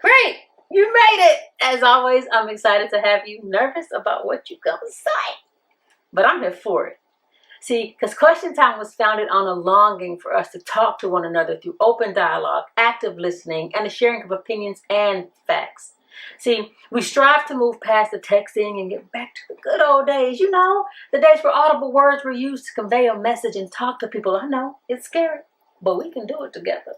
Great. You made it. As always, I'm excited to have you. Nervous about what you're going to say. But I'm here for it. See, because Question Time was founded on a longing for us to talk to one another through open dialogue, active listening, and the sharing of opinions and facts. See, we strive to move past the texting and get back to the good old days, the days where audible words were used to convey a message and talk to people. I know, it's scary, but we can do it together.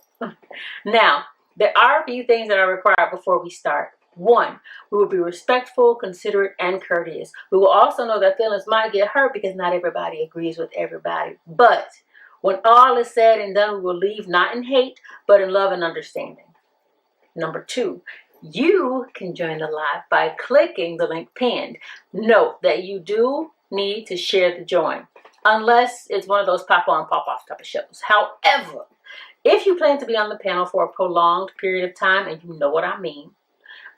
Now, there are a few things that are required before we start. One, we will be respectful, considerate, and courteous. We will also know that feelings might get hurt because not everybody agrees with everybody. But when all is said and done, we will leave not in hate, but in love and understanding. Number two, you can join the live by clicking the link pinned. Note that you do need to share the join, unless it's one of those pop on, pop off type of shows. However, if you plan to be on the panel for a prolonged period of time, and you know what I mean,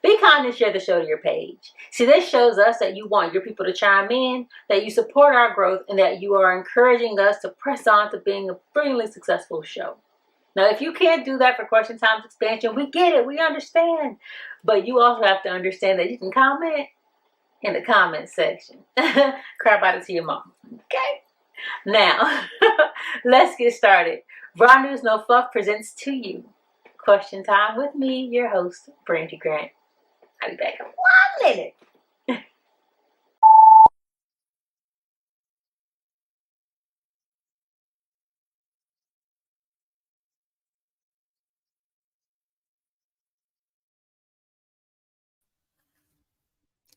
be kind and share the show to your page. See, this shows us that you want your people to chime in, that you support our growth, and that you are encouraging us to press on to being a brilliantly successful show. Now, if you can't do that for Question Time's expansion, we get it, we understand. But you also have to understand that you can comment in the comment section. Crap out it to your mom. Okay? Now, let's get started. Raw News No Fluff presents to you Question Time with me, your host, Brandy Grant. I'll be back in 1 minute.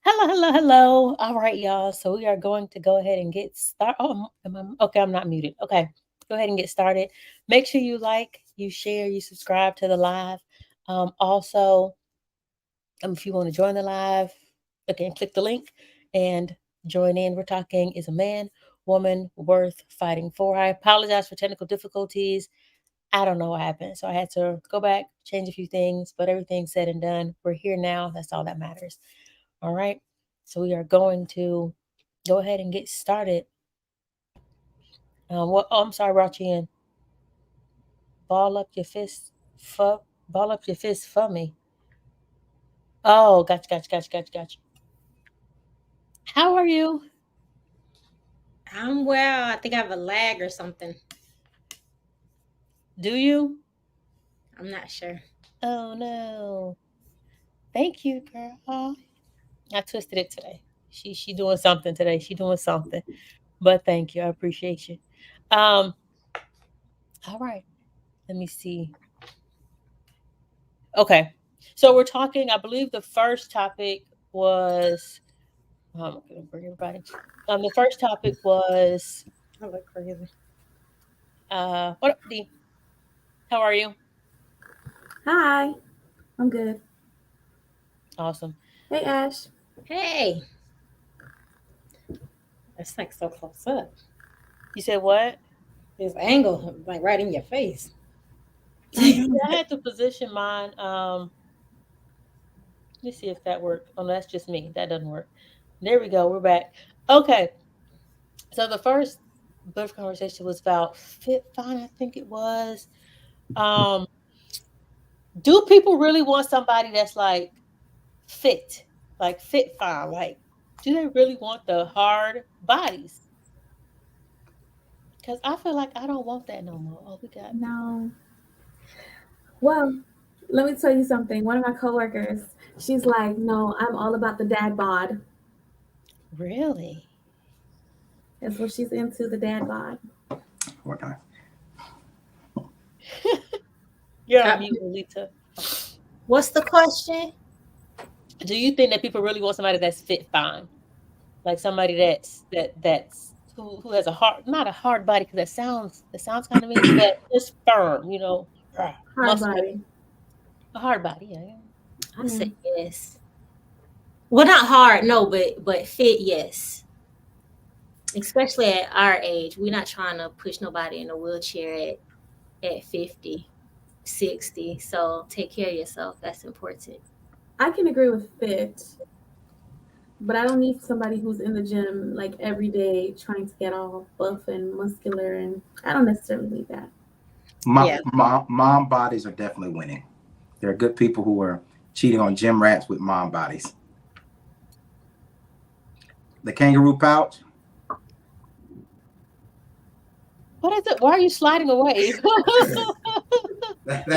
Hello. All right, y'all. So we are going to go ahead and get started. Oh, okay, I'm not muted. Okay, go ahead and get started. Make sure you like, you share, you subscribe to the live. Also, if you want to join the live, again, click the link and join in. We're talking, is a man, woman worth fighting for? I apologize for technical difficulties. I don't know what happened. So I had to go back, change a few things, but everything's said and done. We're here now. That's all that matters. All right. So we are going to go ahead and get started. I'm sorry, brought you in. Ball up your fist for me. Oh, gotcha. How are you? I'm well. I think I have a lag or something. Do you? I'm not sure. Oh no. Thank you, girl. I twisted it today. She doing something today. She doing something. But thank you. I appreciate you. Um, all right. Let me see. Okay. So we're talking, I believe the first topic was I'm gonna bring everybody. The first topic was I look crazy. what up, D? How are you? Hi, I'm good. Awesome. Hey, Ash. Hey, it's like so close up. You said what? This angle, like right in your face. I had to position mine. Let me see if that worked. Oh, no, that's just me. That doesn't work. There we go. We're back. Okay. So the first birth conversation was about fit fine, I think it was. Um, do people really want somebody that's like fit fine? Like, do they really want the hard bodies? Because I feel like I don't want that no more. Oh, we got people. No. Well, let me tell you something. One of my coworkers, she's like, "No, I'm all about the dad bod." Really? That's what she's into, the dad bod. Okay. You're on Uh, mute, Lolita. What's the question? Do you think that people really want somebody that's fit fine? Like somebody that's who has a hard, not a hard body, because that sounds kind of mean, but just firm, Hard muscular, body. a hard body. Yeah. I say Mm. yes. Well, not hard, no, but fit, yes. Especially at our age, we're not trying to push nobody in a wheelchair at 50, 60. So take care of yourself. That's important. I can agree with fit, but I don't need somebody who's in the gym like every day trying to get all buff and muscular, and I don't necessarily need that. My Yeah. mom bodies are definitely winning. There are good people who are cheating on gym rats with mom bodies. The kangaroo pouch. What is it? Why are you sliding away? That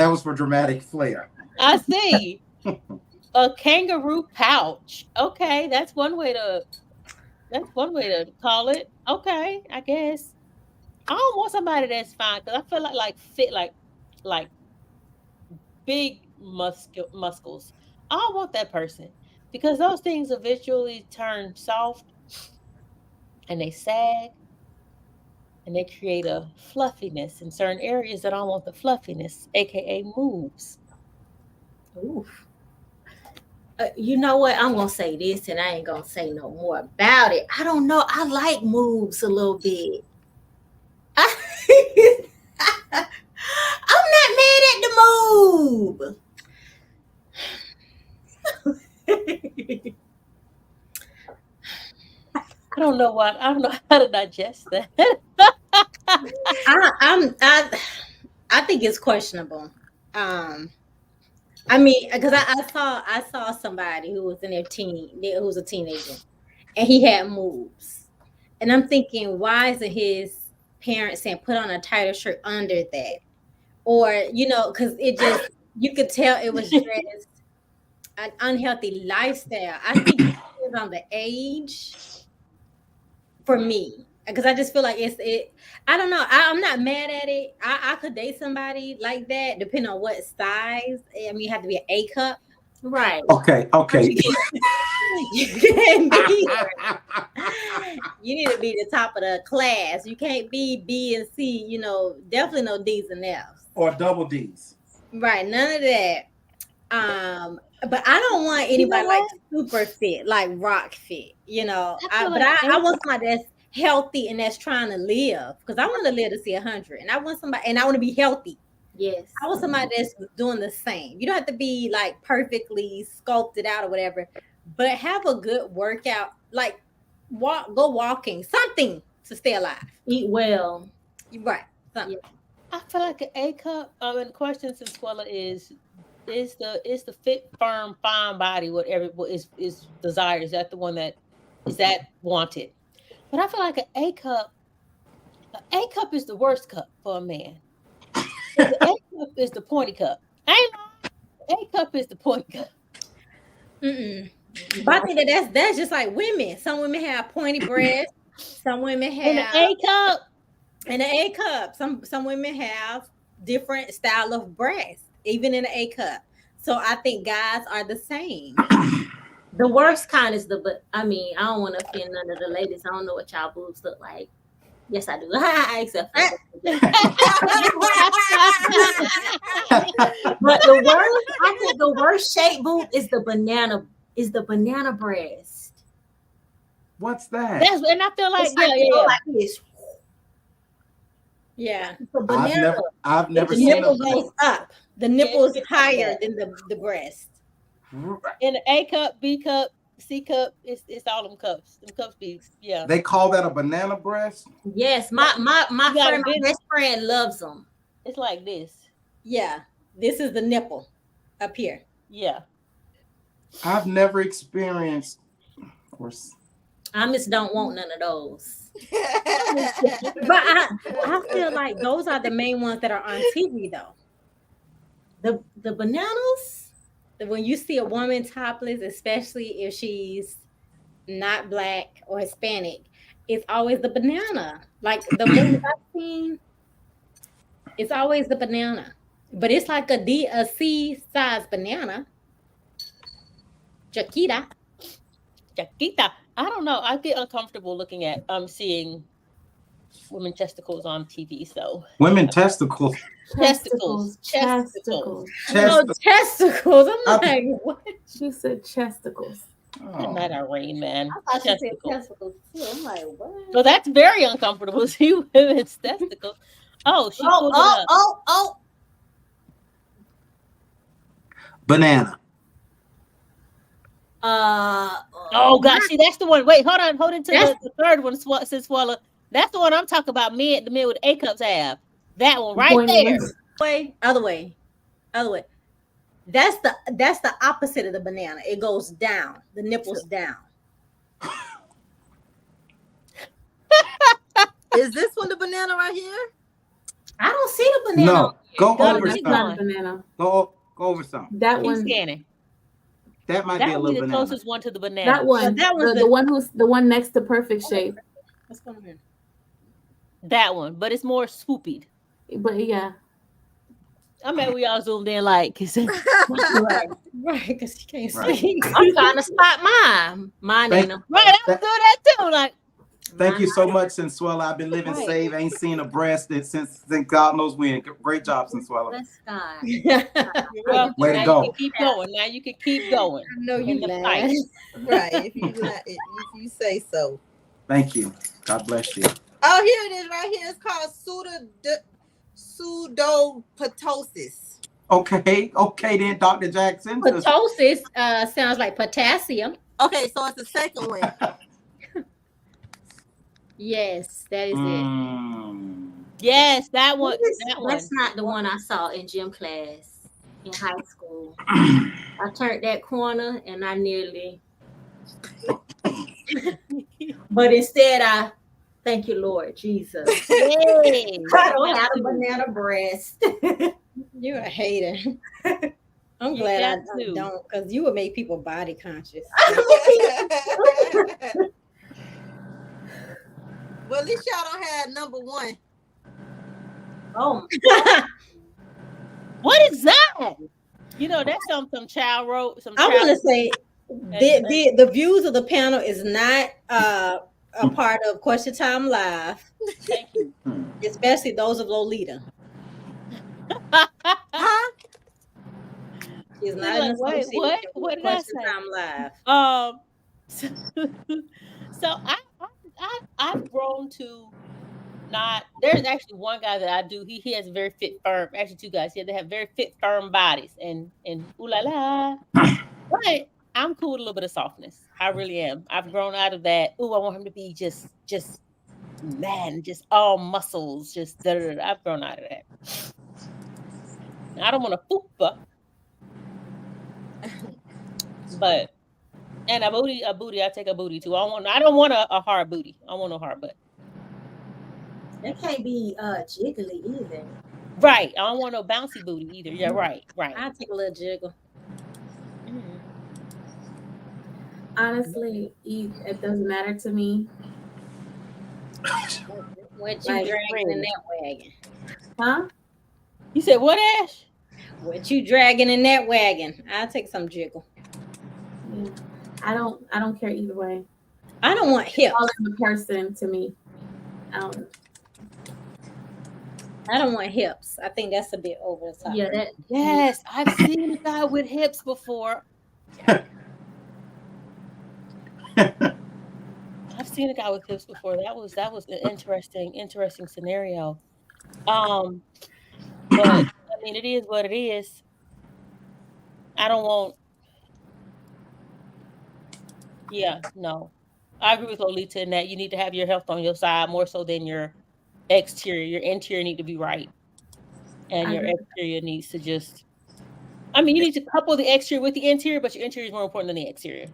was for dramatic flair. I see. A kangaroo pouch. Okay, that's one way to call it. Okay, I guess. I don't want somebody that's fine because I feel like fit like big muscles. I don't want that person because those things eventually turn soft and they sag and they create a fluffiness in certain areas that I don't want the fluffiness, aka moves. Oof. You know what? I'm gonna say this, and I ain't gonna say no more about it. I don't know. I like moves a little bit. I'm not mad at the move. I don't know what. I don't know how to digest that. I think it's questionable. I mean, because I saw somebody who was in their who was a teenager, and he had moves, and I'm thinking, why isn't his parents saying put on a tighter shirt under that, or because it just you could tell it was just an unhealthy lifestyle. I think it depends on the age. For me, because I just feel like I don't know. I'm not mad at it. I could date somebody like that, depending on what size. I mean, you have to be an A cup, right? Okay. You can't be. You need to be the top of the class. You can't be B and C. Definitely no D's and F's or double D's. Right, none of that. But I don't want anybody like super fit, like rock fit, I want somebody that's healthy and that's trying to live, because I want to live to see 100, and I want somebody, and I want to be healthy. Yes. I want somebody that's doing the same. You don't have to be like perfectly sculpted out or whatever, but have a good workout, like go walking, something to stay alive. Eat well. Right. Something. Yeah. I feel like an A cup. And the question since Swella is the fit, firm, fine body whatever is desired? Is that the one that wanted? But I feel like an A cup is the worst cup for a man. The A cup is the pointy cup. A cup is the pointy cup. But I think that's just like women. Some women have pointy breasts. Some women have an A cup. And an A cup. Some women have different style of breasts, even in an A cup. So I think guys are the same. The worst kind is I don't want to offend none of the ladies. I don't know what y'all boobs look like. Yes, I do. Except for but I think the worst shaped boob is the banana breast. What's that? And I feel like like this. Yeah. I've never the seen nipple goes up. The nipple is higher than the breast. In the A cup, B cup, C cup, it's all them cups. Them cups be They call that a banana breast? Yes, my best friend loves them. It's like this. Yeah. This is the nipple up here. Yeah. I've never experienced I just don't want none of those. But I feel like those are the main ones that are on TV though. The bananas, when you see a woman topless, especially if she's not Black or Hispanic, it's always the banana. Like the movies I've seen, it's always the banana. But it's like a C size banana. Chiquita. I don't know. I get uncomfortable looking at seeing women testicles on TV. So women testicles. Testicles. No, testicles. I'm like, what? She said chesticles. Good night, Irene, man. I thought she said testicles too. I'm like, what? Well, that's very uncomfortable. See women's testicles. Oh, she pulled it up. Oh. Banana. Oh God! See, that's the one. Wait, hold on to the third one. Since Swallow, that's the one I'm talking about. The men with A cups have that one right there. Other way. That's the opposite of the banana. It goes down. The nipples down. Is this one the banana right here? I don't see the banana. No, go Go over That's keep not a some. going. banana. Go over some. That Keep one. scanning. That might That be a would be little the banana. closest one to the banana. That one. that one's The one next to perfect shape. What's going on here? That one, but it's more swooped. But yeah. I mean, we all zoomed in like. Right, because you can't Right. see. I'm trying to spot mine. Mine Thank- ain't. Right, I was doing that too. Like, Thank you so much, Sensuela. I've been living Right. safe. Ain't seen a breast since God knows when. Great job, Sensuela. Bless God. you're welcome. Way to now go. you can keep going. Now you can keep going. I know In you the lying. Right, if you say so. Thank you. God bless you. Oh, here it is right here. It's called pseudoptosis. Okay then, Dr. Jackson. Ptosis sounds like potassium. Okay, so it's the second one. Yes, that is it. Mm. Yes, that one. That one. That's not the one I saw in gym class in high school. I turned that corner and I nearly. But instead, I thank you, Lord Jesus. Yay. I don't have a banana breast. You're a hater. I'm You glad I got to. don't, because you would make people body conscious. Well, at least y'all don't have number one. Oh, What is that? You know, that's some child wrote. Some I child. want to say the views of the panel is not a part of Question Time Live, Thank you. especially those of Lolita. Huh? She's She's not like, in wait, association what? with What did I Question say? Time Live. So I've grown to not. There's actually one guy that I do. He has very fit, firm. Actually, two guys. Yeah, they have very fit, firm bodies, and ooh la la. But I'm cool with a little bit of softness. I really am. I've grown out of that. Ooh, I want him to be just man, just all muscles, just da, da, da. I've grown out of that. I don't want a fupa, but and a booty. I take a booty too. I don't want a hard booty. I want no hard butt. It can't be jiggly either. Right. I don't want no bouncy booty either. Yeah. Right. I take a little jiggle. Mm. Honestly, it doesn't matter to me. What you Like, dragging in that wagon? Huh? You said what, Ash? What you dragging in that wagon? I'll take some jiggle. Yeah. I don't care either way. I don't want hips. All in the person to me. I don't want hips. I think that's a bit over the top. Yeah, that Yes, I've seen a guy with hips before. I've seen a guy with hips before. That was an interesting scenario. But I mean, it is what it is. I don't want. Yeah, no. I agree with Lolita in that you need to have your health on your side more so than your exterior. Your interior need to be right, and your exterior needs to just. I mean, you need to couple the exterior with the interior, but your interior is more important than the exterior.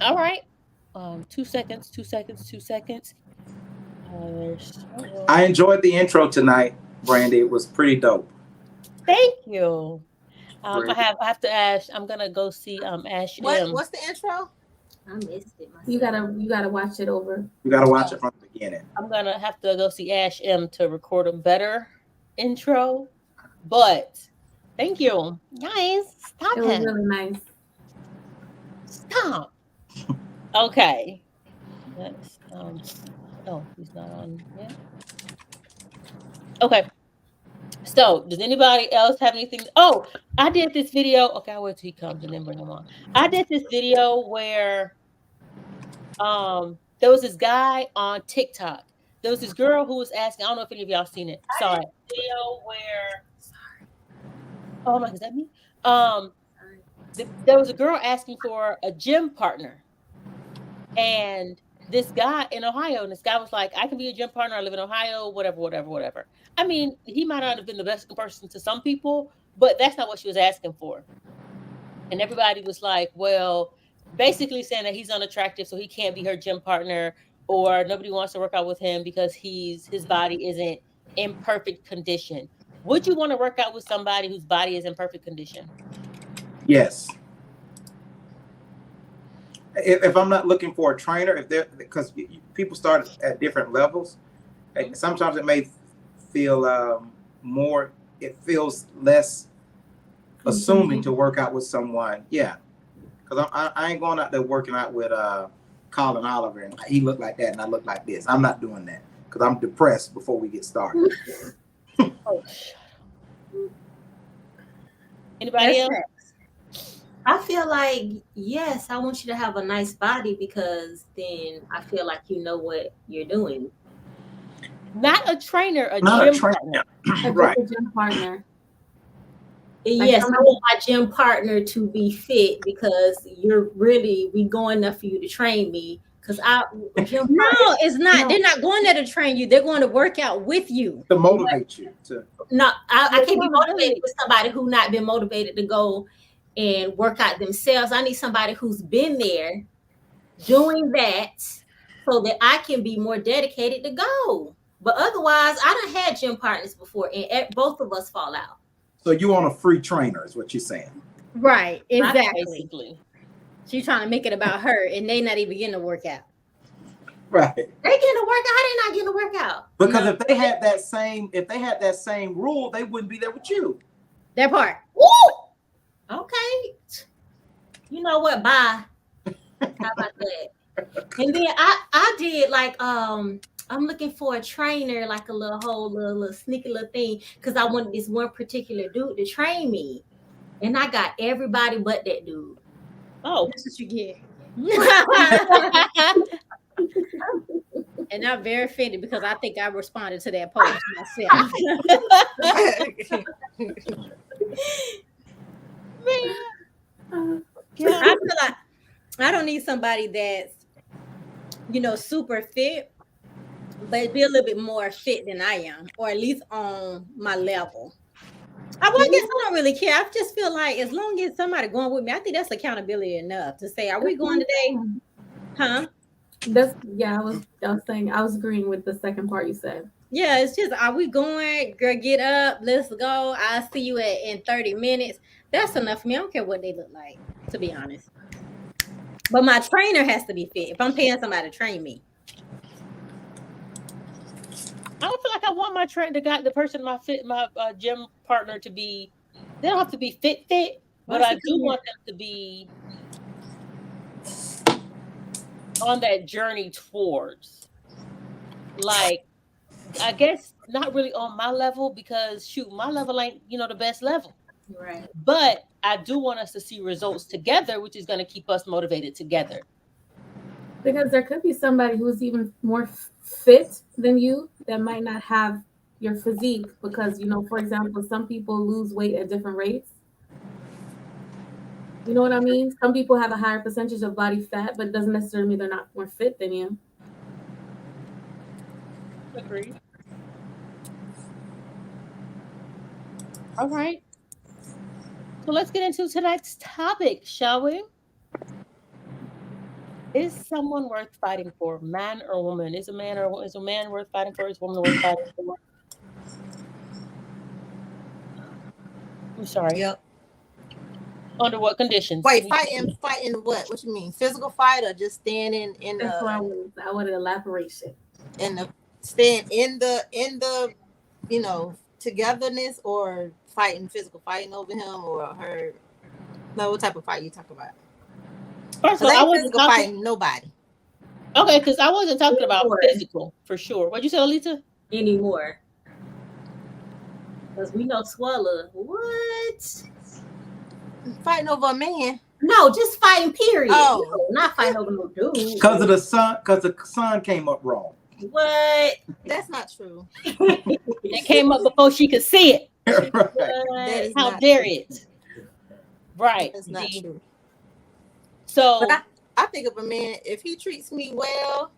All right. 2 seconds. I enjoyed the intro tonight, Brandy. It was pretty dope. Thank you. I have to Ash. I'm gonna go see Ash M. What's the intro? I missed it myself. You gotta watch it over. You gotta watch it from the beginning. I'm gonna have to go see Ash M to record a better intro. But thank you. Guys, stop It was really nice. Stop. Okay. Let's oh, he's not on yet. Okay. So, does anybody else have anything? Oh, I did this video. Okay, I'll wait till he comes and then bring him on. I did this video where there was this guy on TikTok. There was this girl who was asking, I don't know if any of y'all seen it. Saw it. Video where oh my, is that me? There was a girl asking for a gym partner. And this guy in Ohio, and this guy was like, I can be a gym partner. I live in Ohio, whatever. I mean, he might not have been the best person to some people, but that's not what she was asking for. And everybody was like, well, basically saying that he's unattractive, so he can't be her gym partner, or nobody wants to work out with him because his body isn't in perfect condition. Would you want to work out with somebody whose body is in perfect condition? Yes. If I'm not looking for a trainer, if they're because people start at different levels, sometimes it may feel more. It feels less assuming to work out with someone. Yeah, because I ain't going out there working out with Colin Oliver and he looked like that and I look like this. I'm not doing that because I'm depressed before we get started. Oh, anybody else? I feel like, yes, I want you to have a nice body because then I feel like you know what you're doing. Not a trainer, a Not gym a trainer. partner. Right. A gym partner. Yes, I want my gym partner to be fit because we going there for you to train me. Because it's not. No. They're not going there to train you. They're going to work out with you to motivate you. I can't be motivated with somebody who not been motivated to go and work out themselves. I need somebody who's been there doing that so that I can be more dedicated to go. But otherwise, I done had gym partners before and both of us fall out. So you want a free trainer is what you're saying. Right, exactly. Basically. She's trying to make it about her and they not even getting a workout. Right. They getting a workout. How they not getting a workout? Because if they had that same rule, they wouldn't be there with you. That part. Woo! Okay. You know what? Bye. How about that? And then I did like I'm looking for a trainer, like a little sneaky little thing, because I wanted this one particular dude to train me. And I got everybody but that dude. Oh, that's what you get. And I'm very offended because I think I responded to that post myself. Man. I feel like I don't need somebody that's, super fit, but be a little bit more fit than I am, or at least on my level. I guess I don't really care. I just feel like as long as somebody going with me, I think that's accountability enough to say, are we going today? Huh? I was agreeing with the second part you said. Yeah, it's just, are we going? Girl, get up. Let's go. I'll see you in 30 minutes. That's enough for me. I don't care what they look like, to be honest. But my trainer has to be fit. If I'm paying somebody to train me. I don't feel like I want my gym partner to be, they don't have to be fit, but I do want them to be on that journey towards, like, I guess not really on my level because my level ain't, the best level. Right. But I do want us to see results together, which is going to keep us motivated together. Because there could be somebody who's even more fit than you that might not have your physique because, for example, some people lose weight at different rates. You know what I mean? Some people have a higher percentage of body fat, but it doesn't necessarily mean they're not more fit than you. Agreed. All right. So let's get into tonight's topic, shall we? Is someone worth fighting for, man or woman? Is a man worth fighting for? Is a woman worth fighting for? I'm sorry. Yep. Under what conditions? Wait, fighting what? What you mean? Physical fight or just standing in the? That's what I wanted elaboration. Stand in the togetherness, or physical fighting over him or her. No, what type of fight you talk about? First of all, I wasn't fighting nobody. Okay, because I wasn't talking about physical for sure. What'd you say, Alita? Anymore. Because we know Swella. What? Fighting over a man? No, just fighting, period. Oh. No, not fighting over no dude. Because the sun came up wrong. What? That's not true. It came up before she could see it. Right. How dare it? Right. That's not true. So but I think of a man, if he treats me well,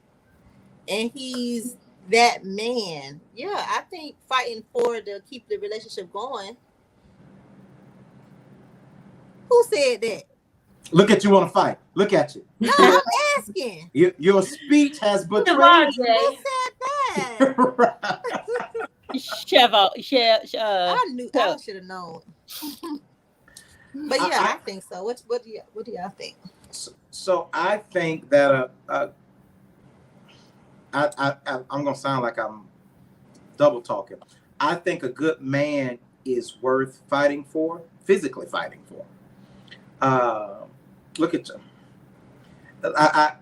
and he's that man, yeah, I think fighting for to keep the relationship going. Who said that? Look at you want to fight. Look at you. No, I'm asking. Your speech has Come betrayed on, you. Jay. Who said that? I knew. I should have known. But yeah, I think so. What do y'all think? So I think that I'm gonna sound like I'm double talking. I think a good man is worth fighting for, physically fighting for. Look at you. I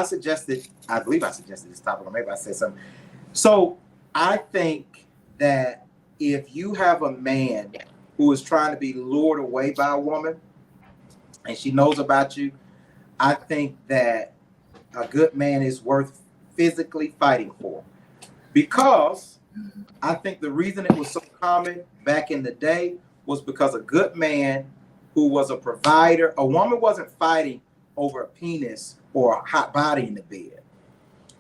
suggested. I believe I suggested this topic, or maybe I said something. So I think that if you have a man who is trying to be lured away by a woman, and she knows about you, I think that a good man is worth physically fighting for. Because I think the reason it was so common back in the day was because a good man who was a provider, a woman wasn't fighting over a penis or a hot body in the bed.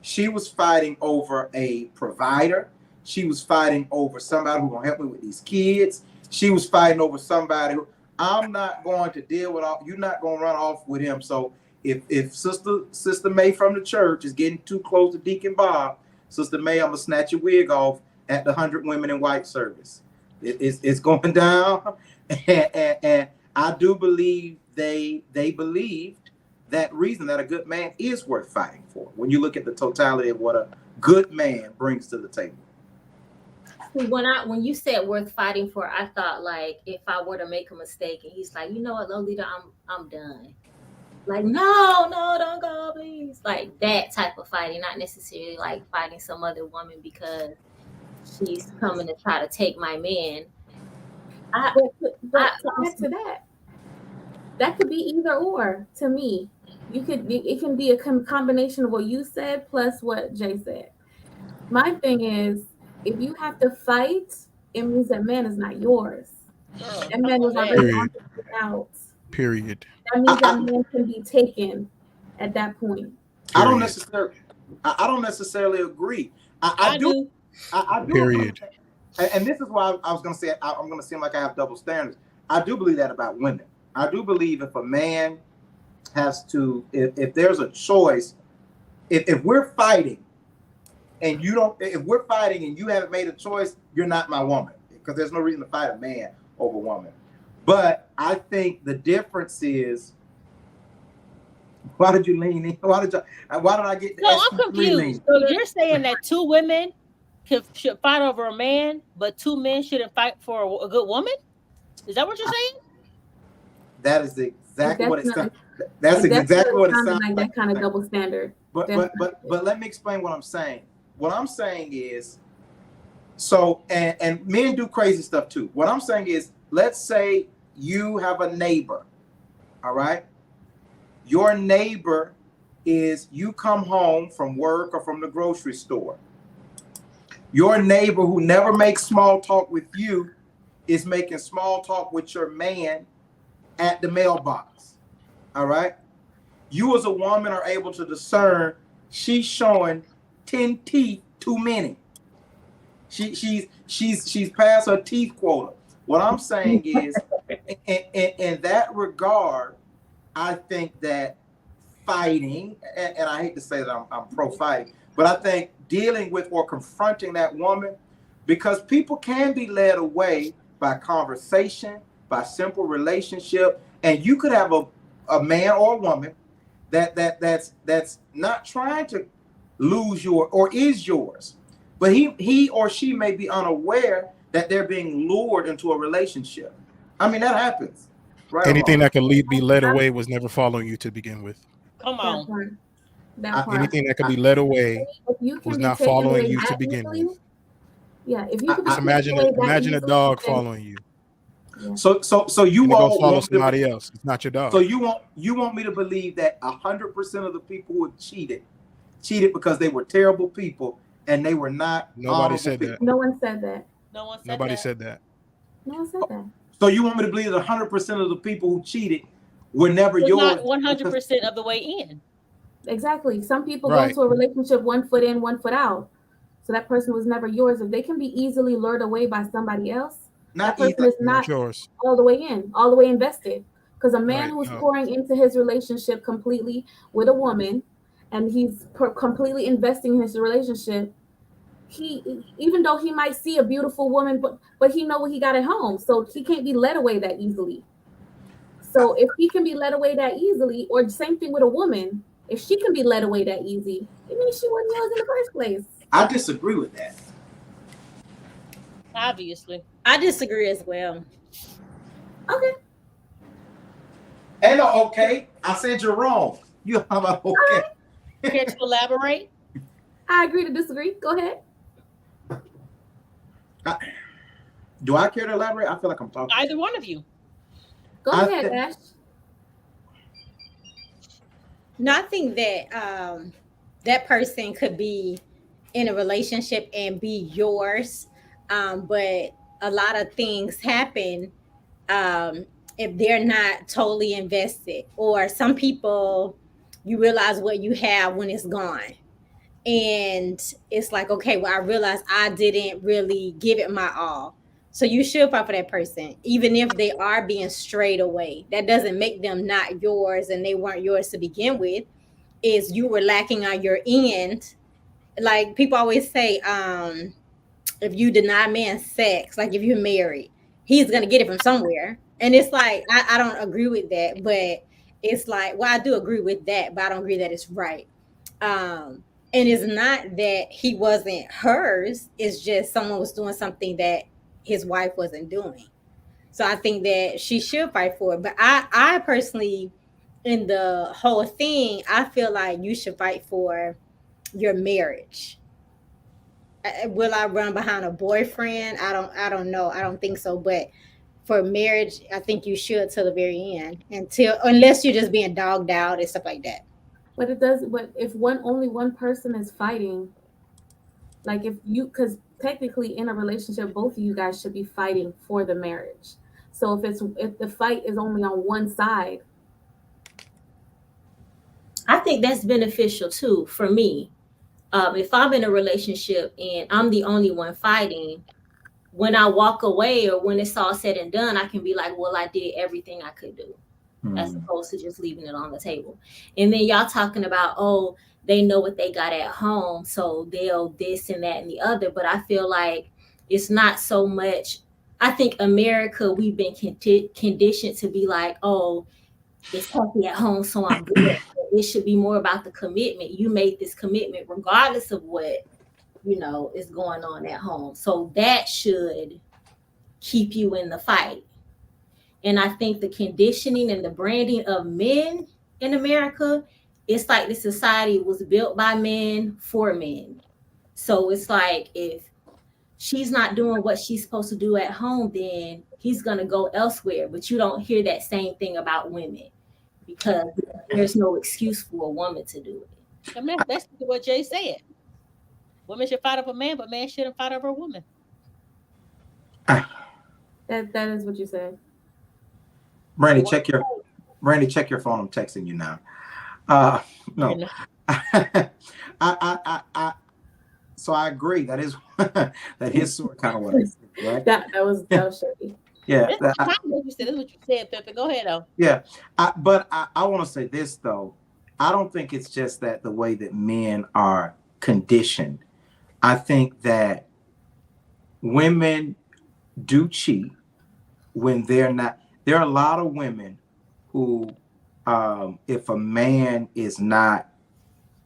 She was fighting over a provider. She was fighting over somebody who's gonna help me with these kids. She was fighting over somebody who, I'm not going to deal with all, you're not gonna run off with him. So if Sister May from the church is getting too close to Deacon Bob, Sister May, I'm gonna snatch your wig off at the 100 Women in White service. It's going down, and I do believe they believed that reason that a good man is worth fighting for. When you look at the totality of what a good man brings to the table. When you said worth fighting for, I thought like if I were to make a mistake and he's like, you know what, Lolita, I'm done. Like, no, don't go, please. Like that type of fighting, not necessarily like fighting some other woman because she's coming to try to take my man. But to add to that could be either or to me. It can be a combination of what you said plus what Jay said. My thing is, if you have to fight, it means that man is not yours. That man was already on the way out. Period. That means that man can be taken at that point. I don't necessarily agree. I do. Period. And this is why I was going to say I'm going to seem like I have double standards. I do believe that about women. I do believe if a man has to, if there's a choice, if we're fighting and if we're fighting and you haven't made a choice, you're not my woman, because there's no reason to fight a man over a woman. But I think the difference is, why did you lean in? Why did I get? No, I'm confused. So you're saying that two women should fight over a man, but two men shouldn't fight for a good woman? Is that what you're saying? That is exactly what it sounds. That's exactly what it sounds like. That kind of double standard. But let me explain what I'm saying. What I'm saying is, so and men do crazy stuff too. What I'm saying is, let's say you have a neighbor, all right? Your neighbor is, you come home from work or from the grocery store. Your neighbor who never makes small talk with you is making small talk with your man at the mailbox, all right? You as a woman are able to discern she's showing 10 teeth too many. She's past her teeth quota. What I'm saying is, in that regard, I think that fighting, and I hate to say that I'm pro-fighting, but I think dealing with or confronting that woman, because people can be led away by conversation, by simple relationship, and you could have a man or a woman that's not trying to lose or is yours, but he or she may be unaware that they're being lured into a relationship. I mean, that happens. Right. Anything that can be led away was never following you to begin with. Come on. That part. Anything that can be led away was not following you to begin with. Yeah, if you could imagine a dog following you. Yeah. So you all go follow somebody else. It's not your dog. So you want me to believe that 100% of the people who have cheated because they were terrible people and they were not. Nobody said that. No one said that. Nobody said that. No one said that. So you want me to believe that 100% of the people who cheated were never yours? Not 100% of the way in. Exactly. Some people go into a relationship 1 foot in, 1 foot out. So that person was never yours. If they can be easily lured away by somebody else, that person is not yours. all the way in, all the way invested. Because a man Right. who's pouring into his relationship completely with a woman, and he's completely investing in his relationship, he, even though he might see a beautiful woman, but he know what he got at home, so he can't be led away that easily. So if he can be led away that easily, or the same thing with a woman, if she can be led away that easy, it means she wasn't yours in the first place. I disagree with that. Obviously. I disagree as well. Okay. Ain't no okay. I said you're wrong. You how about okay? Care to elaborate? I agree to disagree. Go ahead. Do I care to elaborate? I feel like I'm talking. Either one of you. Go ahead, Ash. No, I think that that person could be in a relationship and be yours, but a lot of things happen if they're not totally invested. Or some people, you realize what you have when it's gone. And it's like, okay, well, I realized I didn't really give it my all. So you should fight for that person, even if they are being strayed away. That doesn't make them not yours and they weren't yours to begin with. Is you were lacking on your end. Like people always say, if you deny man sex, like if you're married, he's gonna get it from somewhere. And it's like I don't agree with that, but it's like, well, I do agree with that, but I don't agree that it's right. And it's not that he wasn't hers, it's just someone was doing something that his wife wasn't doing. So I think that she should fight for it. But I personally, in the whole thing, I feel like you should fight for your marriage. Will I run behind a boyfriend? I don't know. I don't think so. But for marriage, I think you should till the very end, unless you're just being dogged out and stuff like that. But it does. But if only one person is fighting, like if you, because technically in a relationship, both of you guys should be fighting for the marriage. So if the fight is only on one side, I think that's beneficial too for me. If I'm in a relationship and I'm the only one fighting, when I walk away or when it's all said and done, I can be like, well, I did everything I could do, as opposed to just leaving it on the table. And then y'all talking about, oh, they know what they got at home, so they'll this and that and the other. But I feel like it's not so much. I think America, we've been conditioned to be like, oh, it's healthy at home, so I'm good. It should be more about the commitment. You made this commitment regardless of what, is going on at home. So that should keep you in the fight. And I think the conditioning and the branding of men in America, it's like the society was built by men for men. So it's like if she's not doing what she's supposed to do at home, then he's going to go elsewhere. But you don't hear that same thing about women, because there's no excuse for a woman to do it. I mean, that's what Jay said. Women should fight over a man, but man shouldn't fight over a woman. that is what you said. Brandy, check your phone. I'm texting you now. No. I so I agree. That is sort of kind of what I said, right? That was shady. Yeah. That's what you said, Pepe. Go ahead, though. Yeah. But I want to say this, though. I don't think it's just that the way that men are conditioned. I think that women do cheat when they're not. There are a lot of women who, if a man is not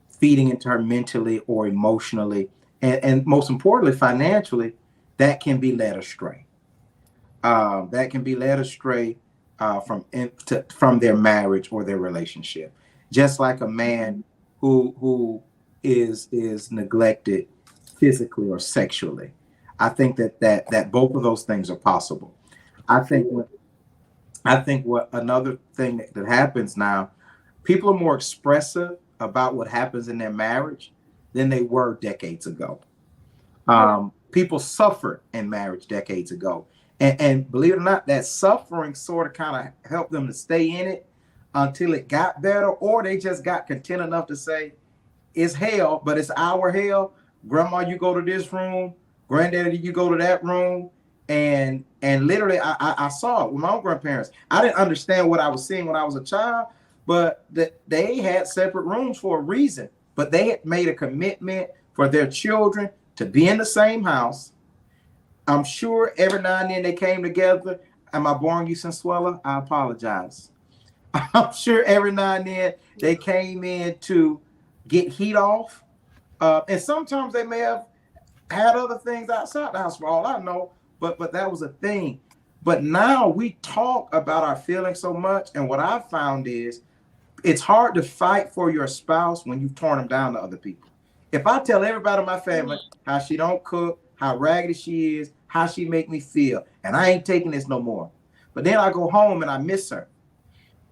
feeding into her mentally or emotionally, and most importantly, financially, that can be led astray. That can be led astray from their marriage or their relationship. Just like a man who is neglected physically or sexually. I think that both of those things are possible. I think what another thing that happens now, people are more expressive about what happens in their marriage than they were decades ago. People suffered in marriage decades ago. And believe it or not, that suffering sort of kind of helped them to stay in it until it got better, or they just got content enough to say, it's hell, but it's our hell. Grandma, you go to this room. Granddaddy, you go to that room. And literally, I saw it with my own grandparents. I didn't understand what I was seeing when I was a child, but they had separate rooms for a reason. But they had made a commitment for their children to be in the same house. I'm sure every now and then they came together. Am I boring you, Sensuela? I apologize. I'm sure every now and then they came in to get heat off. And sometimes they may have had other things outside the house for all I know, but that was a thing. But now we talk about our feelings so much, and what I found is it's hard to fight for your spouse when you've torn them down to other people. If I tell everybody in my family how she don't cook, how raggedy she is, how she make me feel, and I ain't taking this no more, but then I go home and I miss her.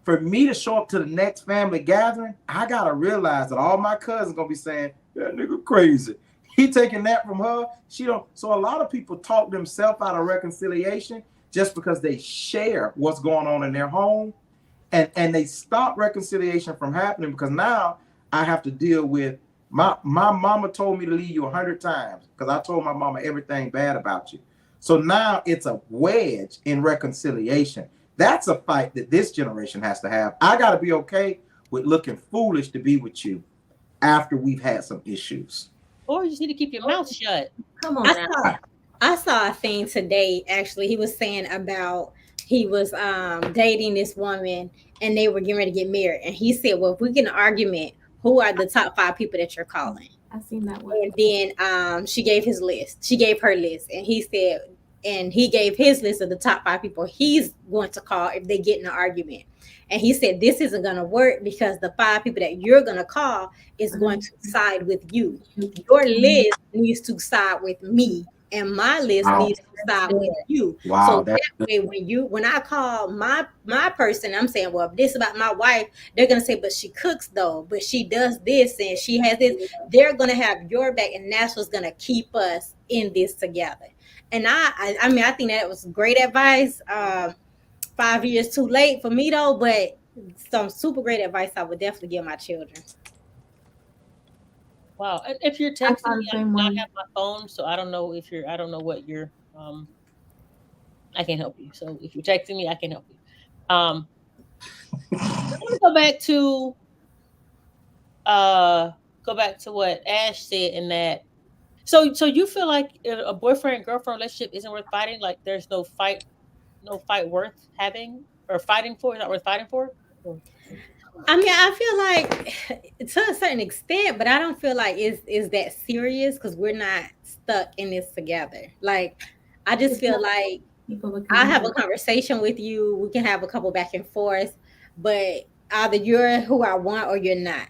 For me to show up to the next family gathering, I gotta realize that all my cousins gonna be saying, that nigga crazy. He taking that from her. She don't. So a lot of people talk themselves out of reconciliation just because they share what's going on in their home, and they stop reconciliation from happening because now I have to deal with my mama told me to leave you 100 times because I told my mama everything bad about you. So now it's a wedge in reconciliation. That's a fight that this generation has to have. I got to be okay with looking foolish to be with you after we've had some issues. Or you just need to keep your mouth shut. Come on. I saw a thing today. Actually, he was saying about he was dating this woman and they were getting ready to get married. And he said, well, if we get an argument, who are the top 5 people that you're calling? I've seen that one. And then she gave his list. She gave her list. And he said, and he gave his list of the top 5 people he's going to call if they get in an argument. And he said, this isn't going to work because the 5 people that you're going to call is going to side with you. Your list needs to side with me, and my list needs to side with you. Wow, so that way, when I call my person, I'm saying, well, this about my wife, they're going to say, but she cooks though, but she does this and she has this. They're going to have your back, and that's what's going to keep us in this together. And I mean, I think that was great advice. 5 years too late for me though, but some super great advice I would definitely give my children. Wow. And if you're texting me, I do not have my phone, so I don't know what you're I can't help you. So if you're texting me, I can help you. I want to go back to what Ash said in that. So you feel like a boyfriend-girlfriend relationship isn't worth fighting? Like there's no fight worth having or fighting for? Is not worth fighting for? I mean, I feel like to a certain extent, but I don't feel like is that serious because we're not stuck in this together. Like, I just feel like I have a conversation with you. We can have a couple back and forth, but either you're who I want or you're not.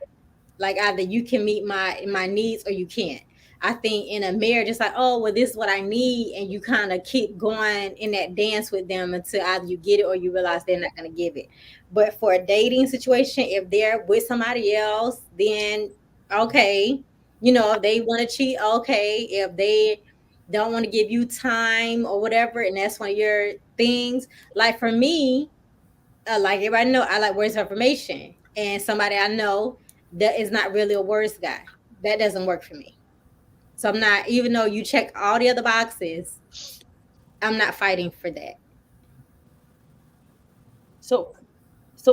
Like either you can meet my needs or you can't. I think in a marriage, it's like, oh, well, this is what I need. And you kind of keep going in that dance with them until either you get it or you realize they're not going to give it. But for a dating situation, if they're with somebody else, then okay. If they want to cheat, okay. If they don't want to give you time or whatever, and that's one of your things. Like for me, like everybody know, I like words of affirmation. And somebody I know that is not really a words guy. That doesn't work for me. So I'm not, even though you check all the other boxes, I'm not fighting for that. So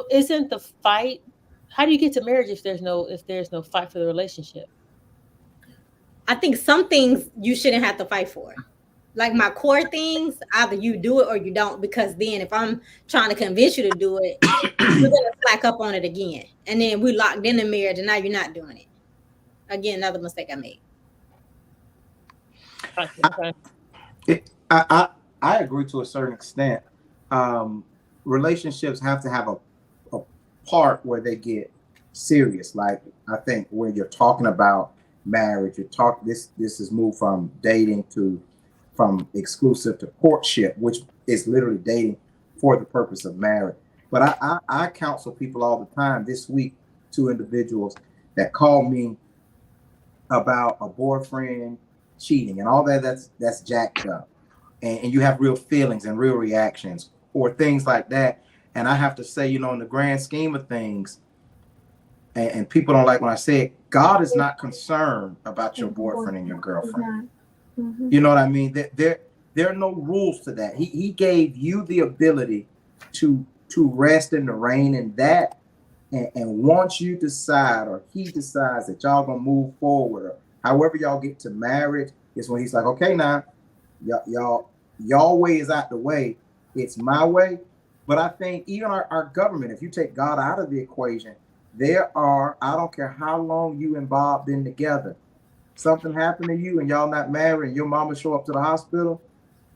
isn't the fight? How do you get to marriage if there's no fight for the relationship? I think some things you shouldn't have to fight for. Like my core things, either you do it or you don't. Because then if I'm trying to convince you to do it, you're gonna slack up on it again, and then we locked in the marriage, and now you're not doing it. Again, another mistake I made. I agree to a certain extent. Relationships have to have a part where they get serious. Like I think when you're talking about marriage, this is moved from dating from exclusive to courtship, which is literally dating for the purpose of marriage. But I counsel people all the time. This week, 2 individuals that call me about a boyfriend cheating and all that's jacked up, and you have real feelings and real reactions or things like that. And I have to say, in the grand scheme of things, and people don't like when I say it, God is not concerned about your boyfriend and your girlfriend. Mm-hmm. You know what I mean? There are no rules to that. He gave you the ability to rest in the rain in that. And once you decide, or he decides that y'all gonna move forward, or however y'all get to marriage, is when he's like, okay, now y'all way is out the way, it's my way. But I think even our government, if you take God out of the equation, I don't care how long you and Bob been together, something happened to you and y'all not married, and your mama show up to the hospital,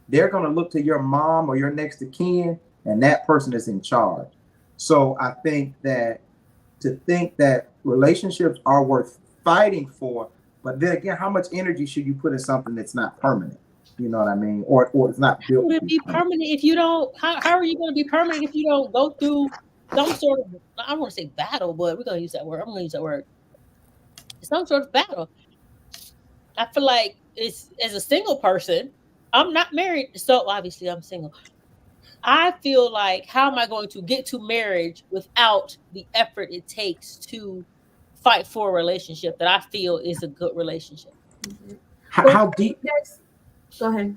they're gonna look to your mom or your next of kin, and that person is in charge. So I think that relationships are worth fighting for, but then again, how much energy should you put in something that's not permanent? You know what I mean? Or it's not built. Would it be permanent if you don't? How are you going to be permanent if you don't go through some sort of, I don't want to say battle, but we're going to use that word. I'm going to use that word. Some sort of battle. I feel like it's, as a single person, I'm not married, so obviously I'm single. I feel like, how am I going to get to marriage without the effort it takes to fight for a relationship that I feel is a good relationship? How deep? Go ahead.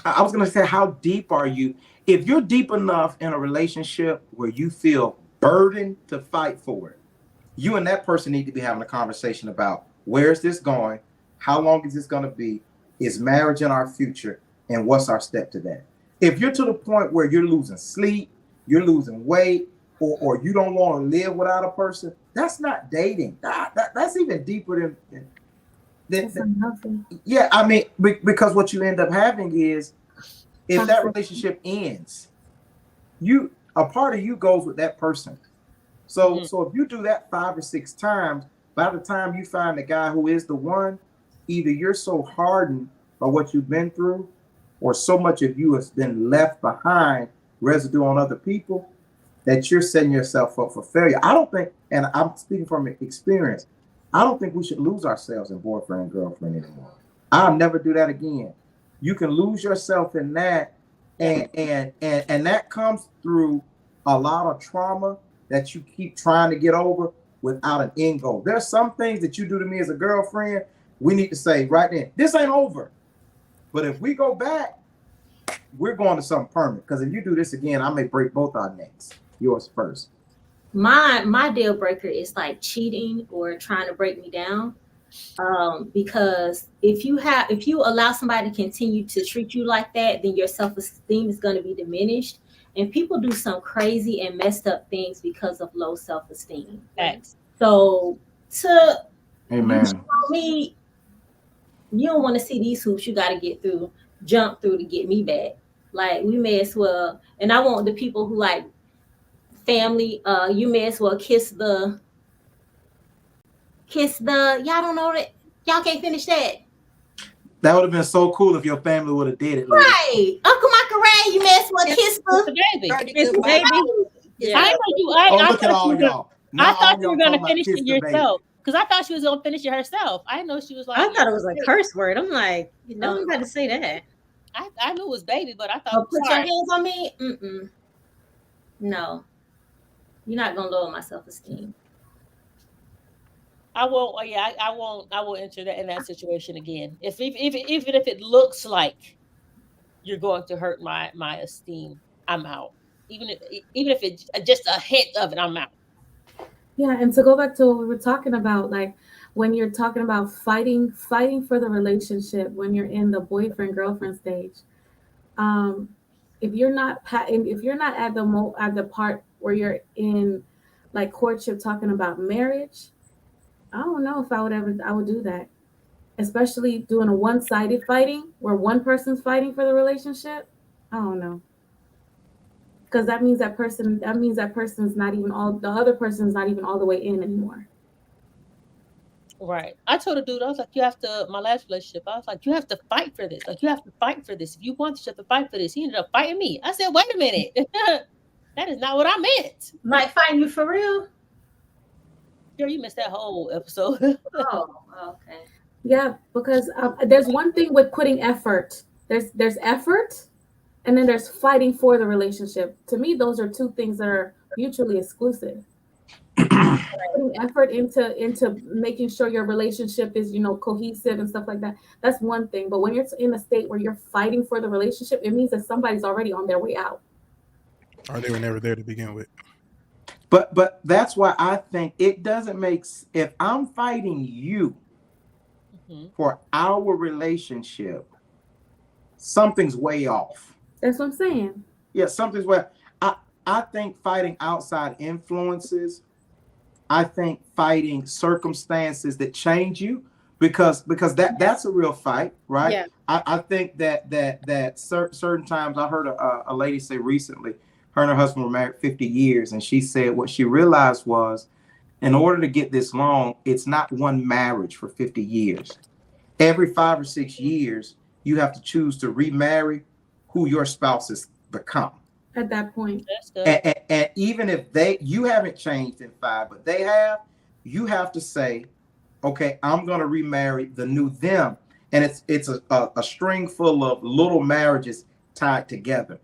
I was going to say, how deep are you? If you're deep enough in a relationship where you feel burdened to fight for it, you and that person need to be having a conversation about, where's this going? How long is this going to be? Is marriage in our future? And what's our step to that? If you're to the point where you're losing sleep, you're losing weight, or you don't want to live without a person, that's not dating. That's even deeper than yeah, I mean, because what you end up having is, if that relationship ends, a part of you goes with that person. So if you do that 5 or 6 times, by the time you find the guy who is the one, either you're so hardened by what you've been through, or so much of you has been left behind, residue on other people, that you're setting yourself up for failure. I don't think, and I'm speaking from experience, I don't think we should lose ourselves in boyfriend and girlfriend anymore. I'll never do that again. You can lose yourself in that, and that comes through a lot of trauma that you keep trying to get over without an end goal. There's some things that you do to me as a girlfriend, we need to say right then, this ain't over. But if we go back, we're going to something permanent. Because if you do this again, I may break both our necks. Yours first. My deal breaker is like cheating or trying to break me down. Because if you allow somebody to continue to treat you like that, then your self-esteem is going to be diminished. And people do some crazy and messed up things because of low self-esteem. Thanks. So Amen. Me, you don't want to see these hoops you got to jump through to get me back. Like, we may as well, and I want the people who like family, you may as well kiss the, y'all don't know that, y'all can't finish that. That would have been so cool if your family would have did it. Right. Uncle Michael Ray, you may as well kiss the baby. Kiss the baby. Yeah. I look at all y'all. I thought you were going to finish it yourself. Because I thought she was going to finish it herself. I know she was like, I thought it was a curse word. I'm like, no one got to say that. I knew it was baby, but I thought, put your hands on me? No. You're not going to lower my self-esteem. I won't. Yeah, I won't. I will enter that in that situation again. Even if it looks like you're going to hurt my esteem, I'm out. Even if it's just a hint of it, I'm out. Yeah, and to go back to what we were talking about, like when you're talking about fighting for the relationship, when you're in the boyfriend girlfriend stage, if you're not at the part where you're in like courtship, talking about marriage, I don't know if I would do that, especially doing a one-sided fighting where one person's fighting for the relationship. I don't know, because that means that person's not even the other person's not even all the way in anymore. Right. I told a dude, I was like, my last relationship, I was like, you have to fight for this. Like, you have to fight for this. If you want this, you have to fight for this. He ended up fighting me. I said, wait a minute. That is not what I meant. Like, fighting you for real? Girl, you missed that whole episode. Oh, okay. Yeah, because there's one thing with putting effort. There's effort, and then there's fighting for the relationship. To me, those are two things that are mutually exclusive. Putting effort into making sure your relationship is, cohesive and stuff like that, that's one thing. But when you're in a state where you're fighting for the relationship, it means that somebody's already on their way out, or they were never there to begin with. But that's why I think it doesn't make, if I'm fighting you for our relationship, something's way off. That's what I'm saying. Yeah, something's way. I think fighting outside influences, I think fighting circumstances that change you, because that's a real fight, right? Yeah. I think that certain times, I heard a lady say recently, her and her husband were married 50 years, and she said what she realized was, in order to get this long, it's not one marriage for 50 years. Every 5 or 6 years, you have to choose to remarry who your spouse has become. At that point, That's good. And even if you haven't changed in 5, but they have, you have to say, okay, I'm going to remarry the new them. And it's a string full of little marriages tied together.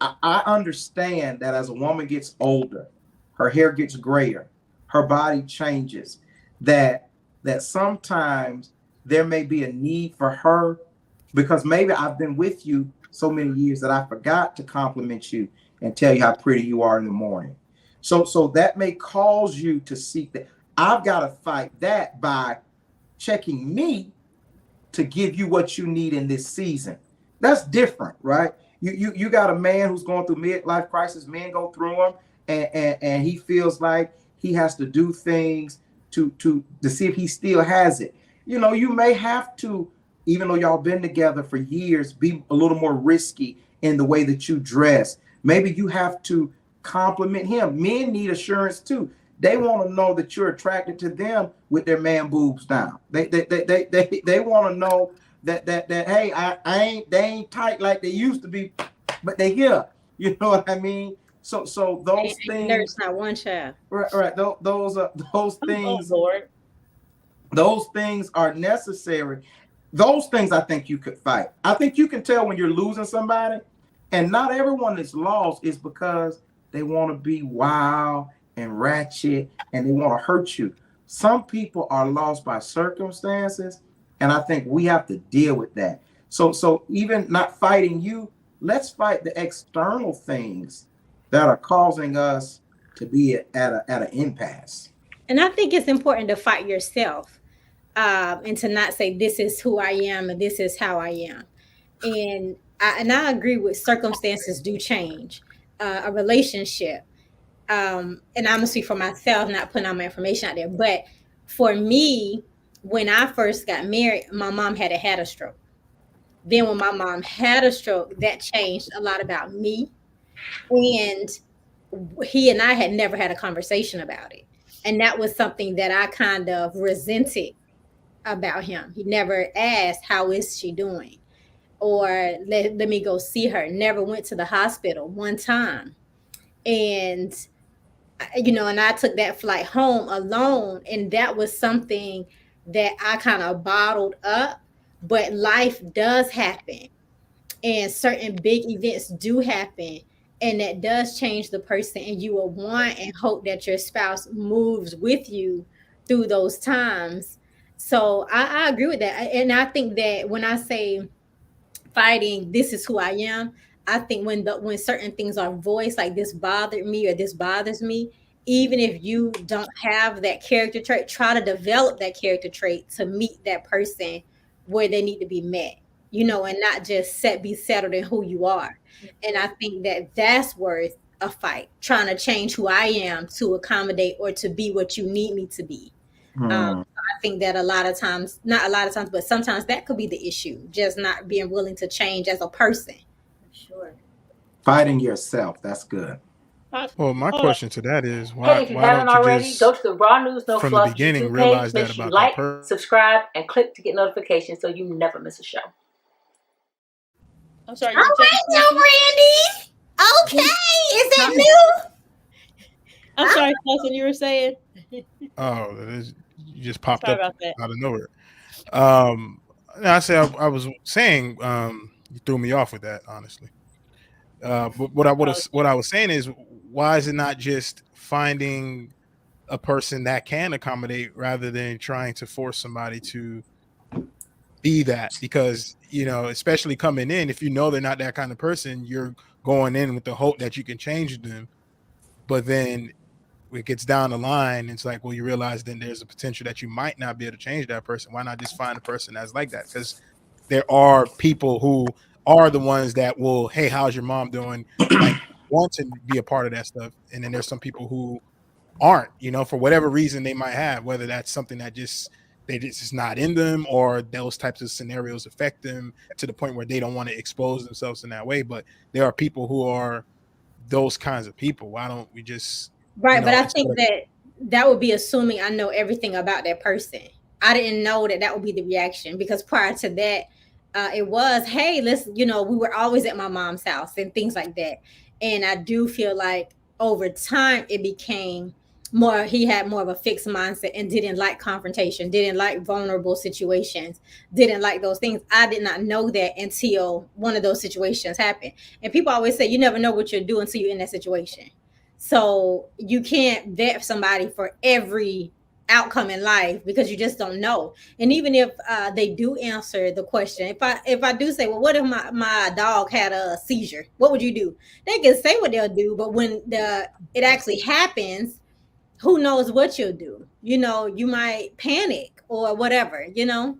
I understand that as a woman gets older, her hair gets grayer, her body changes, that sometimes there may be a need for her, because maybe I've been with you so many years that I forgot to compliment you and tell you how pretty you are in the morning. So that may cause you to seek that. I've got to fight that by checking me to give you what you need in this season. That's different, right? You got a man who's going through midlife crisis. Men go through them, and he feels like he has to do things to see if he still has it. You may have to, even though y'all been together for years, be a little more risky in the way that you dress. Maybe you have to compliment him. Men need assurance too. They want to know that you're attracted to them with their man boobs down. They want to know that hey, they ain't tight like they used to be, but they here. You know what I mean? So those things. There's not one child. Right. Those things. Lord. Those things are necessary. Those things I think you could fight. I think you can tell when you're losing somebody, and not everyone that's lost is because they want to be wild and ratchet and they want to hurt you. Some people are lost by circumstances, and I think we have to deal with that. So even not fighting you, let's fight the external things that are causing us to be at an impasse. And I think it's important to fight yourself, and to not say this is who I am and this is how I am. And I agree with circumstances do change a relationship. And I'm gonna speak for myself, not putting all my information out there. But for me, when I first got married, my mom had a stroke. Then when my mom had a stroke, that changed a lot about me. And he and I had never had a conversation about it. And that was something that I kind of resented about him. He never asked, how is she doing? Or let me go see her. Never went to the hospital one time. And and I took that flight home alone, and that was something that I kind of bottled up. But life does happen, and certain big events do happen, and that does change the person, and you will want and hope that your spouse moves with you through those times. So I agree with that. And I think that when I say fighting, this is who I am, I think when certain things are voiced, like this bothered me or this bothers me, even if you don't have that character trait, try to develop that character trait to meet that person where they need to be met, and not just be settled in who you are. And I think that that's worth a fight, trying to change who I am to accommodate or to be what you need me to be. I think that a lot of times, not a lot of times, but sometimes that could be the issue, just not being willing to change as a person. Sure. Fighting yourself, that's good. Well, my question to that is, Hey, why if you why haven't don't you already, just go to the Raw News No from the Fluff beginning YouTube page. realize Make that sure you about that like, person? subscribe, and click to get notifications so you never miss a show. I'm sorry. All right, now, Randy. Okay, is that new? I'm sorry, Cousin, you were saying? Oh, you just popped Sorry up about that. out of nowhere. I said I was saying you threw me off with that, honestly. But what I was saying is, why is it not just finding a person that can accommodate rather than trying to force somebody to be that? Because, especially coming in, if you know they're not that kind of person, you're going in with the hope that you can change them. But then it gets down the line, it's like, well, you realize then there's a potential that you might not be able to change that person. Why not just find a person that's like that? Because there are people who are the ones that will, hey, how's your mom doing? Like, want to be a part of that stuff. And then there's some people who aren't, for whatever reason they might have, whether that's something that just is not in them, or those types of scenarios affect them to the point where they don't want to expose themselves in that way. But there are people who are those kinds of people. Why don't we just Right, but I think that would be assuming I know everything about that person. I didn't know that would be the reaction, because prior to that, it was, hey, let's, we were always at my mom's house and things like that. And I do feel like over time it became more, he had more of a fixed mindset and didn't like confrontation, didn't like vulnerable situations, didn't like those things. I did not know that until one of those situations happened. And people always say you never know what you're doing until you're in that situation. So you can't vet somebody for every outcome in life, because you just don't know. And even if they do answer the question, if I do say, well, what if my dog had a seizure? What would you do? They can say what they'll do, but when it actually happens, who knows what you'll do? You might panic or whatever. So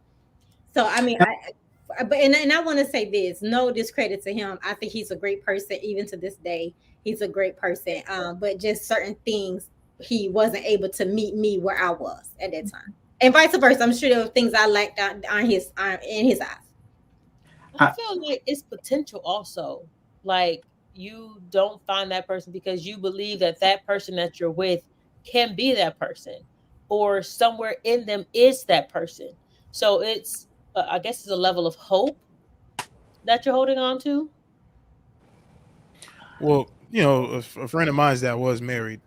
I mean, I want to say this, no discredit to him. I think he's a great person, even to this day. He's a great person. But just certain things, he wasn't able to meet me where I was at that time, and vice versa. I'm sure there were things I lacked in his eyes. I feel like it's potential also. Like, you don't find that person because you believe that person that you're with can be that person, or somewhere in them is that person. So it's, I guess it's a level of hope that you're holding on to. Well, a friend of mine that was married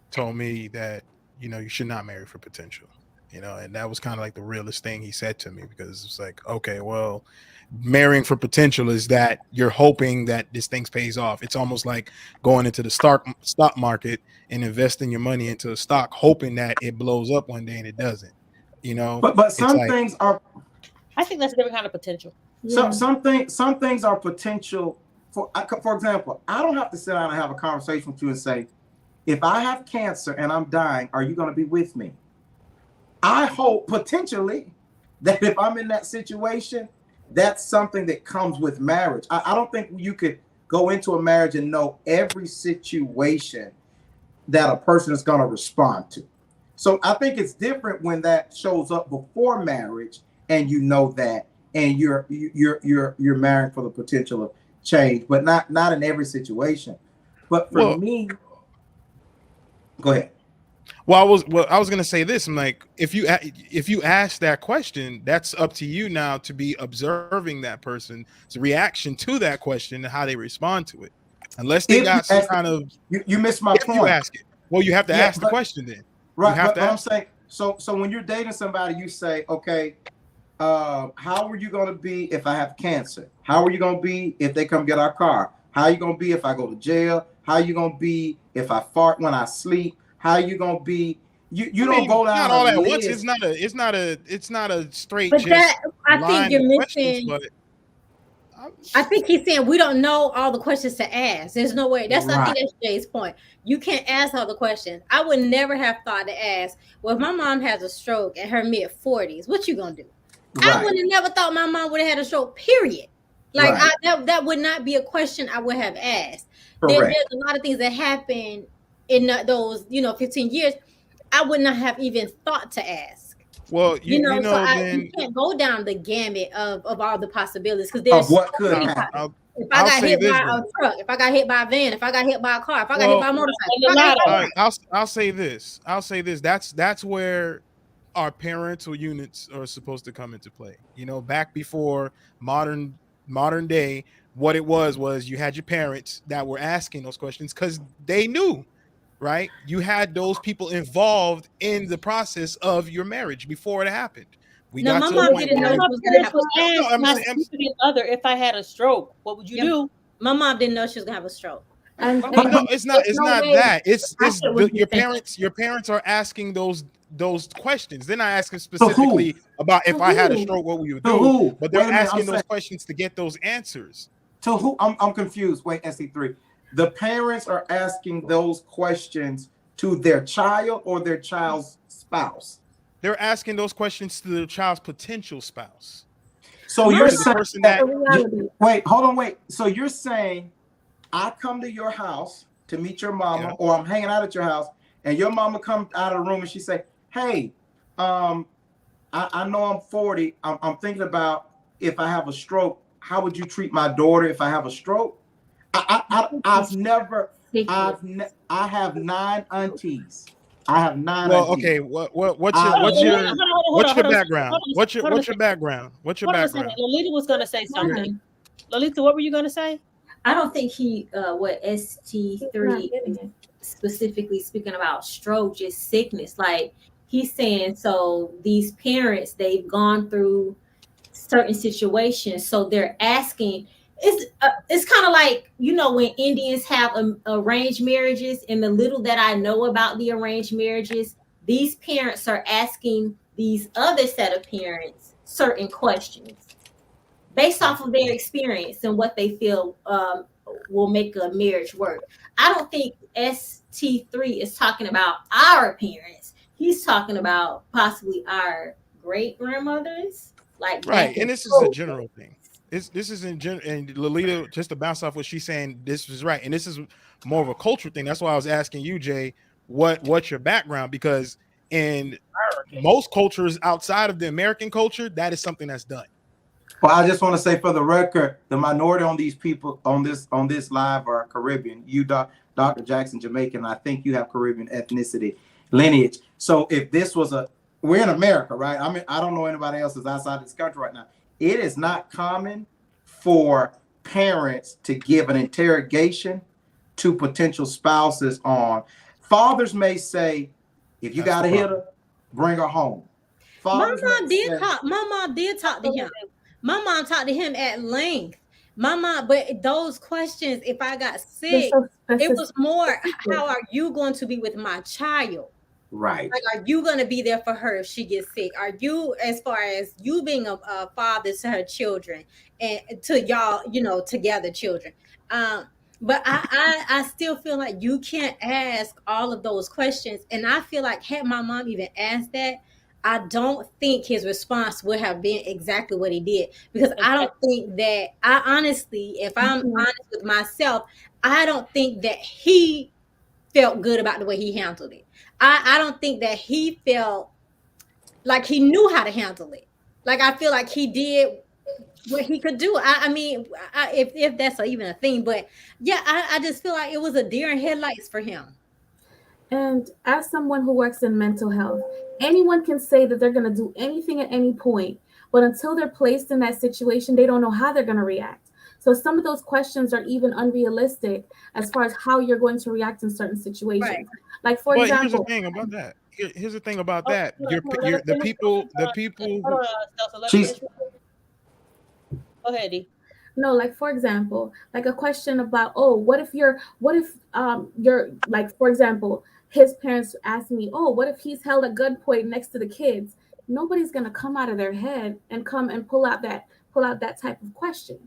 told me that, you should not marry for potential, and that was kind of like the realest thing he said to me, because it's like, okay, well, marrying for potential is that you're hoping that this thing pays off. It's almost like going into the stock market and investing your money into a stock, hoping that it blows up one day, and it doesn't, But some things are, I think that's a different kind of potential. So some things are potential. For example, I don't have to sit down and have a conversation with you and say, if I have cancer and I'm dying, are you going to be with me? I hope potentially that if I'm in that situation, that's something that comes with marriage. I don't think you could go into a marriage and know every situation that a person is going to respond to. So I think it's different when that shows up before marriage and you know that, and you're marrying for the potential of change, but not in every situation. But for me, go ahead. Well, I was gonna say this. I'm like, if you ask that question, that's up to you now to be observing that person's reaction to that question and how they respond to it. Unless they got some kind of, you missed my point. You ask it. Well, you have to ask the question then. Right. But I'm saying, so when you're dating somebody, you say, okay, how are you going to be if I have cancer? How are you going to be if they come get our car? How are you going to be if I go to jail? How are you going to be if I fart when I sleep? How are you going to be? You don't go down. Not all at once. It's not a straight. But that, I think you're missing. I think he's saying we don't know all the questions to ask. There's no way. I think that's Jay's point. You can't ask all the questions. I would never have thought to ask, well, if my mom has a stroke in her mid-40s, what you gonna do? Right. I would have never thought my mom would have had a stroke, period. Like that would not be a question I would have asked. There's a lot of things that happen in those 15 years I would not have even thought to ask. Well, you can't go down the gamut of all the possibilities, because there's what could happen. If I got hit by a truck, if I got hit by a van, if I got hit by a car, if I got hit by a motorcycle. I'll say this. That's where our parental units are supposed to come into play. Back before modern day, what it was you had your parents that were asking those questions because they knew. Right? You had those people involved in the process of your marriage before it happened. My mom didn't know it was going to happen. My significant other, if I had a stroke, what would you do? My mom didn't know she was gonna have a stroke. And But no, it's not. there's It's no not way that. It's I get what your you're saying. parents. Your parents are asking those questions. They're not asking To who? specifically about if To I had a who? stroke, what would you To do? who? But Wait they're a minute. I'm asking those saying questions to get those answers. to who? I'm confused. Wait, SC3. The parents are asking those questions to their child or their child's spouse. They're asking those questions to their child's potential spouse. So My you're To the saying person That's that the reality. wait, hold on, wait. So you're saying I come to your house to meet your mama, Yeah. or I'm hanging out at your house, and your mama comes out of the room and she say, "Hey, I know I'm 40. I'm thinking about if I have a stroke, how would you treat my daughter if I have a stroke?" I've never, I have 9 aunties. I have 9 Well, aunties. okay. What's I your love- background? What's your background? What's your Hold on a second. background? Lolita was gonna say something. Fine. Lolita, what were you gonna say? I don't think he what He's not ST3 getting it. specifically speaking about stroke, just sickness. Like he's saying, so these parents, they've gone through certain situations, so they're asking. It's kind of like, you know, when Indians have arranged marriages, and the little that I know about the arranged marriages, these parents are asking these other set of parents certain questions based off of their experience and what they feel will make a marriage work. I don't think ST3 is talking about our parents. He's talking about possibly our great grandmothers, like Right, back and in this is a general thing. This is in general, and Lolita, just to bounce off what she's saying, this is right, and this is more of a cultural thing. That's why I was asking you, Jay, what's your background? Because in most cultures outside of the American culture, that is something that's done. Well, I just want to say for the record, the minority on these people on this live are Caribbean. You, Dr. Jackson, Jamaican. I think you have Caribbean ethnicity lineage. So if this was we're in America, right? I mean, I don't know anybody else that's outside this country right now. It is not common for parents to give an interrogation to potential spouses on. Fathers may say, if you got to hit her, bring her home. My Fathers mom may did say, talk. My mom did talk to him. My mom talked to him at length. My mom, but those questions, if I got They're sick, so it was more, specific. how are you going to be with my child? right. Like, are you going to be there for her if she gets sick? Are you, as far as you being a father to her children and to y'all, you know, together children? But I still feel like you can't ask all of those questions. And I feel like had my mom even asked that, I don't think his response would have been exactly what he did, because I don't think that, I honestly, if I'm honest with myself, I don't think that he felt good about the way he handled it. I don't think that he felt like he knew how to handle it. Like, I feel like he did what he could do. I mean, if that's even a thing, but yeah, I just feel like it was a deer in headlights for him. And as someone who works in mental health, anyone can say that they're going to do anything at any point, but until they're placed in that situation, they don't know how they're going to react. So some of those questions are even unrealistic as far as how you're going to react in certain situations. Right. Like, for But here's the example, thing about that. Here's the thing about Oh, that. hold on, let us The finish. people Hold who, on, Stelsa, let us She's- finish. Go ahead, D. no, like for example, like a question about, oh, what if you're like, for example, his parents asked me, oh, what if he's held at gunpoint next to the kids? Nobody's gonna come out of their head and come and pull out that type of question,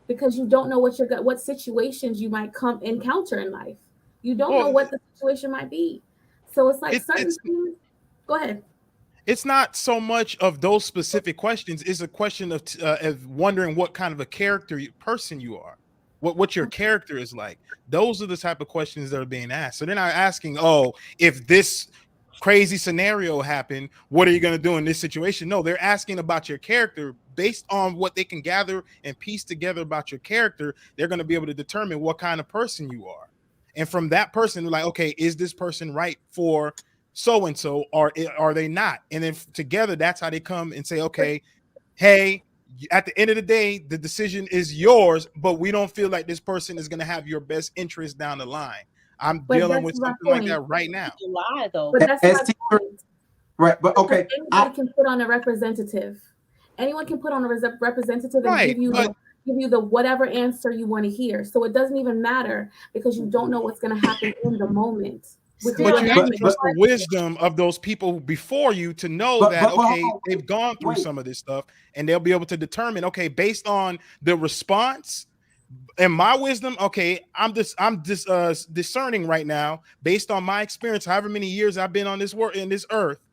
because you don't know what situations you might encounter in life. You don't know well, what the situation might be. So it's like certain it's things. Go ahead. it's not so much of those specific questions. It's a question of wondering what kind of a person you are, what your character is like. Those are the type of questions that are being asked. So they're not asking, oh, if this crazy scenario happened, what are you going to do in this situation? No, they're asking about your character. Based on what they can gather and piece together about your character, they're going to be able to determine what kind of person you are. And from that person, like, okay, is this person right for so and so, or are they not? And then together, that's how they come and say, okay, hey, at the end of the day, the decision is yours, but we don't feel like this person is going to have your best interest down the line. I'm But dealing that's with my something like point. that right now. You lie though. But that's my ST3 point. right, but Because okay. anybody can put on a representative. Anyone can put on a representative and Right, give you but give you the whatever answer you want to hear. So it doesn't even matter because you don't know what's going to happen in the moment. Which is But what you have to happens. trust the wisdom of those people before you to know that, okay, they've gone through some of this stuff, and they'll be able to determine, okay, based on the response and my wisdom, okay, I'm discerning right now based on my experience, however many years I've been on this world in this earth.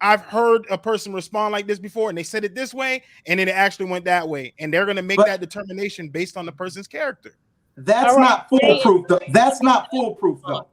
I've heard a person respond like this before, and they said it this way, and then it actually went that way, and they're going to make that determination based on the person's character. That's not foolproof. That's not foolproof, though.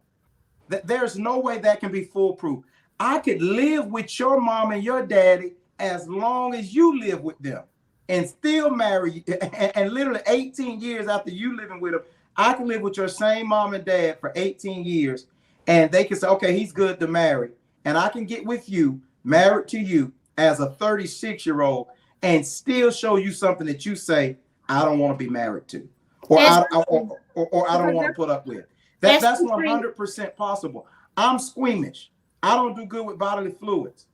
There's no way that can be foolproof. I could live with your mom and your daddy as long as you live with them and still marry you. And literally 18 years after you living with them, I can live with your same mom and dad for 18 years, and they can say, okay, he's good to marry. And I can get with you, married to you as a 36-year-old, and still show you something that you say, I don't want to be married to, or I don't want to put up with. That's 100% possible. I'm squeamish. I don't do good with bodily fluids.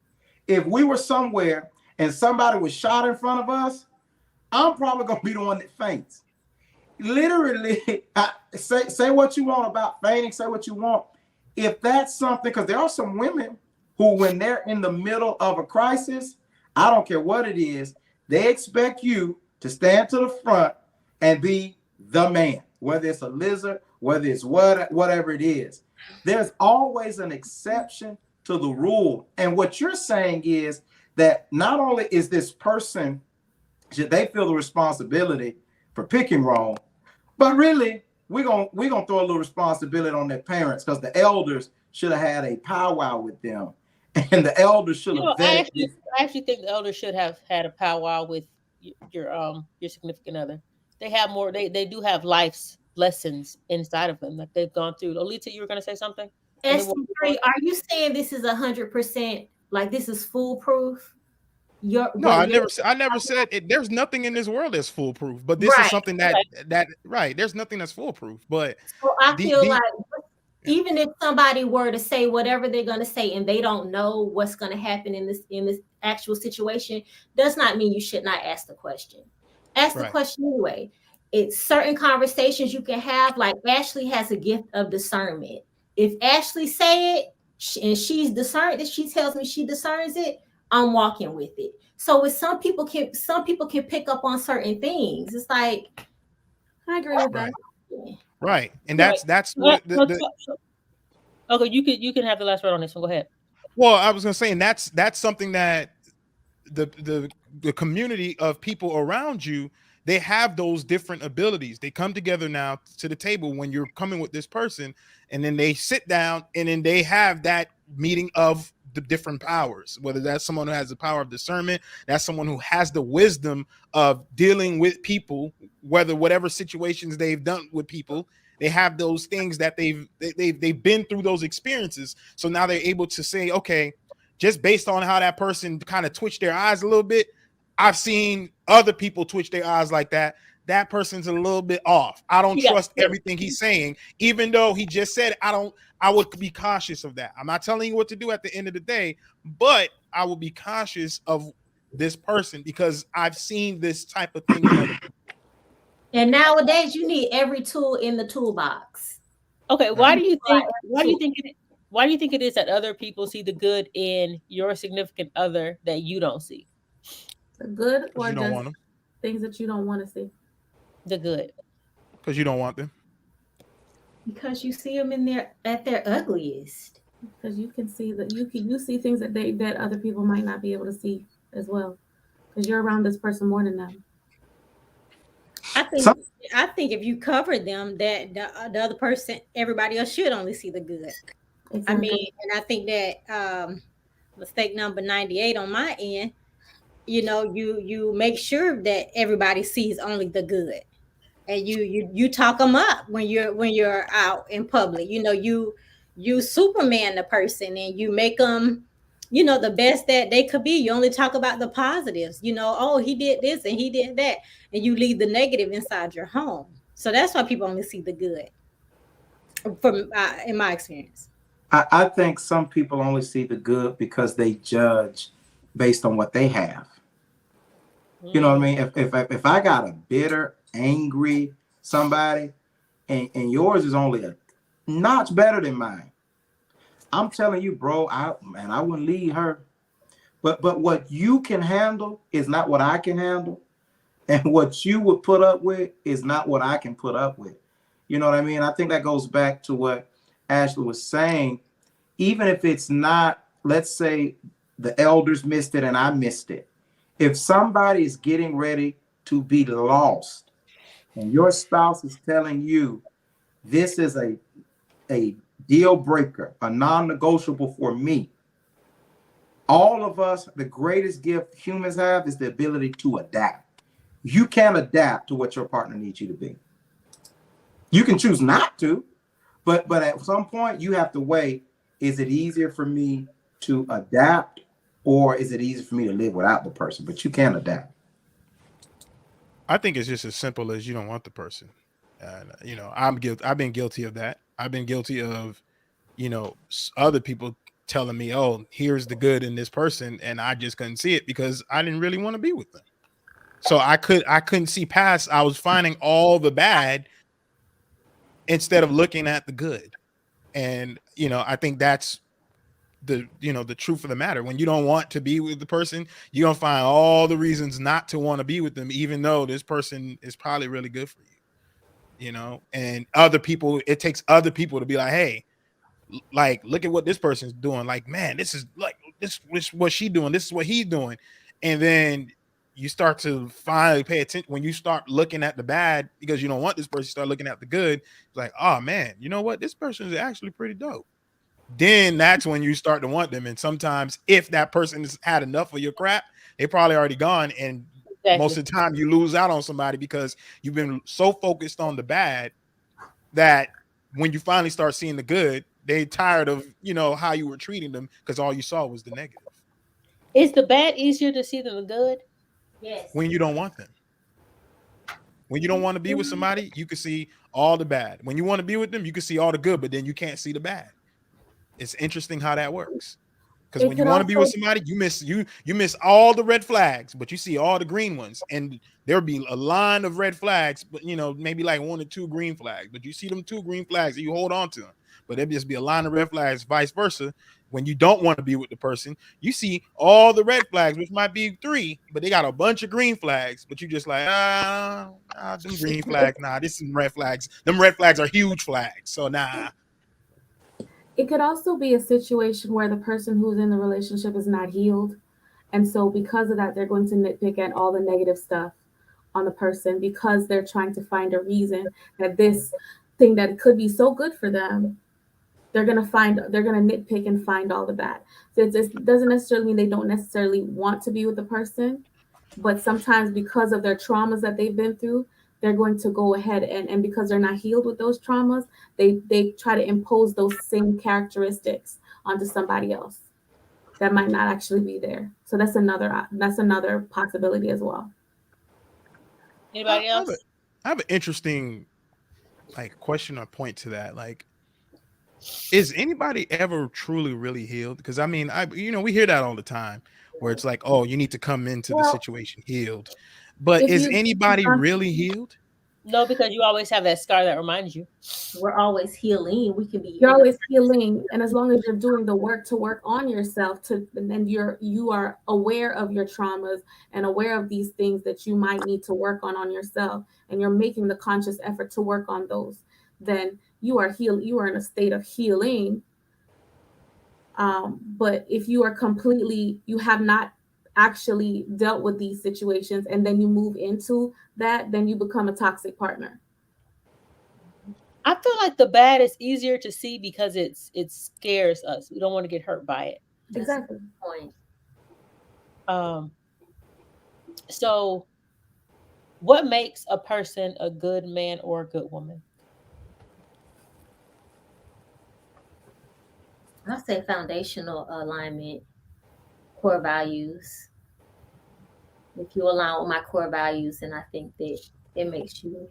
If we were somewhere and somebody was shot in front of us, I'm probably going to be the one that faints. Literally, say what you want about fainting, say what you want. If that's something, because there are some women who, when they're in the middle of a crisis, I don't care what it is, they expect you to stand to the front and be the man, whether it's a lizard, whether it's whatever it is. There's always an exception to the rule. And what you're saying is that not only is this person, should they feel the responsibility for picking wrong, but really, we're gonna throw a little responsibility on their parents, because the elders should have had a powwow with them, and the elders should have. I actually think the elders should have had a powwow with your significant other. They have more. They do have life's lessons inside of them that they've gone through. Olita, you were going to say something? ST3, are you saying this is 100% like this is foolproof? I never said it. There's nothing in this world that's foolproof, but this is something that right. There's nothing that's foolproof, but so I feel like even if somebody were to say whatever they're going to say and they don't know what's going to happen in this actual situation, does not mean you should not ask the question. Ask the question anyway. It's certain conversations you can have. Like Ashley has a gift of discernment. If Ashley say it and she's discerned, if she tells me she discerns it, I'm walking with it. So with some people can pick up on certain things. It's like, I agree with that. Right. And that's what okay, you can have the last word on this one. Go ahead. Well, I was gonna say, and that's something that the community of people around you, they have those different abilities. They come together now to the table when you're coming with this person, and then they sit down and then they have that meeting of the different powers, whether that's someone who has the power of discernment, that's someone who has the wisdom of dealing with people, whatever situations they've done with people, they have those things that they've been through those experiences. So now they're able to say, okay, just based on how that person kind of twitched their eyes a little bit, I've seen other people twitch their eyes like that. That person's a little bit off. I don't trust everything he's saying, even though he just said I would be cautious of that. I'm not telling you what to do at the end of the day, but I will be cautious of this person because I've seen this type of thing in other people. And nowadays you need every tool in the toolbox. Okay, why do you think it is that other people see the good in your significant other that you don't see? The good or just things that you don't want to see? The good. Because you don't want them. Because you see them at their ugliest. Because you can see that you see things that other people might not be able to see as well. Because you're around this person more than them. I think if you cover them, that the other person, everybody else should only see the good. Exactly. I mean, and I think that mistake number 98 on my end, you make sure that everybody sees only the good, and you talk them up when you're out in public. You Superman the person, and you make them, the best that they could be. You only talk about the positives. Oh, he did this and he did that, and you leave the negative inside your home. So that's why people only see the good. From in my experience, I think some people only see the good because they judge based on what they have. You know what I Mhm. mean? If I got a bitter, angry somebody, and yours is only a notch better than mine, I'm telling you, bro, I wouldn't leave her. But what you can handle is not what I can handle, and what you would put up with is not what I can put up with. You know what I mean? I think that goes back to what Ashley was saying. Even if it's not, let's say the elders missed it and I missed it. If somebody is getting ready to be lost and your spouse is telling you this is a deal breaker, a non-negotiable for me, all of us, the greatest gift humans have is the ability to adapt. You can adapt to what your partner needs you to be. You can choose not to, but at some point you have to weigh, is it easier for me to adapt or is it easier for me to live without the person? But you can adapt. I think it's just as simple as you don't want the person. And I've been guilty of that. I've been guilty of, other people telling me, "Oh, here's the good in this person," and I just couldn't see it because I didn't really want to be with them. So I couldn't see past. I was finding all the bad instead of looking at the good. And I think that's the truth of the matter. When you don't want to be with the person, you're gonna find all the reasons not to want to be with them, even though this person is probably really good for you. And other people, it takes other people to be like, hey, like, look at what this person's doing. Like, man, this is like this what she doing, this is what he's doing. And then you start to finally pay attention when you start looking at the bad because you don't want this person, you start looking at the good. It's like, oh man, you know what? This person is actually pretty dope. Then that's when you start to want them. And sometimes if that person has had enough of your crap, they probably already gone. And most Exactly. of the time you lose out on somebody because you've been so focused on the bad that when you finally start seeing the good, they tired of, how you were treating them because all you saw was the negative. Is the bad easier to see than the good? Yes. When you don't want them. When you don't want to be with somebody, you can see all the bad. When you want to be with them, you can see all the good, but then you can't see the bad. It's interesting how that works. Because It when you could want to be with also somebody, you miss all the red flags, but you see all the green ones, and there'll be a line of red flags, but maybe like one or two green flags. But you see them two green flags, and you hold on to them. But there'll just be a line of red flags, vice versa. When you don't want to be with the person, you see all the red flags, which might be three, but they got a bunch of green flags. But you just like them green flags. Nah, this is some red flags. Them red flags are huge flags. So nah. it could also be a situation where the person who's in the relationship is not healed. And so because of that, they're going to nitpick at all the negative stuff on the person because they're trying to find a reason that this thing that could be so good for them, they're gonna nitpick and find all the bad. So it doesn't necessarily mean they don't necessarily want to be with the person, but sometimes because of their traumas that they've been through, they're going to go ahead and because they're not healed with those traumas, they try to impose those same characteristics onto somebody else that might not actually be there. So that's another possibility as well. I Anybody have a, else? I have an interesting like question or point to that. Like, is anybody ever truly really healed? Because I mean, we hear that all the time, where it's like, oh, you need to come into the Well, situation healed. But if is you've anybody gone really healed? No, because you always have that scar that reminds you. We're always healing. We can be you're in the always healing, and as long as you're doing the work to work on yourself and then you are aware of your traumas and aware of these things that you might need to work on yourself, and you're making the conscious effort to work on those, then you are in a state of healing. But if you have not actually dealt with these situations and then you move into that, then you become a toxic partner. I feel like the bad is easier to see because it scares us. We don't want to get hurt by it. that's a Exactly. good point. Um, so what makes a person a good man or a good woman? I'll say foundational alignment, core values. If you align with my core values, then I think that it makes you.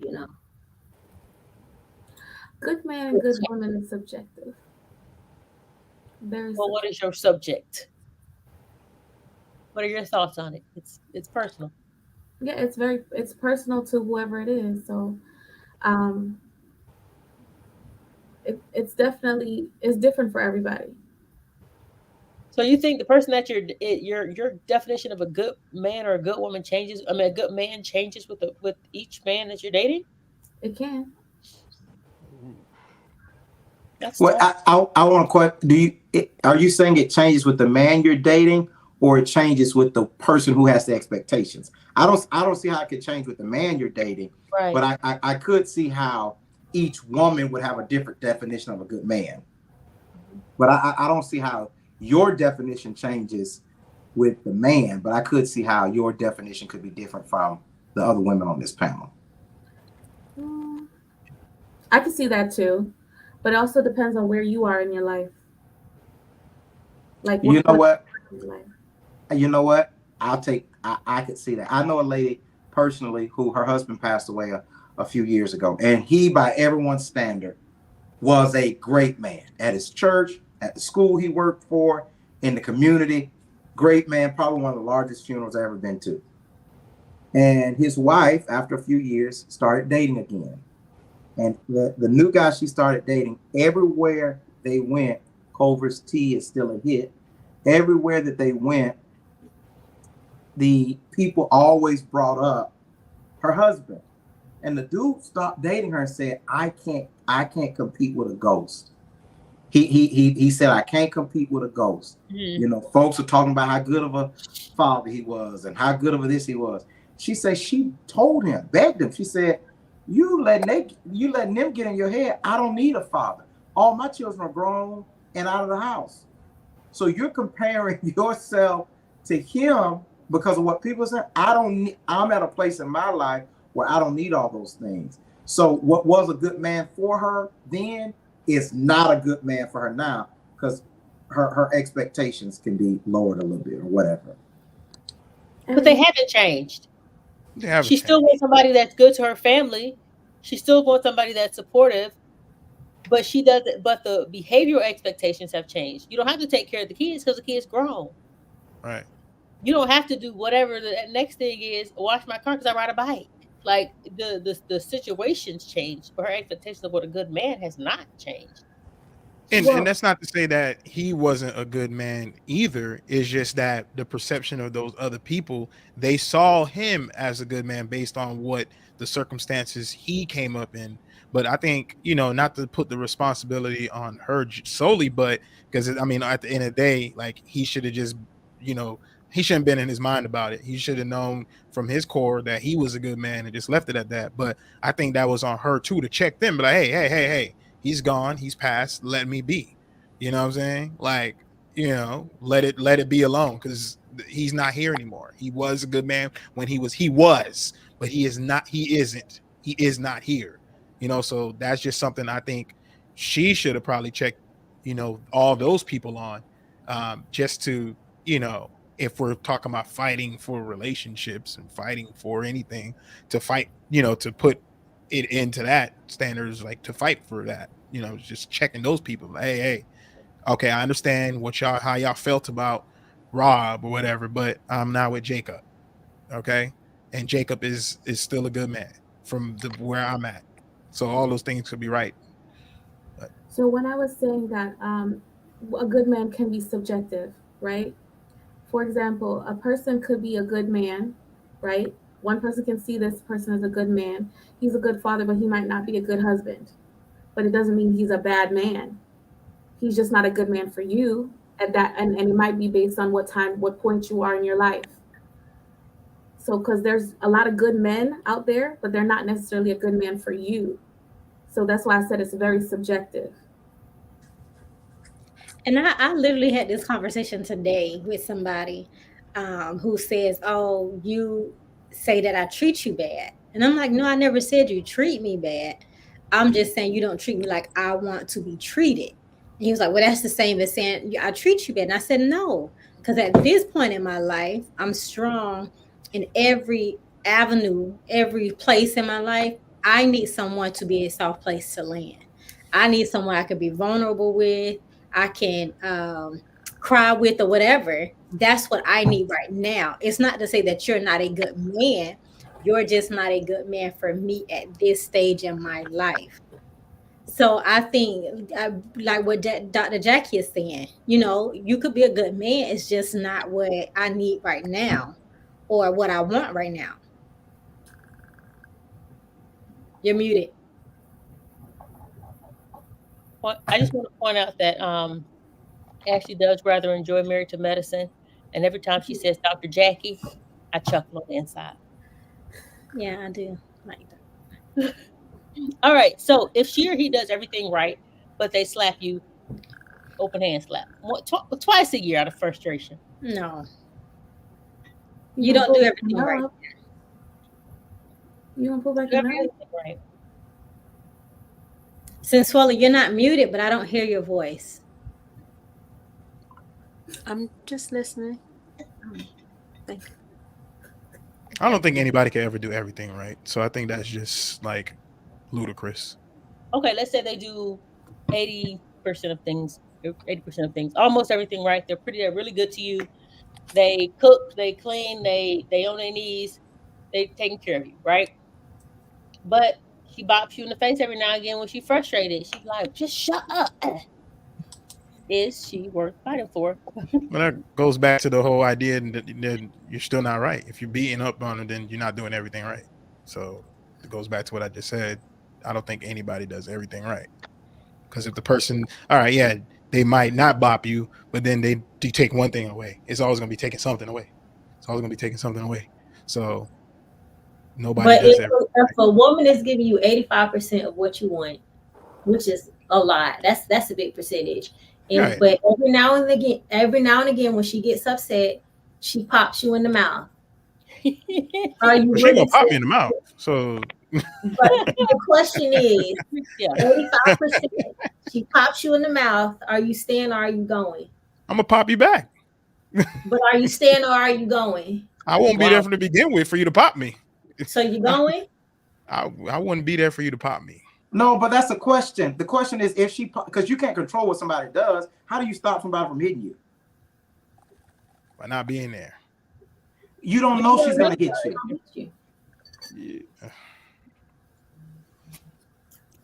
Good man and good woman is subjective. Very Well, what subjective. is your subject? What are your thoughts on it? It's personal. Yeah, it's personal to whoever it is. So um it's different for everybody. So you think the person that your definition of a good man or a good woman changes? I mean, a good man changes with each man that you're dating. It can. That's Well, tough. I want to question. Are you saying it changes with the man you're dating, or it changes with the person who has the expectations? I don't see how it could change with the man you're dating, but Right. I could see how each woman would have a different definition of a good man. But I don't see how your definition changes with the man. But I could see how your definition could be different from the other women on this panel. Mm, I can see that too, but it also depends on where you are in your life. Like You know what what? in your life. You know what? I could see that. I know a lady personally who her husband passed away a few years ago, and he, by everyone's standard, was a great man at his church, at the school he worked for, in the community. Great man, probably one of the largest funerals I've ever been to. And his wife, after a few years, started dating again. And the new guy she started dating, everywhere they went, Culver's tea is still a hit. Everywhere that they went, the people always brought up her husband. And the dude stopped dating her and said, I can't compete with a ghost. He said, I can't compete with a ghost. Mhm. You know, folks are talking about how good of a father he was and how good of a this he was. She said she told him, begged him. She said, you letting them get in your head. I don't need a father. All my children are grown and out of the house. So you're comparing yourself to him because of what people say. I'm at a place in my life where I don't need all those things. So what was a good man for her then is not a good man for her now because her expectations can be lowered a little bit or whatever. But they And haven't changed. They haven't She still changed. wants somebody that's good to her family. She still wants somebody that's supportive. But she doesn't. But the behavioral expectations have changed. You don't have to take care of the kids because the kids grown. Right. You don't have to do whatever the next thing is. Wash my car because I ride a bike. Like the situations changed, but her expectation of what a good man has not changed. And well, that's not to say that he wasn't a good man either. It's just that the perception of those other people, they saw him as a good man based on what the circumstances he came up in. But I think, not to put the responsibility on her solely, but because I mean, at the end of the day, like he should have just, you know, he shouldn't been in his mind about it. He should have known from his core that he was a good man and just left it at that. But I think that was on her too to check them, but like, hey, he's gone, he's passed, let me be. You know what I'm saying? Like, let it be alone because he's not here anymore. He was a good man when he was, but he is not here. So that's just something I think she should have probably checked, all those people on, just to, if we're talking about fighting for relationships and fighting for anything, to fight, to put it into that standards, like to fight for that, just checking those people. Like, hey, okay, I understand how y'all felt about Rob or whatever, but I'm now with Jacob. Okay. And Jacob is still a good man from where I'm at. So all those things could be right. But so when I was saying that a good man can be subjective, right? For example, a person could be a good man, right? One person can see this person as a good man. He's a good father, but he might not be a good husband. But it doesn't mean he's a bad man. He's just not a good man for you at that, and it might be based on what point you are in your life. So because there's a lot of good men out there, but they're not necessarily a good man for you. So that's why I said it's very subjective. And I literally had this conversation today with somebody who says, "Oh, you say that I treat you bad," and I'm like, "No, I never said you treat me bad. I'm just saying you don't treat me like I want to be treated." And he was like, "Well, that's the same as saying I treat you bad." And I said, "No, because at this point in my life, I'm strong in every avenue, every place in my life. I need someone to be a soft place to land. I need someone I could be vulnerable with. I can cry with or whatever. That's what I need right now. It's not to say that you're not a good man. You're just not a good man for me at this stage in my life. So I think, like what Dr. Jackie is saying, you could be a good man. It's just not what I need right now or what I want right now. You're muted. Well, I just want to point out that Ashley does rather enjoy Married to Medicine, and every time she says Dr. Jackie, I chuckle on the inside. Yeah, I do like that. All right, so if she or he does everything right, but they slap you, open hand slap, twice a year out of frustration. No. You don't do everything right. You don't pull back Do your everything mouth? right. Sensually, you're not muted, but I don't hear your voice. I'm just listening. Thank you. I don't think anybody can ever do everything right. So I think that's just like ludicrous. Okay, let's say they do 80% of things, almost everything right. They're really good to you. They cook, they clean, they on their knees, they taking care of you, right? But she bops you in the face every now and again when she's frustrated. She's like, just shut up. Is she worth fighting for? Well, that goes back to the whole idea that you're still not right. If you're beating up on them, then you're not doing everything right. So it goes back to what I just said. I don't think anybody does everything right. Because if the person, all right, yeah, they might not bop you, but then they take one thing away. It's always going to be taking something away. So nobody But does everything. if a woman is giving you 85% of what you want, which is a lot, that's a big percentage. And Right. But every now and again, when she gets upset, she pops you in the mouth. Are you But she willing gonna pop to? me in the mouth. So But the question is, Yeah. 85%. She pops you in the mouth. Are you staying or are you going? I'm gonna pop you back. But are you staying or are you going? I won't be there from the begin with for you to pop me. So you going? I wouldn't be there for you to pop me. No, but that's a question. The question is if she, because you can't control what somebody does. How do you stop somebody from hitting you? By not being there. You don't know she's gonna hit you. Yeah.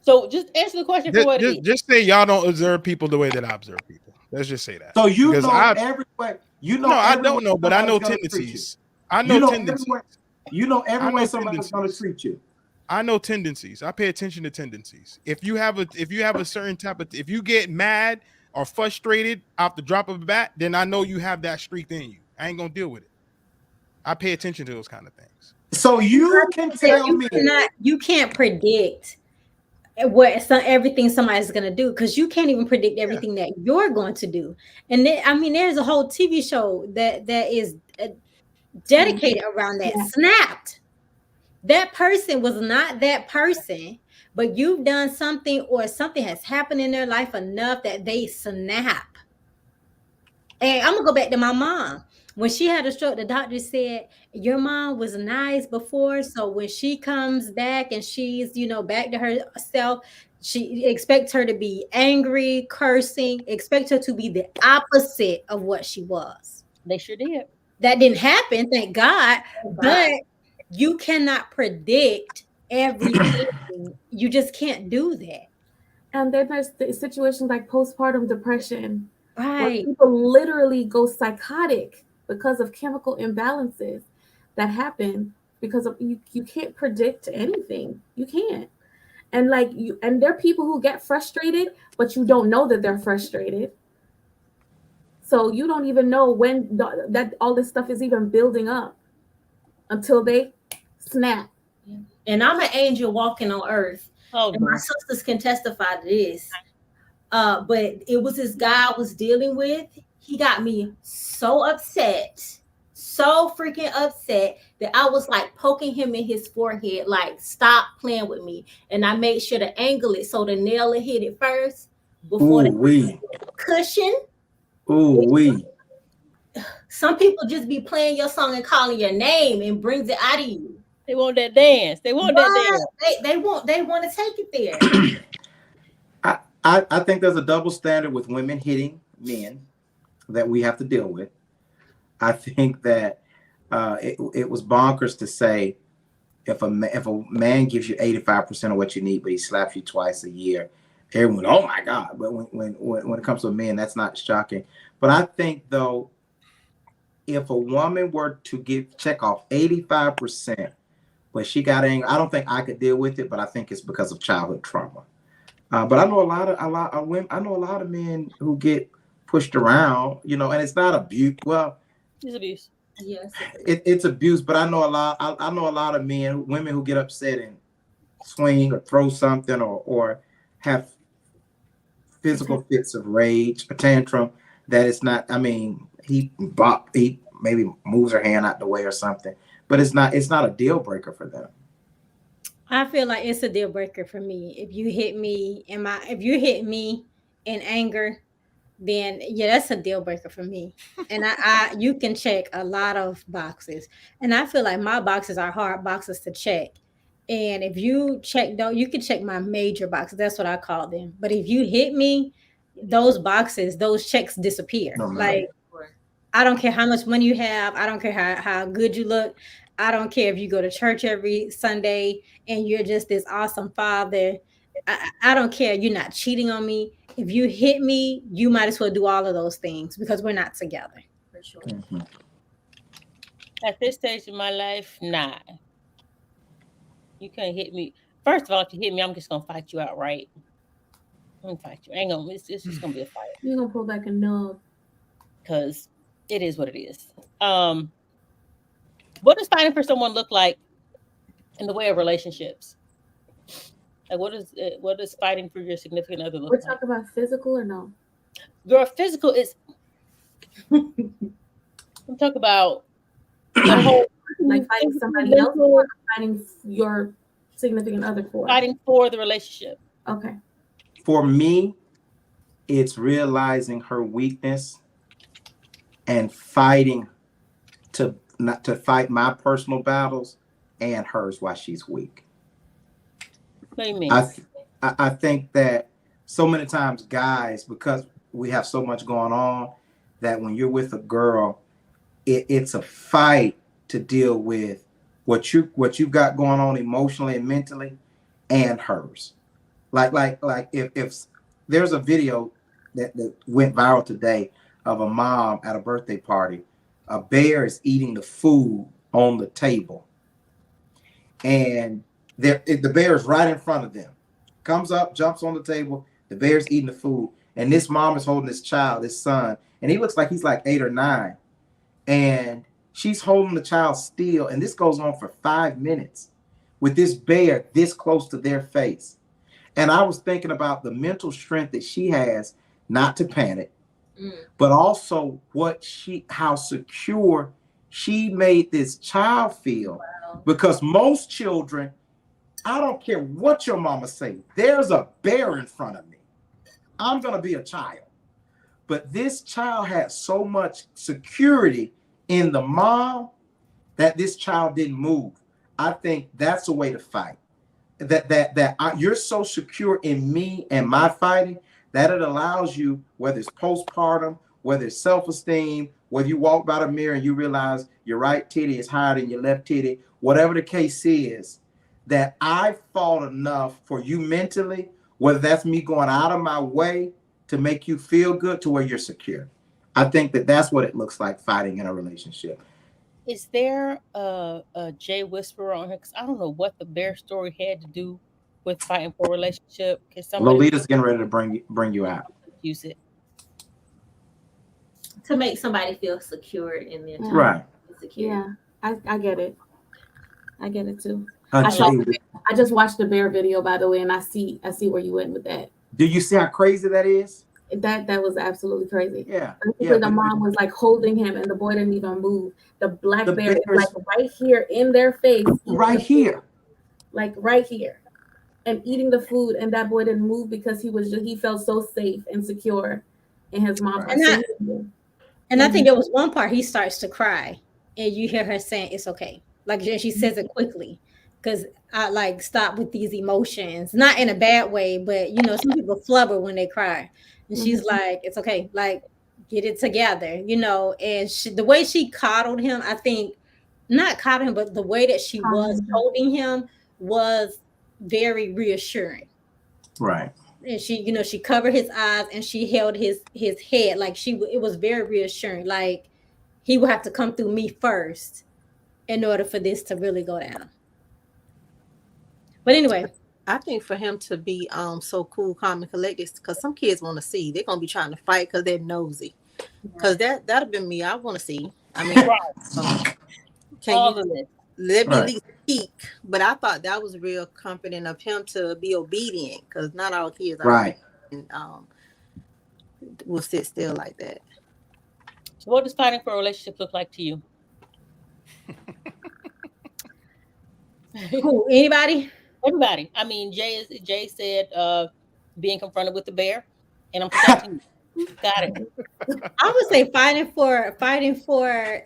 So just answer the question for what it is. Just say y'all don't observe people the way that I observe people. Let's just say that. So you Because know every way. You know. No, I every don't way know, but I know somebody's gonna treat you. tendencies. I know tendencies. You know every I know way somebody's gonna tendencies. treat you. I know tendencies. I pay attention to tendencies. If you have a certain type of, if you get mad or frustrated off the drop of a bat, then I know you have that streak in you. I ain't gonna deal with it. I pay attention to those kind of things. So you can tell me You can't predict everything somebody's going to do, because you can't even predict everything that you're going to do. And there's a whole TV show that is dedicated around that. Snapped. That person was not that person, but you've done something or something has happened in their life enough that they snap. And I'm gonna go back to my mom. When she had a stroke, the doctor said, your mom was nice before, so when she comes back and she's, back to herself, she expects her to be angry, cursing, expect her to be the opposite of what she was. They sure did. That didn't happen, thank God. But you cannot predict everything. You just can't do that. And then there's the situations like postpartum depression. Right. Where people literally go psychotic because of chemical imbalances that happen because of you can't predict anything. You can't. And and there are people who get frustrated, but you don't know that they're frustrated. So you don't even know when that all this stuff is even building up until they snap. And I'm an angel walking on earth. Oh, and my sisters can testify to this. But it was this guy I was dealing with. He got me so upset, so freaking upset, that I was like poking him in his forehead, like, stop playing with me. And I made sure to angle it so the nail would hit it first before the cushion. Some people just be playing your song and calling your name and brings it out of you. They want that dance. They want that dance. They want to take it there. I think there's a double standard with women hitting men that we have to deal with. I think that it was bonkers to say if a man gives you 85% of what you need, but he slaps you twice a year, everyone, oh my God. But when it comes to men, that's not shocking. But I think though, if a woman were to check off 85%, but she got angry, I don't think I could deal with it. But I think it's because of childhood trauma. But I know a lot of women. I know a lot of men who get pushed around, and it's not abuse. Well, It's abuse. Yes. it's abuse. But I know a lot. I know a lot of women who get upset and swing or throw something or have physical fits of rage, a tantrum. That it's not. I mean, he maybe moves her hand out the way or something. But it's not a deal breaker for them. I feel like it's a deal breaker for me. If you hit me in anger, then yeah, that's a deal breaker for me. And I you can check a lot of boxes. And I feel like my boxes are hard boxes to check. And if you check don't you can check my major boxes. That's what I call them. But if you hit me, those boxes, those checks disappear. No matter. Like I don't care how much money you have. I don't care how good you look. I don't care if you go to church every Sunday and you're just this awesome father. I don't care. You're not cheating on me. If you hit me, you might as well do all of those things because we're not together. For sure. Mm-hmm. At this stage in my life, nah. You can't hit me. First of all, if you hit me, I'm just gonna fight you outright. I'm gonna fight you. It's just gonna be a fight. You're gonna pull back a nub. Because it is what it is. What does fighting for someone look like in the way of relationships? Like what does fighting for your significant other look We're like? talking about physical or no? Your physical is. I'm talking about your whole Like fighting somebody else or fighting your significant other for? Fighting for the relationship. Okay. For me, it's realizing her weakness and fighting to fight my personal battles and hers while she's weak. What do you mean? I think that so many times guys, because we have so much going on, that when you're with a girl, it's a fight to deal with what you've got going on emotionally and mentally and hers. Like if there's a video that went viral today of a mom at a birthday party, a bear is eating the food on the table, and the bear is right in front of them, comes up, jumps on the table, the bear's eating the food, and this mom is holding this child, this son, and he looks like he's like 8 or 9, and she's holding the child still, and this goes on for 5 minutes with this bear this close to their face. And I was thinking about the mental strength that she has not to panic, but also how secure she made this child feel. Wow. Because most children, I don't care what your mama say, there's a bear in front of me, I'm gonna be a child. But this child had so much security in the mom that this child didn't move. I think that's a way to fight. You're so secure in me and my fighting that it allows you, whether it's postpartum, whether it's self-esteem, whether you walk by the mirror and you realize your right titty is higher than your left titty, whatever the case is, that I fought enough for you mentally, whether that's me going out of my way to make you feel good to where you're secure. I think that's what it looks like fighting in a relationship. Is there a Jay Whisperer on here? Because I don't know what the bear story had to do with fighting for a relationship. Lolita's getting ready to bring you out. Use it to make somebody feel secure in their time. Right. Secure. Yeah, I get it. I get it too. I just watched the bear video, by the way, and I see where you went with that. Do you see how crazy that is? That was absolutely crazy. Yeah. The mom was like holding him, and the boy didn't even move. The black bear is like right here in their face. Right here. Like right here. And eating the food, and that boy didn't move because he felt so safe and secure in his mom's arms. And I think there was one part he starts to cry, and you hear her saying it's okay. Like she says it quickly. Because I like stop with these emotions, not in a bad way, but some people flubber when they cry. And she's like, it's okay. Like, get it together, you know. And the way she coddled him, I think, not coddled him, but the way that she was holding him was very reassuring. Right. And she, you know, she covered his eyes and she held his head, like it was very reassuring. Like he would have to come through me first in order for this to really go down. But anyway, I think for him to be so cool, calm, and collected, because some kids want to see. They're gonna be trying to fight because they're nosy. Because that'd have been me. I want to see. I mean, can All you of it. let me Right. at least peek? But I thought that was real comforting of him to be obedient, because not all kids are Right. obedient, will sit still like that. So what does fighting for a relationship look like to you? who, anybody? Everybody. I mean, Jay said being confronted with the bear, and I'm protecting you. Got it. I would say fighting for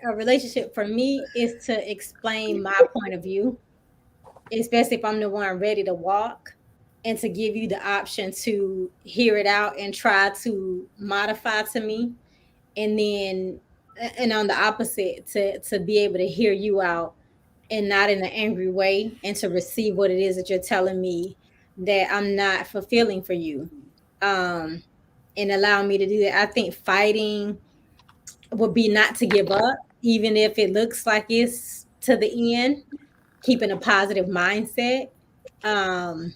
a relationship for me is to explain my point of view, especially if I'm the one ready to walk, and to give you the option to hear it out and try to modify to me, and then and on the opposite, to be able to hear you out and not in an angry way, and to receive what it is that you're telling me that I'm not fulfilling for you. Um and allow me to do that. I think fighting would be not to give up, even if it looks like it's to the end, keeping a positive mindset. Um,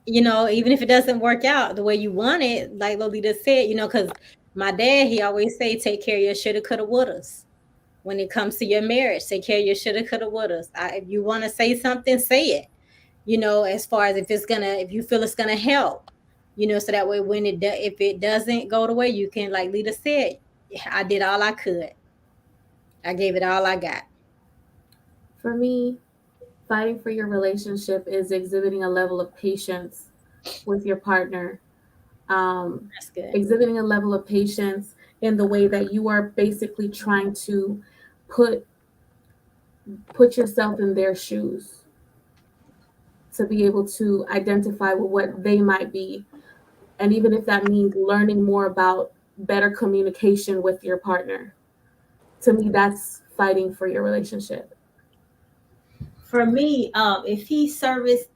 you know, even if it doesn't work out the way you want it, like Lolita said, you know, because my dad, he always say, take care of your shoulda, coulda, wouldas. When it comes to your marriage, take care of your shoulda, coulda, wouldas. If you want to say something, say it. You know, as far as if you feel it's gonna help, you know, so that way when if it doesn't go the way, you can, like Lita said, I did all I could. I gave it all I got. For me, fighting for your relationship is exhibiting a level of patience with your partner. That's good. Exhibiting a level of patience in the way that you are basically trying to put yourself in their shoes, to be able to identify with what they might be. And even if that means learning more about better communication with your partner, to me, that's fighting for your relationship. For me, if he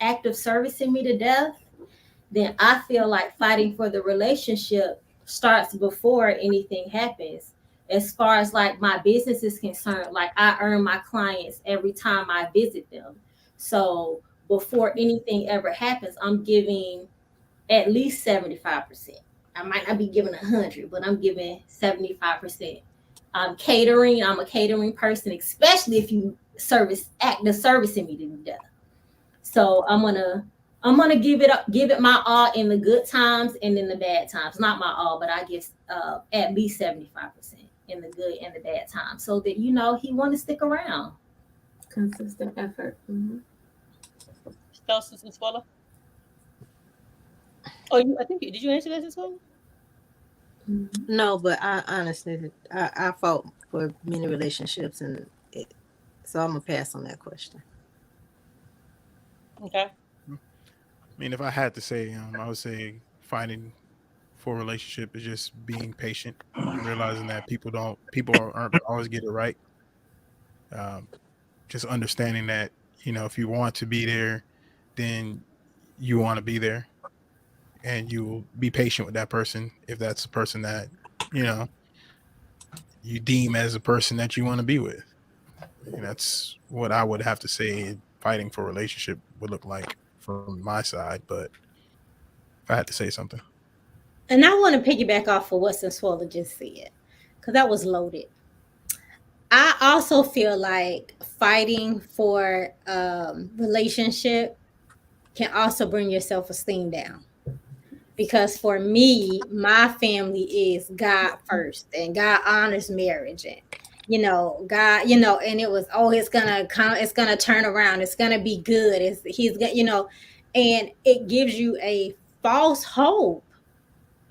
active servicing me to death, then I feel like fighting for the relationship starts before anything happens. As far as like my business is concerned, like I earn my clients every time I visit them. So before anything ever happens, I'm giving at least 75%. I might not be giving 100, but I'm giving 75%. Catering, I'm a catering person, especially if you active servicing me to death. So I'm gonna give it my all in the good times and in the bad times. Not my all, but I give at least 75% in the good and the bad times, so that you know he want to stick around. Consistent effort. Mm-hmm. Spell Swallow. I think did you answer that as well? No, but I honestly, I fought for many relationships, so I'm gonna pass on that question. Okay. I mean, if I had to say, I would say fighting for a relationship is just being patient, realizing that people aren't gonna always get it right. Just understanding that, if you want to be there, then you want to be there, and you will be patient with that person if that's the person that you know you deem as a person that you want to be with. And that's what I would have to say fighting for a relationship would look like from my side. But if I had to say something. And I want to piggyback off of what Sensuela just said, because that was loaded. I also feel like fighting for relationship can also bring your self-esteem down. Because for me, my family is God first, and God honors marriage, and you know, God, you know, and it was, oh, it's gonna turn around, it's gonna be good, he's gonna, you know, and it gives you a false hope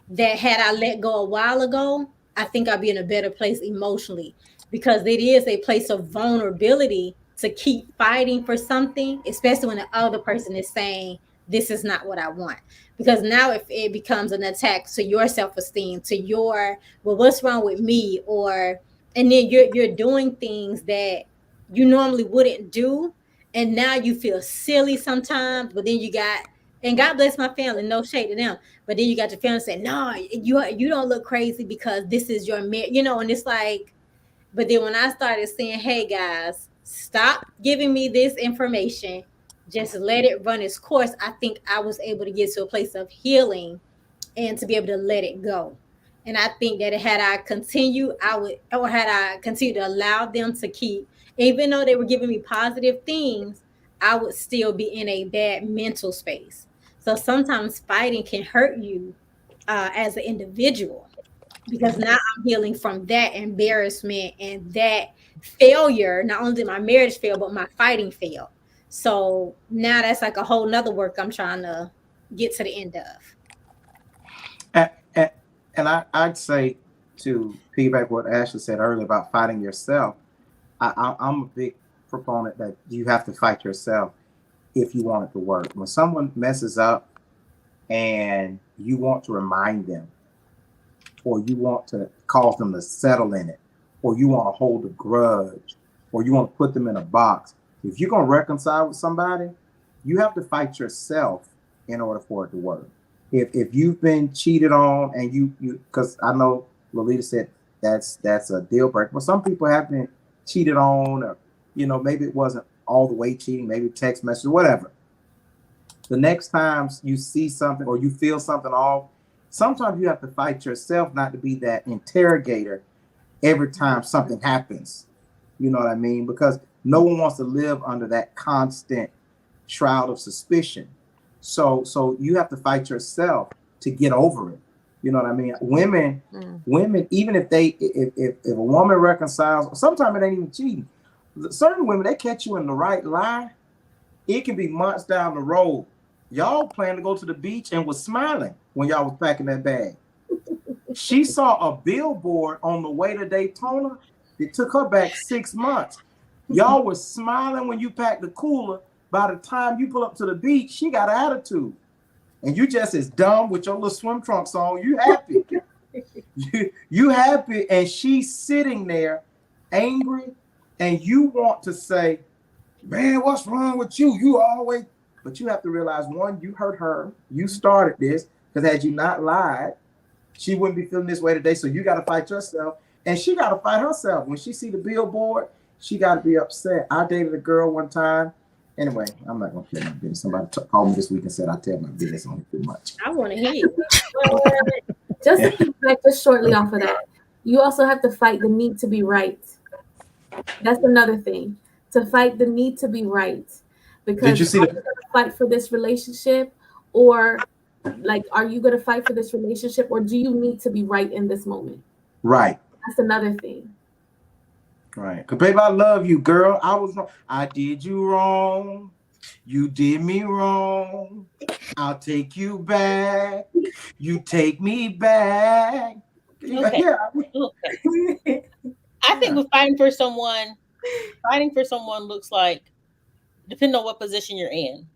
that had I let go a while ago, I think I'd be in a better place emotionally, because it is a place of vulnerability to keep fighting for something, especially when the other person is saying, this is not what I want. Because now if it becomes an attack to your self-esteem, to your, well, what's wrong with me? Or, and then you're doing things that you normally wouldn't do. And now you feel silly sometimes, but then you got, and God bless my family, no shade to them. But then you got your family saying, no, you don't look crazy because this is your you know, and it's like, but then when I started saying, hey guys, stop giving me this information, just let it run its course, I think I was able to get to a place of healing and to be able to let it go. And I think that had I continued, or had I continued to allow them to keep, even though they were giving me positive things, I would still be in a bad mental space. So sometimes fighting can hurt you as an individual, because now I'm healing from that embarrassment and that failure. Not only did my marriage fail, but my fighting failed. So now that's like a whole nother work I'm trying to get to the end of. And I'd say, to piggyback what Ashley said earlier about fighting yourself, I'm a big proponent that you have to fight yourself if you want it to work. When someone messes up and you want to remind them, or you want to cause them to settle in it, or you want to hold a grudge, or you want to put them in a box, if you're going to reconcile with somebody, you have to fight yourself in order for it to work. If you've been cheated on, and you because I know Lolita said that's a deal breaker, but some people have been cheated on, or maybe it wasn't all the way cheating, maybe text message or whatever. The next time you see something or you feel something off, sometimes you have to fight yourself not to be that interrogator every time something happens. You know what I mean? Because no one wants to live under that constant shroud of suspicion. So you have to fight yourself to get over it. You know what I mean? Women, even if a woman reconciles, sometimes it ain't even cheating. Certain women, they catch you in the right lie. It can be months down the road. Y'all planned to go to the beach and was smiling when y'all was packing that bag. She saw a billboard on the way to Daytona. It took her back 6 months. Y'all was smiling when you packed the cooler. By the time you pull up to the beach, she got an attitude. And you just as dumb with your little swim trunks on. You happy. you happy, and she's sitting there angry, and you want to say, man, what's wrong with you? You always... But you have to realize, one, you hurt her. You started this, because had you not lied, she wouldn't be feeling this way today. So you got to fight yourself, and she got to fight herself. When she see the billboard, she got to be upset. I dated a girl one time. Anyway, I'm not going to tell my business. Somebody called me this week and said I tell my business on too much. I want to hear you. Just to keep back just shortly off of that, you also have to fight the need to be right. That's another thing. To fight the need to be right. Because did you see are you going to fight for this relationship, or are you going to fight for this relationship, or do you need to be right in this moment? Right. That's another thing. Right. Because, baby, I love you, girl. I was wrong. I did you wrong. You did me wrong. I'll take you back. You take me back. Okay. Yeah. Okay. I think with fighting for someone looks like, depending on what position you're in.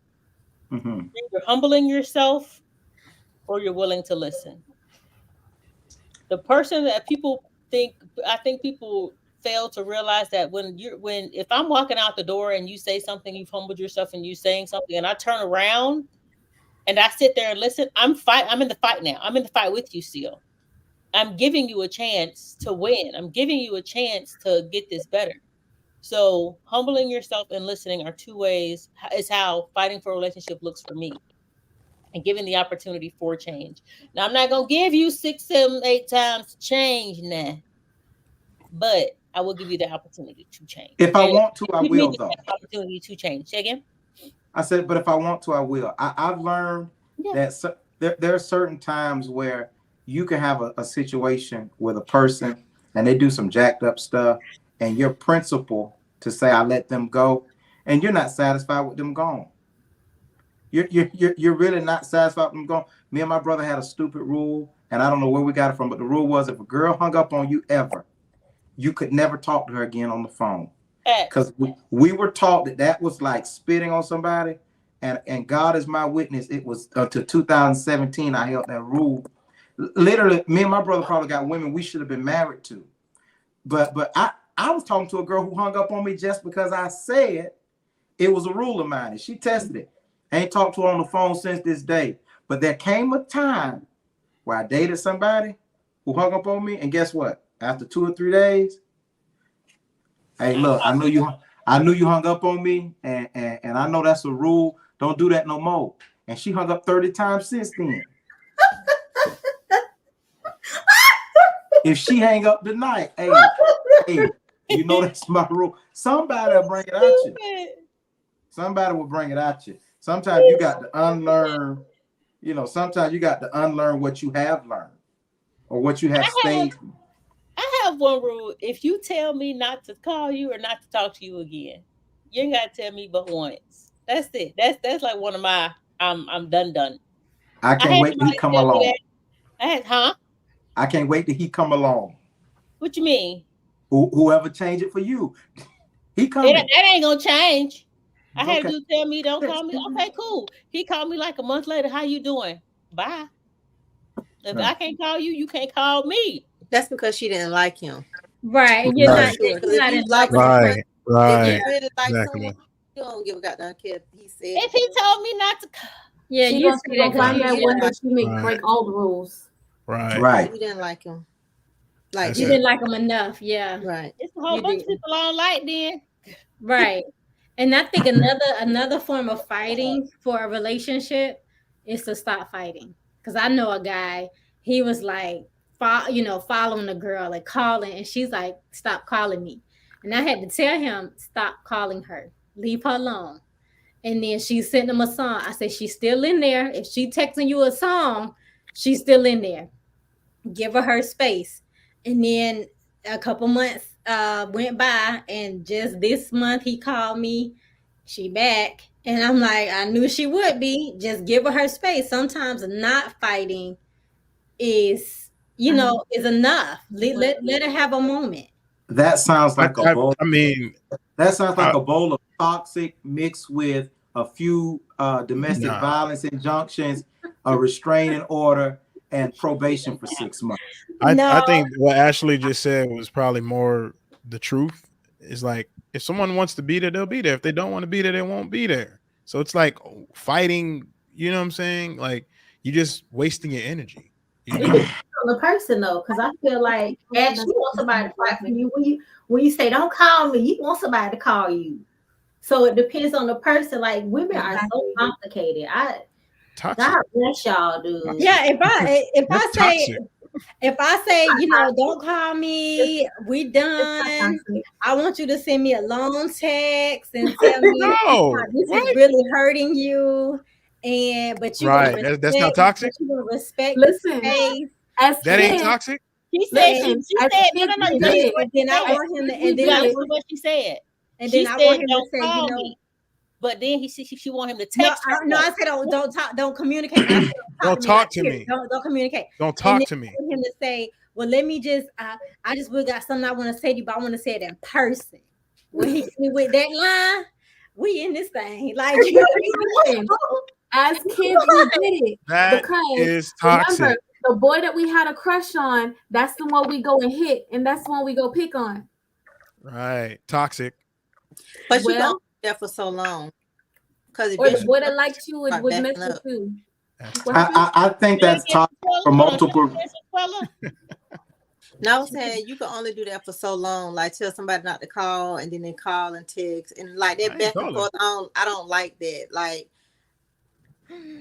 Mm-hmm. You're humbling yourself, or you're willing to listen. The person that I think people fail to realize that if I'm walking out the door and you say something, you've humbled yourself and you saying something, and I turn around and I sit there and listen, I'm in the fight now. I'm in the fight with you still. I'm giving you a chance to win. I'm giving you a chance to get this better. So humbling yourself and listening are two ways, is how fighting for a relationship looks for me. And giving the opportunity for change. Now, I'm not going to give you 6, 7, 8 times to change now, but I will give you the opportunity to change. If I want to, I will, though. Opportunity to change. Say again? I said, but if I want to, I will. I've learned that there are certain times where you can have a situation with a person and they do some jacked up stuff, and your principle to say, I let them go, and you're not satisfied with them gone. You're really not satisfied with them gone. Me and my brother had a stupid rule, and I don't know where we got it from, but the rule was, if a girl hung up on you ever, you could never talk to her again on the phone. Because we were taught that was like spitting on somebody. and God is my witness. It was until 2017 I held that rule. Literally, me and my brother probably got women we should have been married to. But I was talking to a girl who hung up on me just because I said it was a rule of mine, and she tested it. I ain't talked to her on the phone since this day. But there came a time where I dated somebody who hung up on me, and guess what? After 2 or 3 days, hey, look, I knew you hung up on me, and I know that's a rule. Don't do that no more. And she hung up 30 times since then. If she hang up tonight, hey, you know that's my rule. Somebody will bring it at you. Somebody will bring it at you. Sometimes you got to unlearn, sometimes you got to unlearn what you have learned or what you have stayed. I have one rule. If you tell me not to call you or not to talk to you again, you ain't got to tell me but once. That's it. That's like one of my I'm done. I can't wait till he come along. I can't wait till he come along. What you mean? Whoever changed it for you, he coming. That ain't gonna change. I had to tell me don't call me. Okay, cool. He called me like a month later. How you doing? Bye. If I can't call you, you can't call me. That's because she didn't like him. Right. You're not in like right. If you really like Exactly. someone, you don't give a goddamn care. He said if he told me not to yeah, she you see that find that one that she make break all the rules. Right. You didn't like him. Like you didn't like him enough, yeah. Right. It's a whole bunch of people I don't like then. Right. And I think another form of fighting for a relationship is to stop fighting. Because I know a guy, he was like, following the girl, like calling, and she's like, stop calling me. And I had to tell him, stop calling her. Leave her alone. And then she sent him a song. I said, she's still in there. If she texting you a song, she's still in there. Give her space. And then a couple months went by, and just this month he called me. She back, and I'm like, I knew she would be. Just give her space. Sometimes not fighting is enough. Let her have a moment. That sounds like a bowl. That sounds like a bowl of toxic mixed with a few domestic violence injunctions, a restraining order, and probation for 6 months. I think what Ashley just said was probably more the truth. Is like, if someone wants to be there, they'll be there. If they don't want to be there, they won't be there. So it's like fighting, you know what I'm saying? Like, you're just wasting your energy. It depends on the person though, because I feel like Ash, you want somebody to fight for you. When you say don't call me, you want somebody to call you. So it depends on the person. Like, women are so complicated. God bless y'all, dude. Yeah, if I say, don't call me, we done. I want you to send me a long text and tell me this is really hurting you. But you that's not toxic. You will respect the space. That ain't toxic. She said, no. And then I want him to, and then I want what she said. And then I want him to say, call me. But then she want him to text. No, I said don't talk, don't communicate. I said, don't talk to me. Don't communicate. Don't talk to me. I want him to say, well, let me just. I just really got something I want to say to you, but I want to say it in person. When he with that line, we in this thing. Like, as kids, we did it. That is toxic. Remember, the boy that we had a crush on, that's the one we go and hit, and that's the one we go pick on. Right, toxic. But you don't there for so long, because the boy that liked you would mess with you. I think that's toxic for multiple. No, I was saying you can only do that for so long. Like, tell somebody not to call, and then they call and text, and like that back and forth. I don't like that. Like,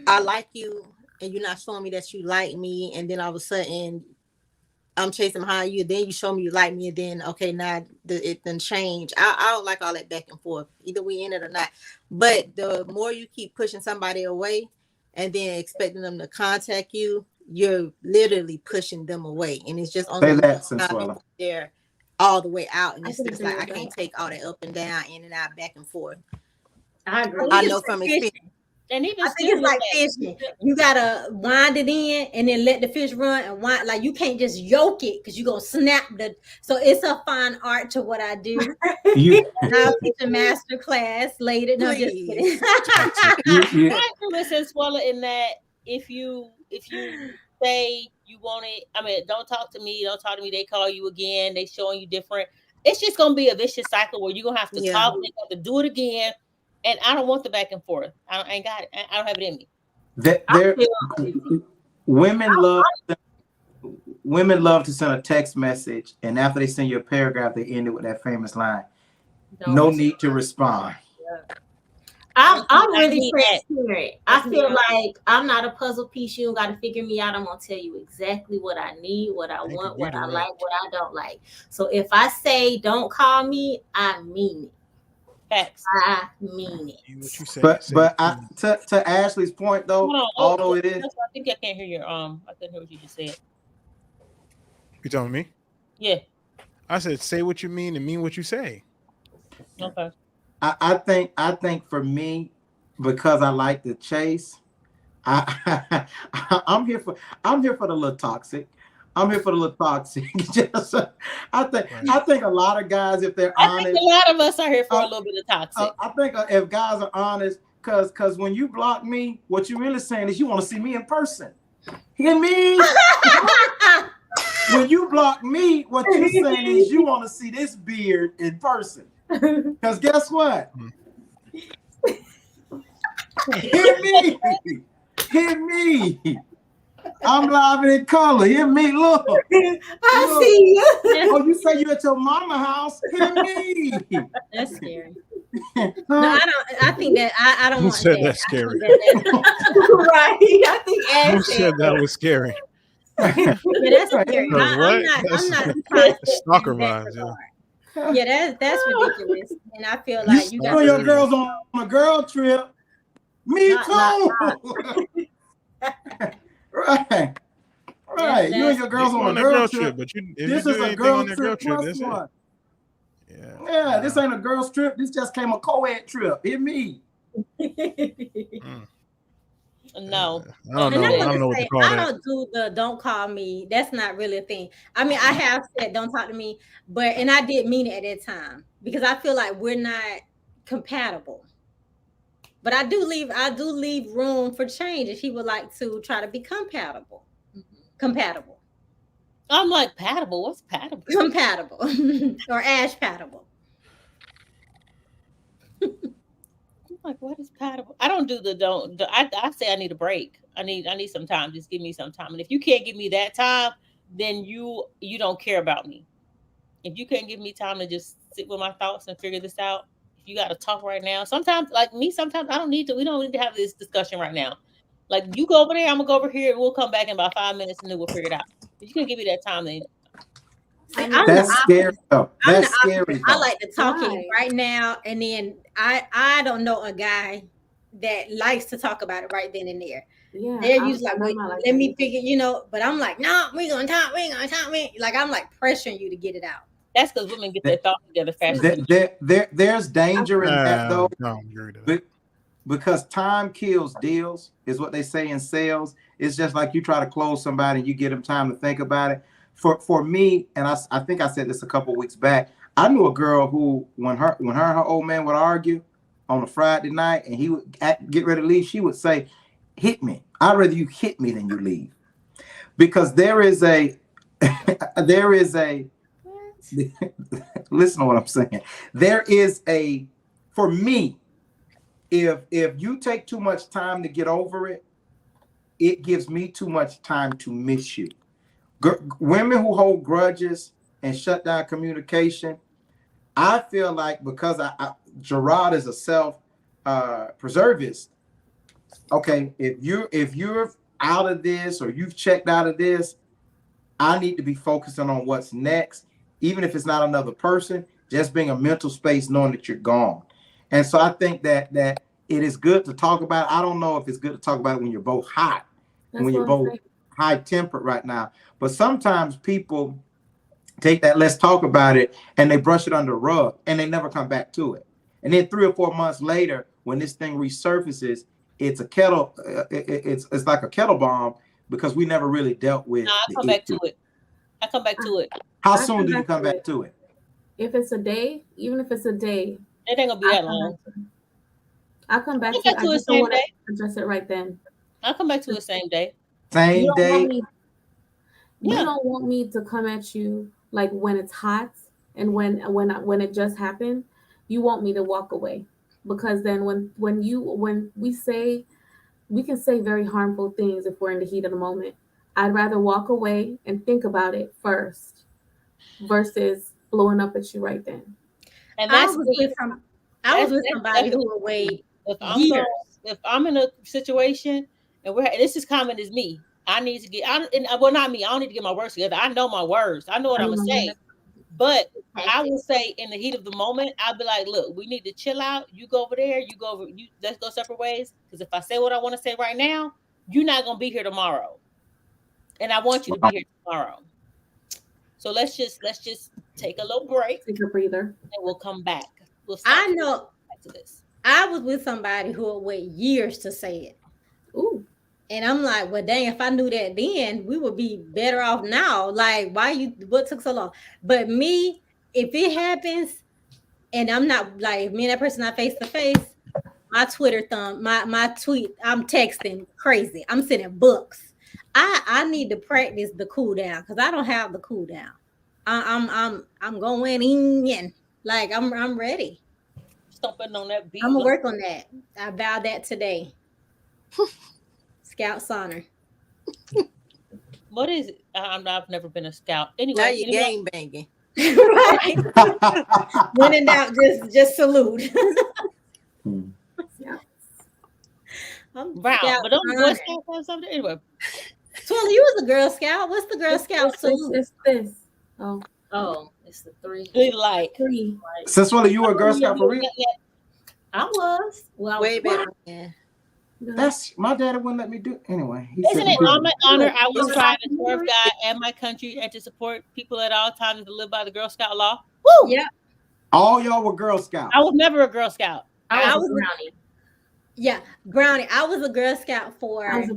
I like you, and you're not showing me that you like me, and then all of a sudden I'm chasing behind you. Then you show me you like me, and then okay, now it then change. I don't like all that back and forth. Either we in it or not. But the more you keep pushing somebody away, and then expecting them to contact you, you're literally pushing them away, and it's just only there all the way out, and it's just like I can't take all that up and down, in and out, back and forth. I agree. I know from experience. And even I think it's like fishing. You gotta wind it in and then let the fish run and wind. Like you can't just yoke it because you're gonna snap the. So it's a fine art to what I do. I'll teach a master class later. No, just kidding. I agree with Sensuela in that if you say you want it, I mean, don't talk to me, they call you again, they showing you different. It's just gonna be a vicious cycle where you're gonna have to talk, and have to do it again. And I don't want the back and forth. I ain't got it. I don't have it in me. Women love to send a text message, and after they send you a paragraph, they end it with that famous line: "No need to respond." I'm really transparent. I feel like I'm not a puzzle piece. You don't got to figure me out. I'm gonna tell you exactly what I need, what I want, what I like, what I don't like. So if I say don't call me, I mean it. Facts. I mean it. What you say, but to Ashley's point though, although it is, I think I can't hear your I couldn't hear what you just said. You telling me? Yeah. I said say what you mean and mean what you say. Okay. I think for me, because I like to chase, I'm here for the little toxic. I'm here for the little toxic. Just, I think a lot of guys, if they're honest, think a lot of us are here for a little bit of toxic. I think if guys are honest, because when you block me, what you're really saying is you want to see me in person. Hear me? When you block me, what you're saying is you want to see this beard in person. Because guess what? Hear me. Hear me. I'm live in color. Hear me. Look. I see you. Oh, you say you at your mama house? Hear me. That's scary. No, I don't. I think that I don't Who want said that. that's scary? Right. I think Who Ash said that was scary? Yeah, that's scary. I'm not stalker vibes. Yeah, that's ridiculous. And I feel like you got your girls on a girl trip. Me too. Right. You and your girls on a girl trip. But this is a girl trip plus one. Yeah, this ain't a girl's trip. This just came a co-ed trip. Hear me. No. I don't know. I don't know what to call that. I don't do the don't call me. That's not really a thing. I mean, I have said don't talk to me, and I did mean it at that time because I feel like we're not compatible. But I do leave room for change if he would like to try to be compatible. Compatible. I'm like, patable. What's patable? Compatible. Or Ash patable. I'm like, what is patable? I don't do the don't. I say I need a break. I need some time. Just give me some time. And if you can't give me that time, then you don't care about me. If you can't give me time to just sit with my thoughts and figure this out, if you got to talk right now, sometimes like me, sometimes I don't need to. We don't need to have this discussion right now. Like you go over there, I'm gonna go over here, and we'll come back in about 5 minutes, and then we'll figure it out. If you can give me that time, then that's scary. Though. That's scary. Though. I like to talk right now, and then I don't know a guy that likes to talk about it right then and there. Yeah, they're usually like, let me figure, but I'm like, no, we ain't gonna talk. Like I'm like pressuring you to get it out. That's because women get their thoughts together faster. There's danger in that though. No, I'm agree to that. Because time kills deals is what they say in sales. It's just like you try to close somebody and you get them time to think about it. For me, and I think I said this a couple of weeks back, I knew a girl who when her and her old man would argue on a Friday night and he would get ready to leave, she would say, hit me. I'd rather you hit me than you leave. Because there is a listen to what I'm saying. There is for me, if you take too much time to get over it, it gives me too much time to miss you. Women who hold grudges and shut down communication, I feel like because Gerard is a self-preservist. Okay, if you're out of this or you've checked out of this, I need to be focusing on what's next, even if it's not another person, just being a mental space, knowing that you're gone. And so I think that it is good to talk about it. I don't know if it's good to talk about it when you're both hot, when you're both high tempered right now. But sometimes people take that let's talk about it and they brush it under the rug and they never come back to it. And then 3 or 4 months later, when this thing resurfaces, it's a kettle. It's like a kettle bomb because we never really dealt with. I come back to it. I come back to it. How soon do you come back to it? If it's a day, even if it's a day, it ain't gonna be that long. I'll come back to it. I just don't want to address it right then. I'll come back to the same day. Same day. You don't want me to come at you like when it's hot and when it just happened. You want me to walk away, because then when we can say very harmful things if we're in the heat of the moment. I'd rather walk away and think about it first versus blowing up at you right then. And that's I was with somebody who would wait years. If I'm in a situation and this is common as me, I need to get not me. I don't need to get my words together. I know my words. I know what I'm gonna say. But I will say in the heat of the moment, I'll be like, look, we need to chill out. You go over there. You go over. Let's go separate ways. Because if I say what I want to say right now, you're not gonna be here tomorrow, and I want you to be here tomorrow. So let's just take a little break, take a breather, and we'll come back. I know. Back to this. I was with somebody who would wait years to say it. Ooh. And I'm like, well, dang, if I knew that then, we would be better off now. Like, what took so long? But me, if it happens and I'm not, like, if me and that person not face to face, my Twitter my tweet, I'm texting crazy. I'm sending books. I need to practice the cool down because I don't have the cool down. I'm going in. Like, I'm ready. Stomping on that beat. I'm gonna work on that. I vow that today. Scout honor. What is it? I've never been a scout. Anyway, now you game banging. Right. When in doubt, just salute. I'm proud, but don't Boy Scouts have something anyway. Twilly, you was a Girl Scout. What's the Girl Scout salute? It's this. Oh, it's the 3. Like 3. Since when you were a Girl Scout for real? I was. Well, way back. Yeah. That's my daddy wouldn't let me do it. Anyway. Isn't it on my honor? I was trying to serve God and my country and to support people at all times to live by the Girl Scout law. Woo! Yeah. All y'all were Girl Scouts. I was never a Girl Scout. I was Brownie. Yeah, Brownie. I was a Girl Scout for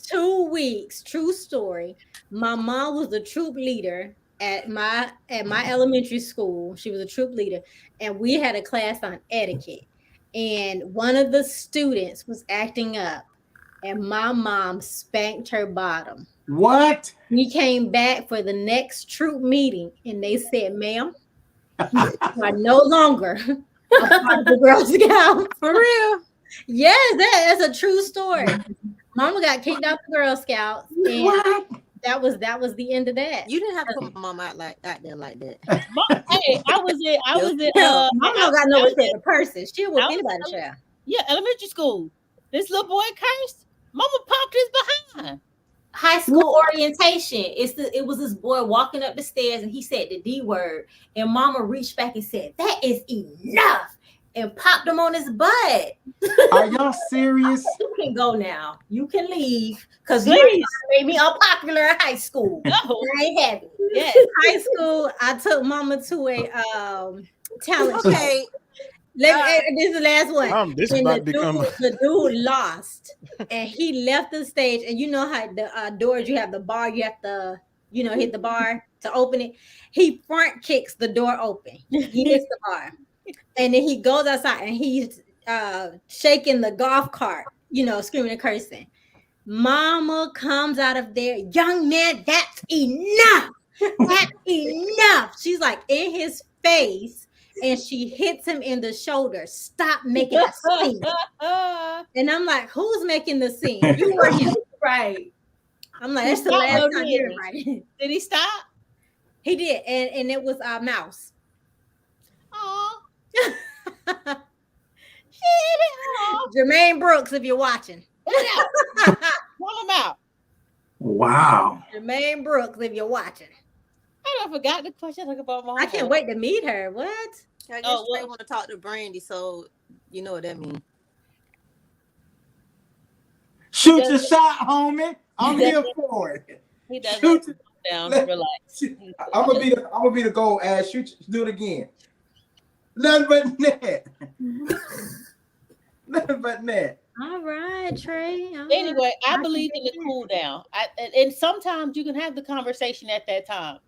2 weeks. True story. My mom was the troop leader at my elementary school. She was a troop leader, and we had a class on etiquette. And one of the students was acting up, and my mom spanked her bottom. What? We came back for the next troop meeting, and they said, "Ma'am, you are no longer a part of the Girl Scout." For real? Yes, that's a true story. Mama got kicked out the Girl Scouts, and what? That was the end of that. You didn't have to put my mom out there like that. Hey, I was in Mama got no respect for person. She would anybody child. Yeah, elementary school. This little boy cursed. Mama popped his behind. High school orientation. It was this boy walking up the stairs and he said the D word, and Mama reached back and said, "That is enough," and popped him on his butt. Are y'all serious? You can go now. You can leave because you made me unpopular in high school. No. I ain't happy. Yes, high school. I took Mama to a talent. Okay. This is the last one. This is about to become the dude lost, and he left the stage. And you know how the doors, you have the bar, you have to, hit the bar to open it. He front kicks the door open. He hits the bar, and then he goes outside and he's shaking the golf cart, screaming and cursing. Mama comes out of there, "Young man, that's enough. That's enough." She's like in his face. And she hits him in the shoulder. "Stop making a scene." And I'm like, who's making the scene? You were him. Right. I'm like, that's the last time you hear about it. Did he stop? He did. And it was Mouse. Oh. Jermaine Brooks, if you're watching. Pull him out. Wow. Jermaine Brooks, if you're watching. I forgot the question about Mama. I can't wait to meet her. What? I guess they want to talk to Brandy, so you know what that means. Shoot your shot, homie. I'm here for it. He doesn't down. Relax. I'm gonna be the goal. Shoot. Do it again. Nothing but net. Nothing but net. All right, Trey. All Anyway, right. I believe in the cool down. And sometimes you can have the conversation at that time,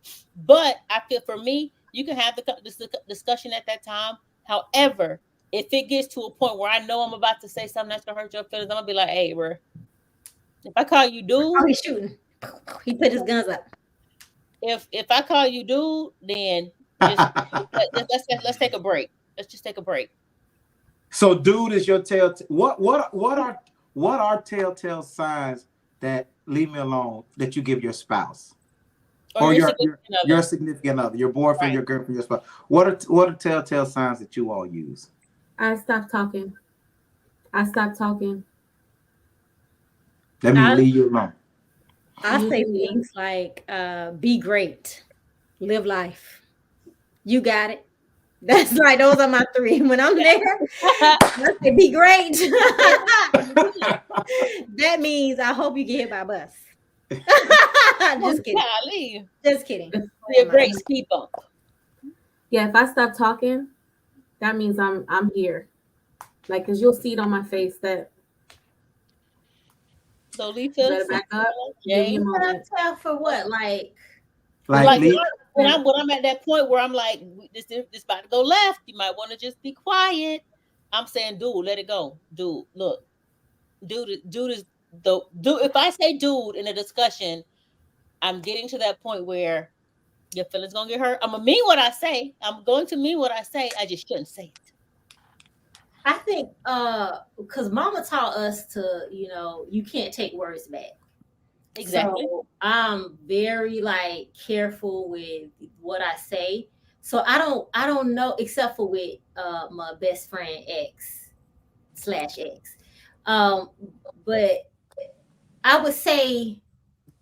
but I feel for me, you can have the discussion at that time. However, if it gets to a point where I know I'm about to say something that's gonna hurt your feelings, I'm gonna be like, "Hey, bro, if I call you dude, Oh, he's shooting. He put his guns up. if I call you dude, then just let's take a break. Let's just take a break." So, dude, is your telltale? What are telltale signs that leave me alone that you give your spouse or your significant other, your boyfriend, your girlfriend, your spouse? What are telltale signs that you all use? I stopped talking. Let me leave you alone. I say things like, be great, live life. You got it. That's like, those are my three. When I'm there, I say, be great. That means I hope you get hit by a bus. Just kidding. Golly. Just kidding. Be a great speed bump. Yeah, if I stop talking, that means I'm here. Like, cause you'll see it on my face that. So Lisa, better back up. Tell for what? Like when I'm at that point where I'm like, this about to go left. You might want to just be quiet. I'm saying, dude, let it go. Dude, look, dude is the dude. If I say dude in a discussion, I'm getting to that point where your feelings gonna get hurt. I'm gonna mean what I say. I'm going to mean what I say. I just shouldn't say it. I think because mama taught us to, you can't take words back. Exactly. So I'm very careful with what I say. So I don't know, except for with my best friend X/X. But I would say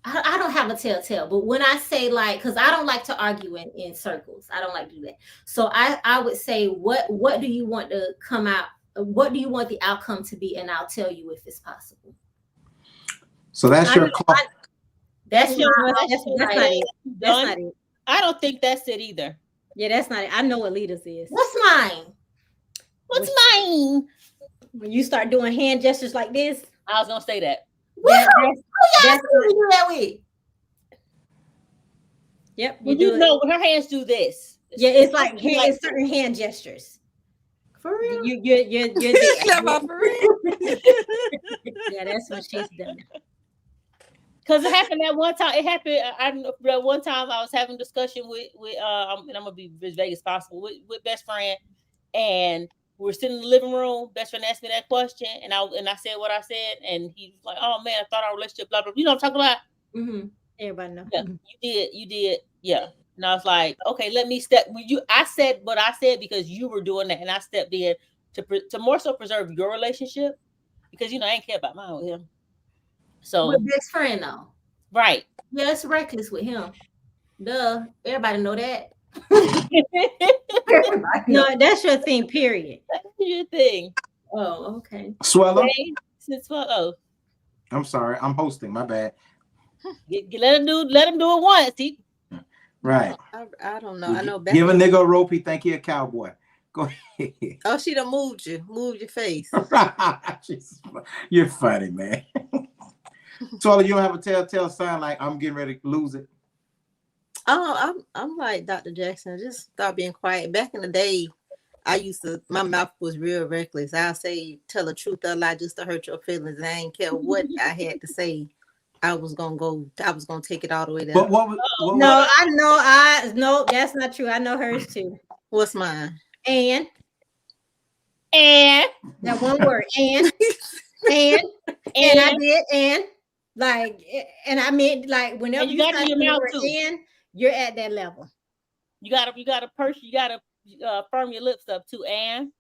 I don't have a telltale, but when I say because I don't like to argue in circles. I don't like to do that. So I would say, what do you want to come out? What do you want the outcome to be? And I'll tell you if it's possible. So that's your call. That's not it. I don't think that's it either. Yeah, that's not it. I know what leaders is. What's mine? What's mine? When you start doing hand gestures like this. I was gonna say that. That's who we do that with. Yep. You know when her hands do this. Yeah, it's like certain hand gestures. For real? You're there. For real. Yeah, that's what she's done. Because it happened that one time. It happened. That one time I was having a discussion with and I'm gonna be as vague as possible with best friend, and we were sitting in the living room. Best friend asked me that question, and I said what I said, and he was like, "Oh man, I thought our relationship, blah blah." You know what I'm talking about? Mm-hmm. Everybody know. Yeah, you did. Yeah. And I was like, okay, let me step. I said what I said because you were doing that, and I stepped in to more so preserve your relationship because I ain't care about mine with him. So with best friend though, right? Yeah, it's reckless with him. Duh, everybody know that. No, that's your thing. Period. That's your thing. Oh, okay. Swallow. I'm sorry, I'm hosting. My bad. Let him do it once. Right. I don't know. I know. Give a nigga a rope. He think he a cowboy. Go ahead. Oh, she done moved you. Moved your face. You're funny, man. So you don't have a telltale sign like I'm getting ready to lose it? Oh, I'm like Dr. Jackson. Just start being quiet. Back in the day, my mouth was real reckless. I'll say, tell the truth or lie just to hurt your feelings. And I ain't care what I had to say. I was gonna take it all the way down. But what no, that's not true. I know hers too. What's mine? And that one word. And I did and I meant whenever you got your mouth in, you're at that level. You gotta purse. You gotta firm your lips up too. And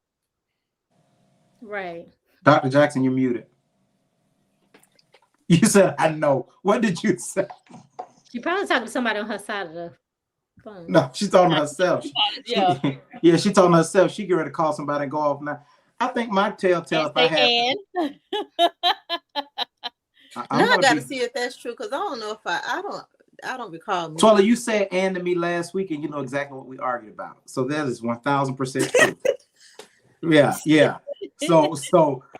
right, Dr. Jackson, you're muted. You said, I know. What did you say? She probably talking to somebody on her side of the phone. No, she's talking to herself. Yeah. She's talking to herself. She get ready to call somebody and go off now. I think my telltale, if I have... I got to see if that's true, because I don't know if I don't recall. Twella, you said and to me last week, and you know exactly what we argued about. So that is 1,000% true. Yeah. So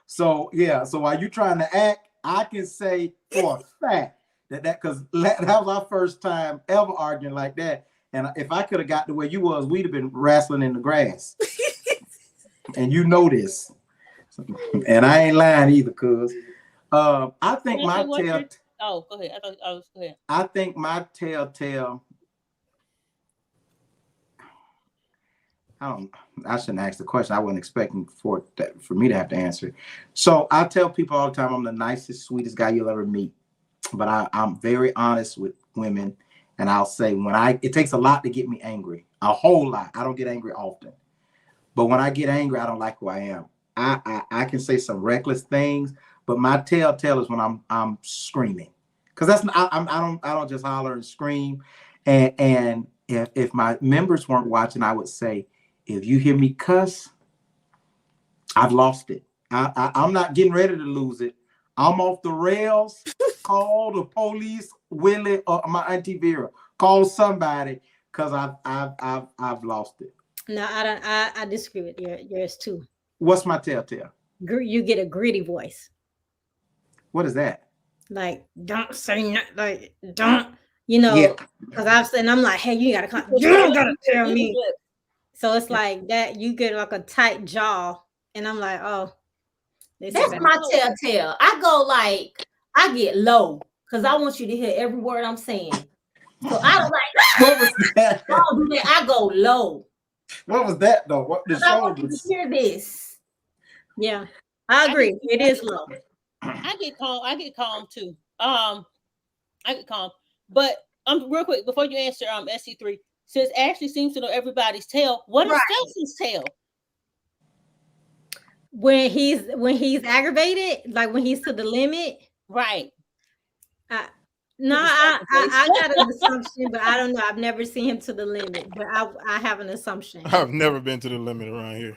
So yeah, so while you trying to act, I can say for a fact that because that was our first time ever arguing like that. And if I could have got the way you was, we'd have been wrestling in the grass. And you know this. And I ain't lying either, cuz. I think my tell. Oh, go ahead. Go ahead. I think my telltale. I shouldn't ask the question. I wasn't expecting for me to have to answer it. So I tell people all the time I'm the nicest, sweetest guy you'll ever meet. But I'm very honest with women, and I'll say it takes a lot to get me angry, a whole lot. I don't get angry often, but when I get angry, I don't like who I am. I can say some reckless things, but my telltale is when I'm screaming, because I don't just holler and scream. And if my members weren't watching, I would say, if you hear me cuss, I've lost it. I'm not getting ready to lose it. I'm off the rails. Call the police, Willie, or my auntie Vera. Call somebody, because I've lost it. No, I don't. I disagree with yours too. What's my telltale? You get a gritty voice. What is that? Like, don't say nothing. Like, don't. Because I've said, I'm like, hey, you gotta come. You don't gotta tell me. So it's like that. You get like a tight jaw, and I'm like, oh, that's my telltale. I get low because I want you to hear every word I'm saying. So I don't like. What was that? I don't do that. I go low. What was that though? What the I want you to hear this. Yeah, I agree. It is low. I get calm too. I get calm, but real quick before you answer, SC3, since Ashley seems to know everybody's tail, what is Stelton's tail? When he's aggravated, like when he's to the limit, right? I got an assumption, but I don't know. I've never seen him to the limit, but I have an assumption. I've never been to the limit around here.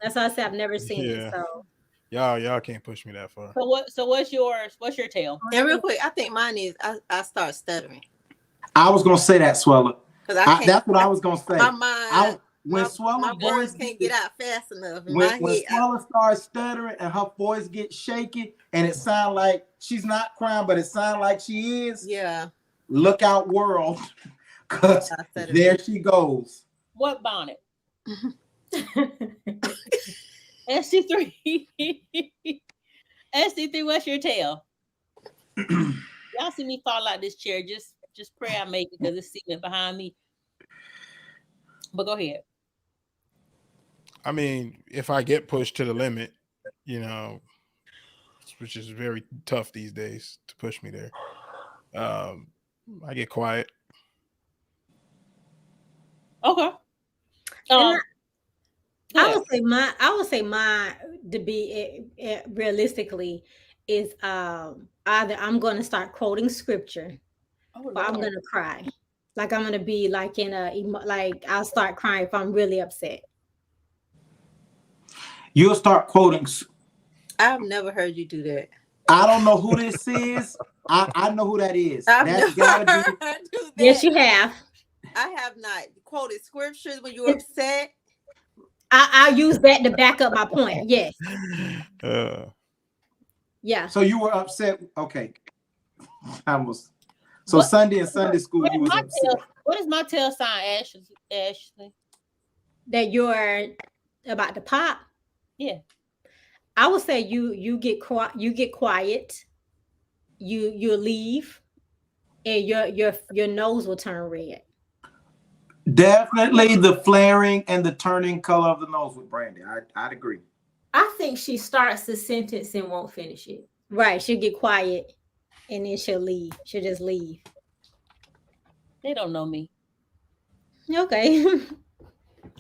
That's why I said I've never seen it. So y'all can't push me that far. So what's yours? What's your tail? And real quick, I think mine is I start stuttering. I was gonna say that, Swella. That's what I was gonna say. My mind. When Swella voice can't get out fast enough. When Swella starts stuttering and her voice gets shaky and it sounds like she's not crying, but it sounds like she is. Yeah. Look out, world, because there she goes. What bonnet? SC3. SC3, what's your tail? Y'all see me fall out this chair. Just pray I make it because it's cement behind me. But go ahead. I mean, if I get pushed to the limit, which is very tough these days to push me there, I get quiet. Okay. I would say mine to be realistically is either I'm going to start quoting scripture or I'm going to cry. Like I'm going to be like I'll start crying if I'm really upset. You'll start quoting. I've never heard you do that. I don't know who this is. I know who that is. That's gotta be. Yes, you have. I have not quoted scriptures when you're upset. I'll use that to back up my point. Yes. Yeah. So you were upset. Okay. Sunday and Sunday school, you was upset. What is my tail sign, Ashley? That you're about to pop? Yeah. I would say you get quiet, you leave, and your nose will turn red. Definitely the flaring and the turning color of the nose with Brandy. I'd agree. I think she starts the sentence and won't finish it. Right. She'll get quiet and then she'll leave. She'll just leave. They don't know me. Okay.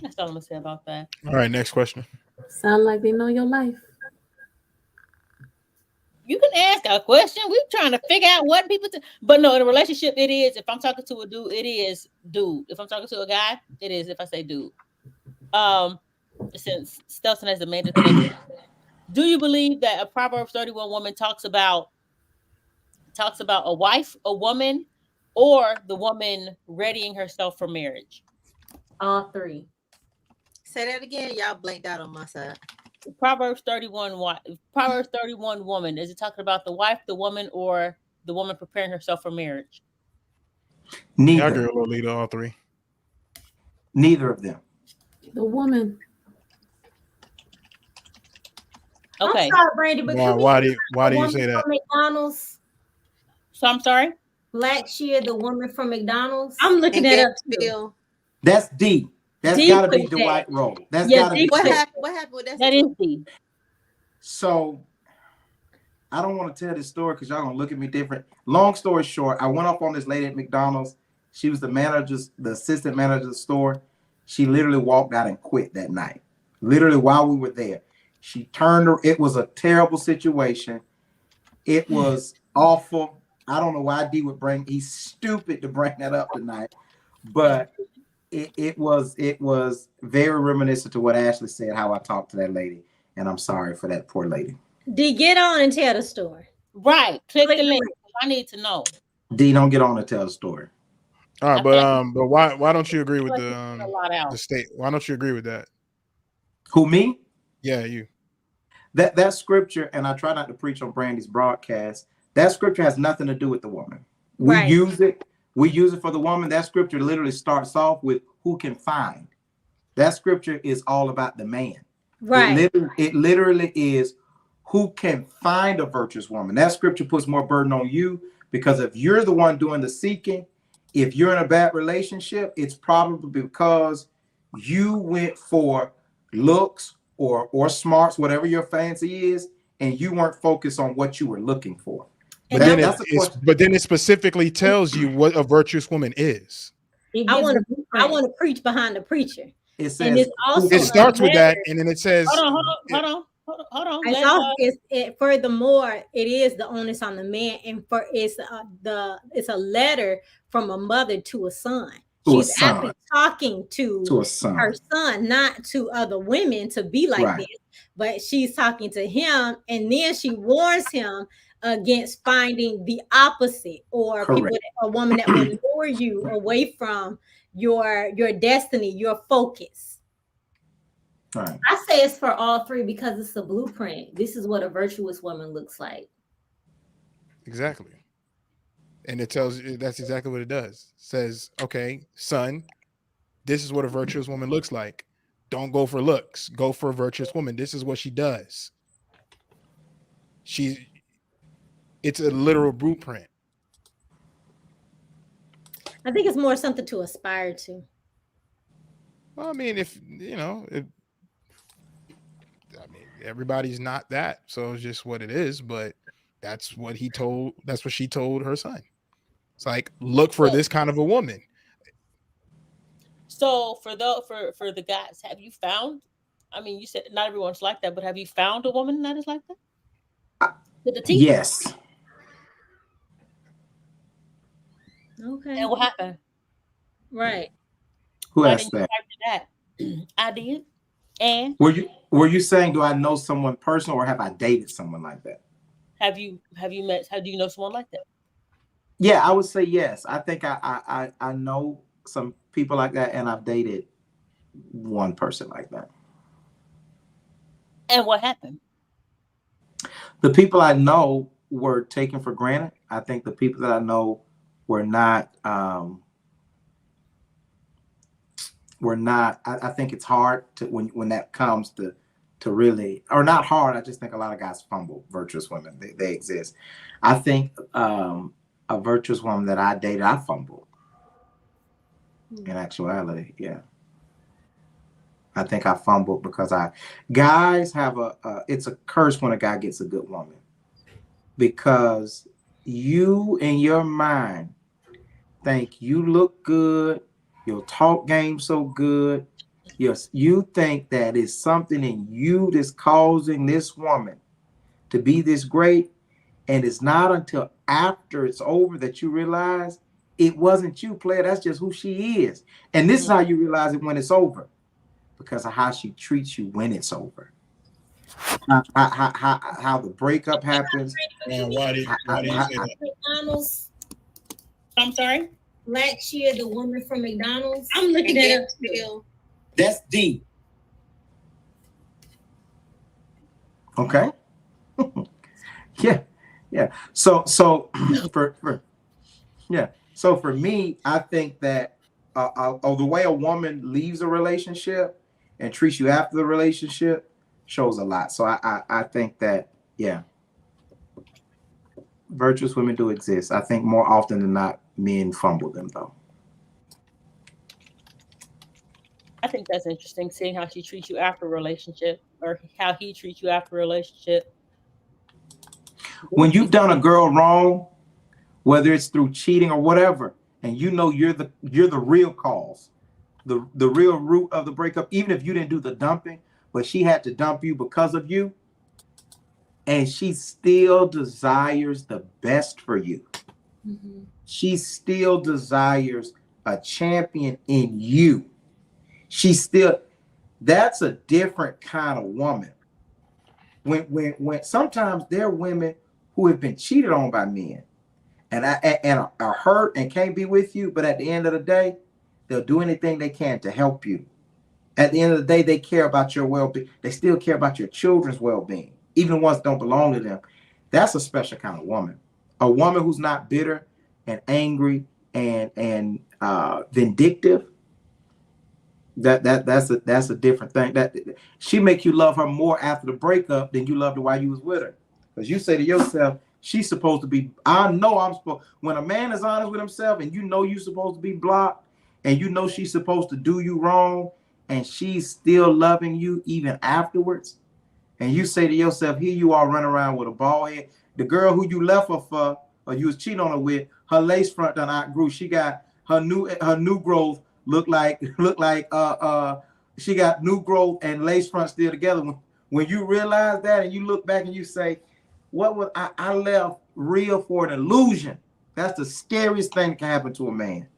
That's all I'm gonna say about that. All right, next question. Sound like they know your life. You can ask a question. We're trying to figure out what people but no, in a relationship, it is. If I'm talking to a dude, it is dude. If I'm talking to a guy, it is if I say dude. Since Stelton has a major thing. Do you believe that a Proverbs 31 woman talks about a wife, a woman, or the woman readying herself for marriage? All three. Say that again. Y'all blanked out on my side. Proverbs 31 woman, is it talking about the wife, the woman, or the woman preparing herself for marriage? Yeah, I Neither. agree with Lolita, all three. Neither of them. The woman. Okay. I'm sorry, Brandy, but can we Why get do the you say woman that? from McDonald's? So I'm sorry? Black Shear, the woman from McDonald's. I'm looking And that get up too. still. That's D. That's D got to be put that. Dwight Rowe. That's Yeah, got to D be. What put D. happened? What happened with that? That is D. So I don't want to tell this story because y'all gonna look at me different. Long story short, I went up on this lady at McDonald's. She was the assistant manager of the store. She literally walked out and quit that night. Literally while we were there, she turned her. It was a terrible situation. It was awful. I don't know why D would bring. He's stupid to bring that up tonight, but it was very reminiscent to what Ashley said. How I talked to that lady, and I'm sorry for that poor lady. D, get on and tell the story. Right. Click the link. I need to know. D, don't get on and tell the story. All right, but why don't you agree with a lot out. the state? Why don't you agree with that? Who, me? Yeah, you. That scripture, and I try not to preach on Brandy's broadcast. That scripture has nothing to do with the woman. We Right. use it. We use it for the woman. That scripture literally starts off with who can find. That scripture is all about the man. Right. It literally is who can find a virtuous woman. That scripture puts more burden on you because if you're the one doing the seeking, if you're in a bad relationship, it's probably because you went for looks or smarts, whatever your fancy is, and you weren't focused on what you were looking for. But then it specifically tells you what a virtuous woman is. I want to preach behind the preacher. It says, and it's also it starts with that, and then it says, hold on. Furthermore, it is the onus on the man, and it's a letter from a mother to a son. She's actually talking to her son, not to other women to be like this, but she's talking to him, and then she warns him against finding the opposite or a woman that will lure you away from your destiny, your focus. Right. I say it's for all three because it's a blueprint. This is what a virtuous woman looks like. Exactly. And it tells you that's exactly what it does. It says, okay, son, this is what a virtuous woman looks like. Don't go for looks. Go for a virtuous woman. This is what she does. It's a literal blueprint. I think it's more something to aspire to. Well, I mean, everybody's not that, so it's just what it is. But that's what she told her son. It's like, look for this kind of a woman. So for the guys, have you found? I mean, you said not everyone's like that, but have you found a woman that is like that? With the teeth? Yes. Okay. And what happened? Right. Who asked that? I did. And were you saying, do I know someone personal or have I dated someone like that? Have you met? How do you know someone like that? Yeah, I would say yes. I think I know some people like that, and I've dated one person like that. And what happened? The people I know were taken for granted. I think the people that I know were not. I think it's hard to when that comes to really, or not hard. I just think a lot of guys fumble virtuous women. They exist. I think a virtuous woman that I dated, I fumbled. In actuality, yeah. I think I fumbled because guys have it's a curse when a guy gets a good woman, because you in your mind think you look good, your talk game so good, you think that it's something in you that's causing this woman to be this great, and it's not until after it's over that you realize it wasn't you, player. That's just who she is. And this is how you realize it when it's over, because of how she treats you when it's over. How the breakup happens. And why do you say that? McDonald's. I'm sorry? Black Shear, the woman from McDonald's. I'm looking at it still. That's D. Okay. Yeah. So for yeah. So for me, I think that the way a woman leaves a relationship and treats you after the relationship shows a lot. So I think that yeah, virtuous women do exist. I think more often than not, men fumble them though. I think that's interesting, seeing how she treats you after a relationship or how he treats you after a relationship. When you've done a girl wrong, whether it's through cheating or whatever, and you know you're the real cause, the real root of the breakup, even if you didn't do the dumping, but she had to dump you because of you, and she still desires the best for you. Mhm. She still desires a champion in you. She still, that's a different kind of woman. When sometimes there are women who have been cheated on by men and are hurt and can't be with you, but at the end of the day, they'll do anything they can to help you. At the end of the day, they care about your well-being. They still care about your children's well-being, even the ones that don't belong to them. That's a special kind of woman. A woman who's not bitter and angry and vindictive. That's a different thing. That she make you love her more after the breakup than you loved her while you was with her. Because you say to yourself, she's supposed to be. I know I'm supposed. When a man is honest with himself, and you know you're supposed to be blocked, and you know she's supposed to do you wrong, and she's still loving you even afterwards, and you say to yourself, here you are running around with a bald head. The girl who you left her for, or you was cheating on her with, her lace front done outgrew. She got her new growth look like she got new growth and lace front still together. When you realize that and you look back and you say, what was I left real for an illusion? That's the scariest thing that can happen to a man.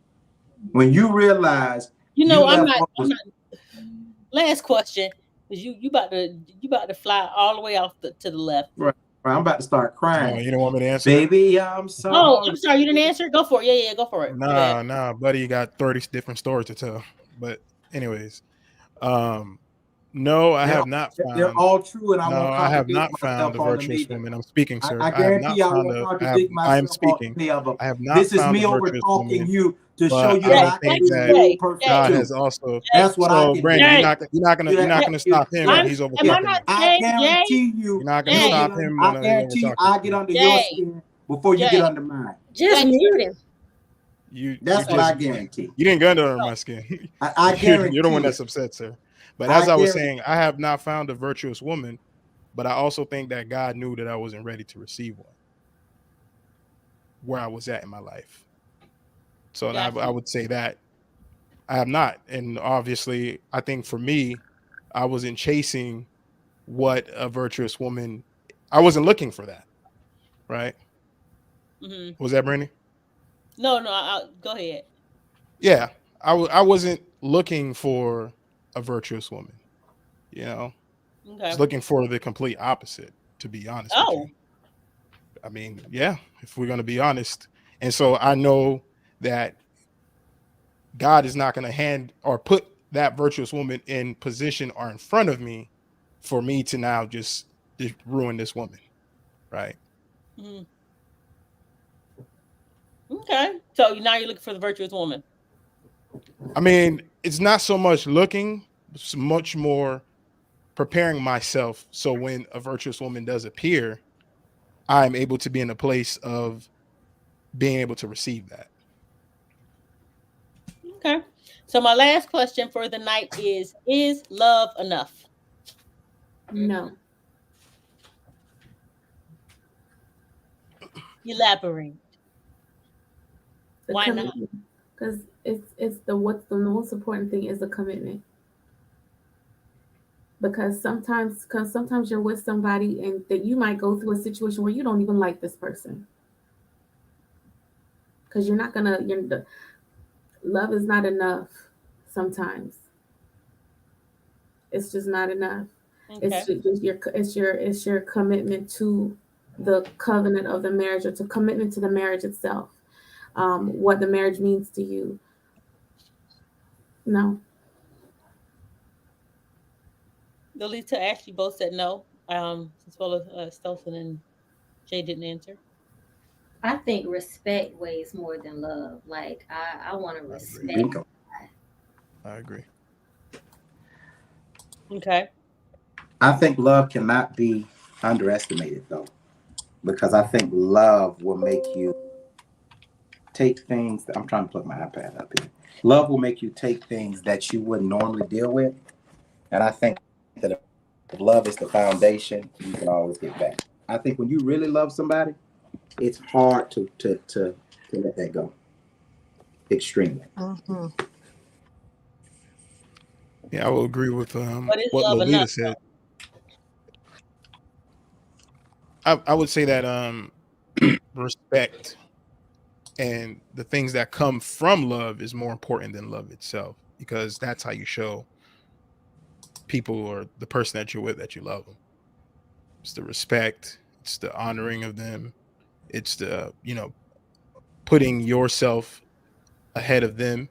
When you realize You you know, I'm left not. what I'm was not. Last question, because you about to fly all the way off to the left. right. I'm about to start crying. You don't want me to answer? Baby, I'm Oh, sorry. I'm sorry, you didn't answer. Go for it. Yeah, go for it. My bad. Nah, buddy, you got 30 different stories to tell. But anyways, um, no, I They're, have not they're found. all true, and I No, won't I have contradict not found myself a on them virtuous either. woman. I'm speaking, sir. I I have guarantee not you I found won't a. contradict I am myself on speaking. any of them. I have not This is found a me virtuous overtalking woman, you to show but you I that Jay, don't I can think Jay, be that smooth, Jay, perfect Jay, God too. has also. Jay, That's what I So can do. Brandon, Jay. you're not gonna stop him when he's Am I Yeah, overtalking not me. I Jay? Jay, guarantee you, You're not gonna you'll Jay, get stop under. him I when he guarantee you, overtalking I get me. under your Jay, skin before you get Jay, under mine. Just Jay. mute him. You That's what just I guarantee. you didn't get under my skin. I You're the one guarantee it. that's upset, sir. But I as I was guarantee. saying, I have not found a virtuous woman, but I also think that God knew that I wasn't ready to receive one where I was at in my life. So Got I you. would say that I have not. And obviously, I think for me, I wasn't chasing what a virtuous woman, I wasn't looking for that, right? Hmm. Was that Brandy? No, go ahead. Yeah. I wasn't looking for a virtuous woman, you know? I was Okay. looking for the complete opposite, to be honest with you. Oh, I mean, yeah, if we're going to be honest. And so I know that God is not going to hand or put that virtuous woman in position or in front of me for me to now just ruin this woman, right? hmm, okay. So now you're looking for the virtuous woman. I mean, it's not so much looking, it's much more preparing myself so when a virtuous woman does appear, I'm able to be in a place of being able to receive that. Okay. So my last question for the night is love enough? No. Elaborate. The Why not? commitment. Because it's the what's the most important thing is the commitment. Because sometimes you're with somebody and that you might go through a situation where you don't even like this person. Because you're not gonna love is not enough sometimes. It's just not enough. Okay. It's your commitment to the covenant of the marriage or to commitment to the marriage itself. What the marriage means to you. No. Lolita, Ashley both said no. Since well as Stolson and Jay didn't answer. I think respect weighs more than love. Like I want to I agree. respect. Bingo. I agree. Okay. I think love cannot be underestimated though, because I think love will make you take things that I'm trying to plug my iPad up here. Love will make you take things that you wouldn't normally deal with. And I think that if love is the foundation, you can always get back. I think when you really love somebody, it's hard to let that go. Extremely. Mm-hmm. Yeah, I will agree with But is what love Lolita enough? said. I would say that respect and the things that come from love is more important than love itself, because that's how you show people or the person that you're with that you love them. It's the respect, it's the honoring of them, it's the putting yourself ahead of them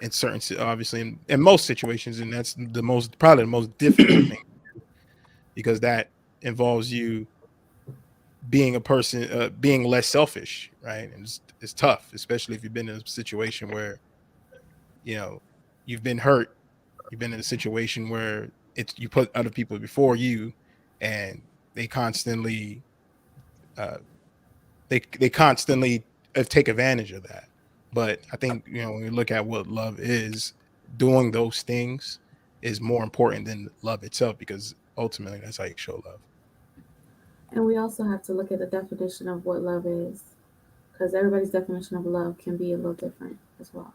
in certain, obviously in most situations, and that's probably the most difficult thing, because that involves you being a person, being less selfish, right? And it's tough, especially if you've been in a situation where you've been hurt, you've been in a situation where you put other people before you, and they constantly uh, they constantly take advantage of that. But I think when we look at what love is, doing those things is more important than love itself, because ultimately that's how you show love. And we also have to look at the definition of what love is, because everybody's definition of love can be a little different as well.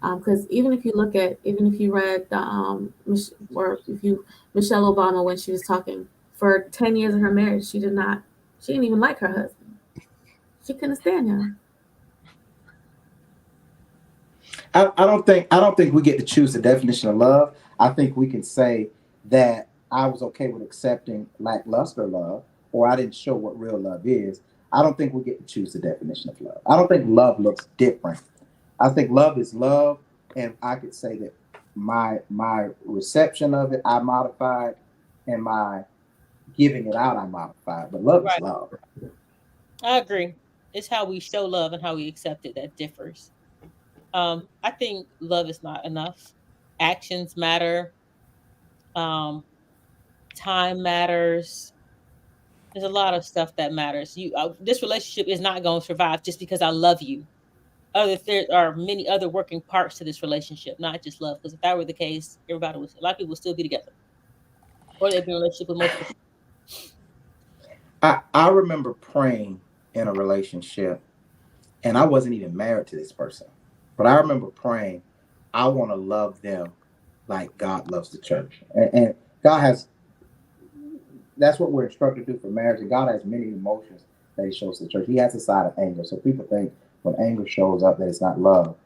Because even if you read the or if you Michelle Obama, when she was talking for 10 years of her marriage, she didn't even like her husband. She couldn't stand him. I don't think we get to choose the definition of love. I think we can say that I was okay with accepting lackluster love, or I didn't show what real love is. I don't think we get to choose the definition of love. I don't think love looks different. I think love is love, and I could say that my reception of it I modified, and my giving it out I modified. But love is Right. love. I agree. It's how we show love and how we accept it that differs. I think love is not enough. Actions matter. Um, Time matters. There's a lot of stuff that matters. This relationship is not going to survive just because I love you. There are many other working parts to this relationship, not just love. Because if that were the case, a lot of people would still be together, or they'd be in a relationship with multiple. I remember praying in a relationship, and I wasn't even married to this person. But I remember praying, I want to love them like God loves the church. And God has, that's what we're instructed to do for marriage. And God has many emotions that He shows to the church. He has a side of anger. So people think when anger shows up that it's not love.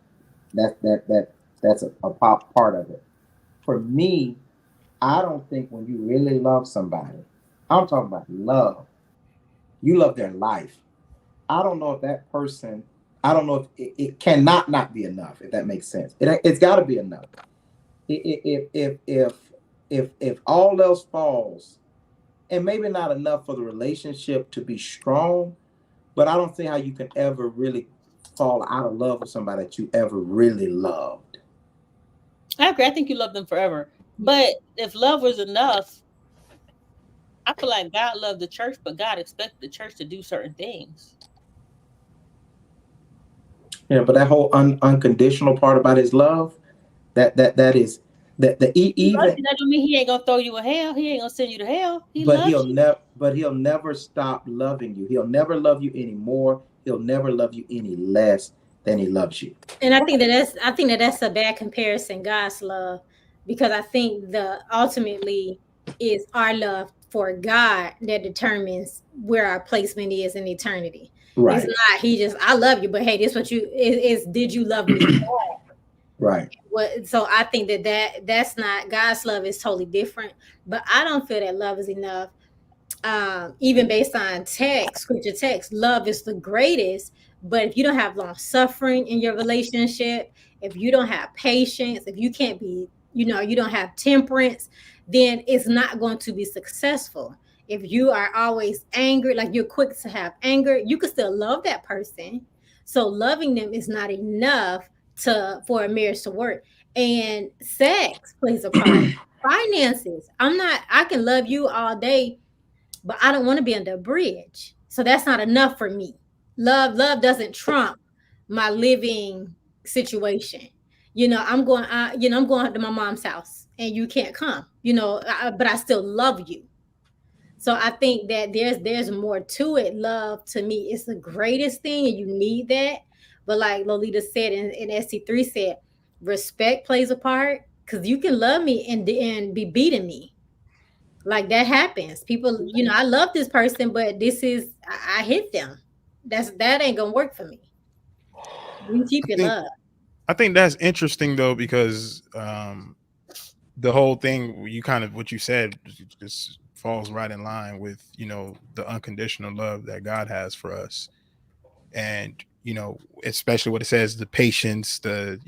That's a part of it. For me, I don't think when you really love somebody, I'm talking about love, you love their life. I don't know if that person, I don't know if it cannot not be enough, if that makes sense. It's got to be enough. If all else falls, and maybe not enough for the relationship to be strong, but I don't see how you can ever really fall out of love with somebody that you ever really loved. I agree. I think you love them forever. But if love was enough, I feel like God loved the church, but God expected the church to do certain things. Yeah, but that whole unconditional part about His love, that is even. That don't mean He ain't gonna throw you in hell. He ain't gonna send you to hell. He But loves you. he'll never stop loving you. He'll never love you any more. He'll never love you any less than He loves you. And I think that's a bad comparison, God's love, because I think the ultimately is our love for God that determines where our placement is in eternity. Right. It's not He just I love you, but hey, this what you is did you love me? Right. So I think that's not God's love is totally different. But I don't feel that love is enough. Even based on scripture text, love is the greatest. But if you don't have long suffering in your relationship, if you don't have patience, if you can't be, you don't have temperance, then it's not going to be successful. If you are always angry, like you're quick to have anger, you can still love that person. So loving them is not enough for a marriage to work. And sex plays a part. Finances. I can love you all day, but I don't want to be under a bridge. So that's not enough for me. Love doesn't trump my living situation. I'm going to my mom's house and you can't come, but I still love you. So I think that there's more to it. Love to me is the greatest thing, and you need that. But like Lolita said, and SC3 said, respect plays a part, because you can love me and be beating me. Like that happens. People, I love this person, but I hit them. That ain't gonna work for me. You keep your love. I think that's interesting though, because the whole thing, what you said just falls right in line with, the unconditional love that God has for us. And, especially what it says, the patience, the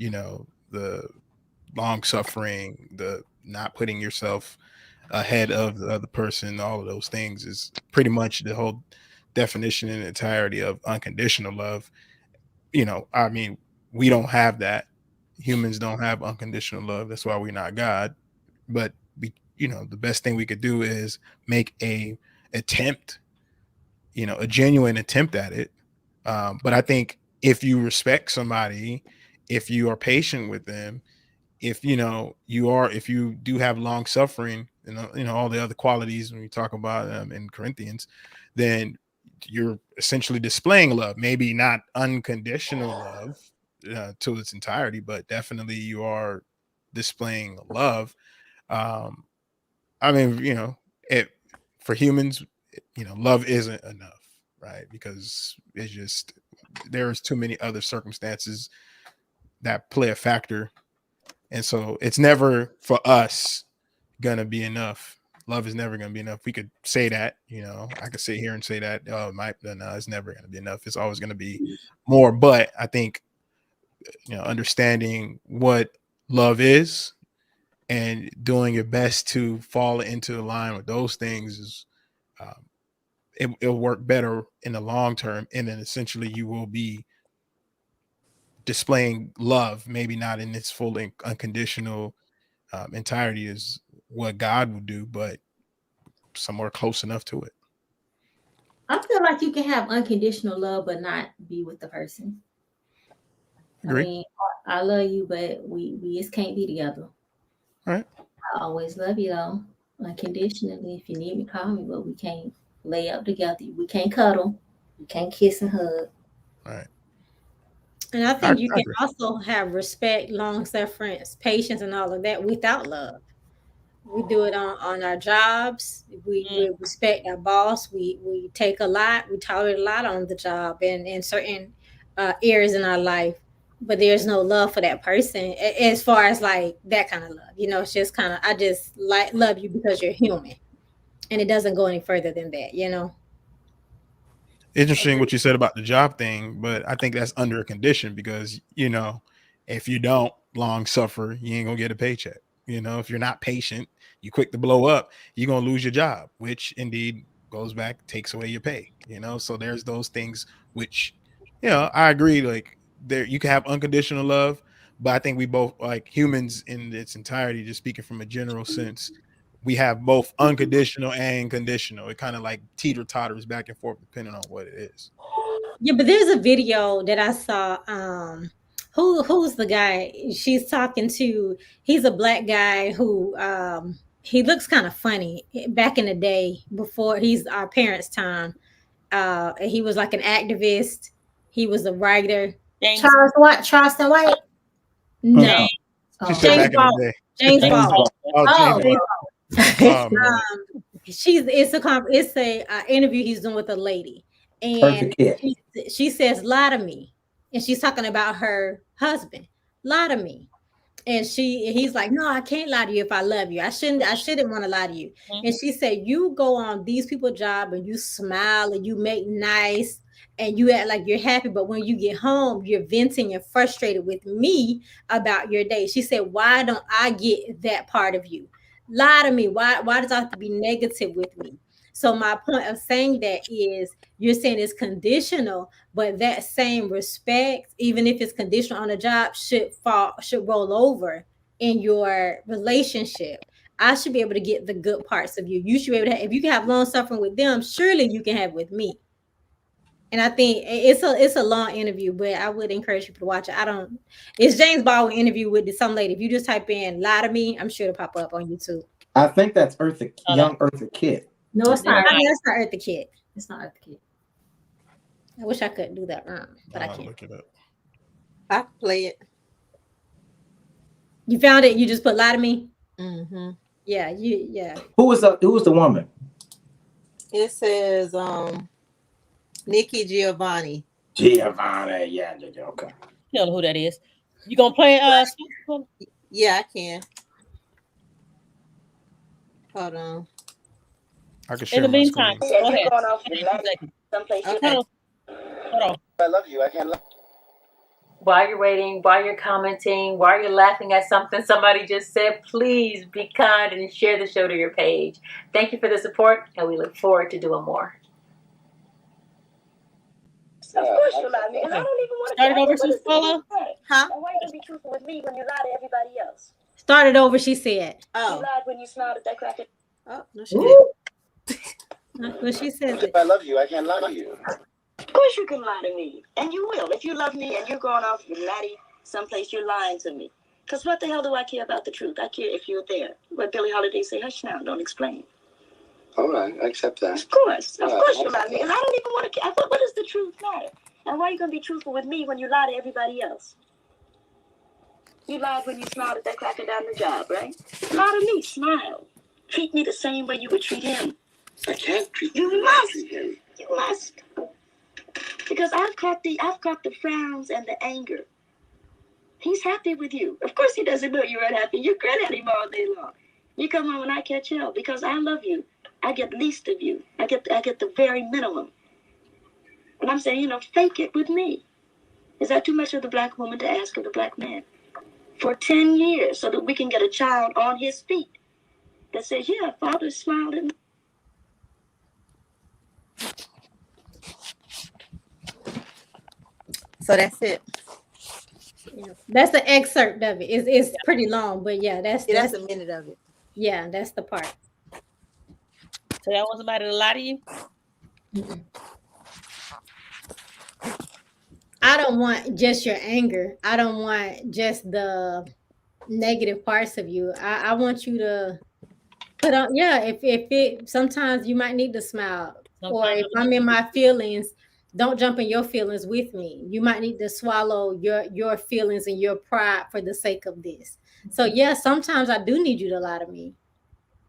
long suffering, the not putting yourself ahead of the other person, all of those things is pretty much the whole definition in entirety of unconditional love. I mean, we don't have that. Humans don't have unconditional love. That's why we're not God. But the best thing we could do is make a attempt, a genuine attempt at it. But I think if you respect somebody, if you are patient with them, if you do have long suffering and all the other qualities when we talk about in Corinthians, then you're essentially displaying love. Maybe not unconditional love to its entirety, but definitely you are displaying love. I mean, for humans, love isn't enough, right? Because there's too many other circumstances that play a factor. And so it's never for us gonna be enough. Love is never gonna be enough. We could say that, I could sit here and say that, no, it's never gonna be enough. It's always gonna be more. But I think, understanding what love is and doing your best to fall into line with those things is, it'll work better in the long term. And then essentially you will be displaying love, maybe not in its full unconditional entirety is what God would do, but somewhere close enough to it. I feel like you can have unconditional love but not be with the person. Agree. I mean, I love you, but we just can't be together. All right. I always love you though, unconditionally. If you need me, call me, but we can't lay up together. We can't cuddle. We can't kiss and hug. All right. And I think you can also have respect, long sufferance, patience, and all of that without love. We do it on our jobs. We respect our boss. We take a lot. We tolerate a lot on the job and in certain areas in our life. But there's no love for that person as far as like that kind of love. It's just kind of, I just love you because you're human. And it doesn't go any further than that. Interesting what you said about the job thing, but I think that's under a condition because, if you don't long suffer, you ain't gonna get a paycheck. If you're not patient, you quick to blow up, you're gonna lose your job, which indeed goes back, takes away your pay. So there's those things which, I agree. Like there, you can have unconditional love, but I think we both, like humans in its entirety, just speaking from a general sense, we have both unconditional and conditional. It kind of like teeter totters back and forth depending on what it is. Yeah, but there's a video that I saw. Who's the guy she's talking to? He's a black guy who he looks kind of funny. Back in the day, before he's our parents' time, he was like an activist. He was a writer. Charleston White? No. James Baldwin. James Baldwin. Oh, it's a interview he's doing with a lady, and she says, "Lie to me," and she's talking about her husband. Lie to me, and he's like, "No, I can't lie to you if I love you. I shouldn't want to lie to you." Mm-hmm. And she said, "You go on these people's job and you smile and you make nice and you act like you're happy, but when you get home, you're venting and frustrated with me about your day." She said, "Why don't I get that part of you? lie to me. Why does it have to be negative with me? So my point of saying that is you're saying it's conditional, but that same respect, even if it's conditional on a job, should roll over in your relationship. I should be able to get the good parts of you. You should be able to if you can have long suffering with them, surely you can have with me. And I think it's a long interview, but I would encourage people to watch it. It's James Baldwin interview with some lady. If you just type in "lie to me," I'm sure it'll pop up on YouTube. I think that's young Eartha Kitt. No, it's not. That's not Eartha Kitt. It's not Eartha Kitt. I wish I could do that wrong, but I can't. Look it up. I can play it. You found it. You just put "lie to me." Mm-hmm. Yeah. Who was the woman? It says Nikki Giovanni. Giovanni, yeah, okay. You don't know who that is. You gonna play Yeah, I can. Hold on. I can share in the my meantime, screen. go ahead. Okay. Hold on. I love you. I can't love. While you're waiting, while you're commenting, while you're laughing at something somebody just said, please be kind and share the show to your page. Thank you for the support, and we look forward to doing more. Of course you lie to me, and I don't even want to. Start it over, Susola. Huh? And why you gonna be truthful with me when you lie to everybody else? Start it over. She said. You Oh. lied when you smiled at that cracker. Oh, no, she didn't. Well, she says it. If I love you, I can't lie to you. Of course you can lie to me, and you will. If you love me and you're going off with Maddie someplace, you're lying to me. Because what the hell do I care about the truth? I care if you're there. But Billie Holiday say, hush now, don't explain. All right, I accept that. Of course you lie to me. And I don't even want to care. What does the truth matter? And why are you going to be truthful with me when you lie to everybody else? You lied when you smiled at that cracker down the job, right? Lie to me, smile. Treat me the same way you would treat him. I can't treat him. You must. You must. Because I've caught the frowns and the anger. He's happy with you. Of course he doesn't know you're unhappy. You grin at him all day long. You come home and I catch hell because I love you. I get least of you. I get the very minimum. And I'm saying, fake it with me. Is that too much of the black woman to ask of the black man? For 10 years so that we can get a child on his feet that says, yeah, father smiled at me. So that's it. That's the excerpt of it. It's pretty long, but yeah, that's a minute of it. Yeah, that's the part. So y'all want somebody to lie to you? I don't want just your anger. I don't want just the negative parts of you. I want you to put on. Yeah, if it sometimes you might need to smile, or if I'm in my feelings, don't jump in your feelings with me. You might need to swallow your feelings and your pride for the sake of this. So yeah, sometimes I do need you to lie to me.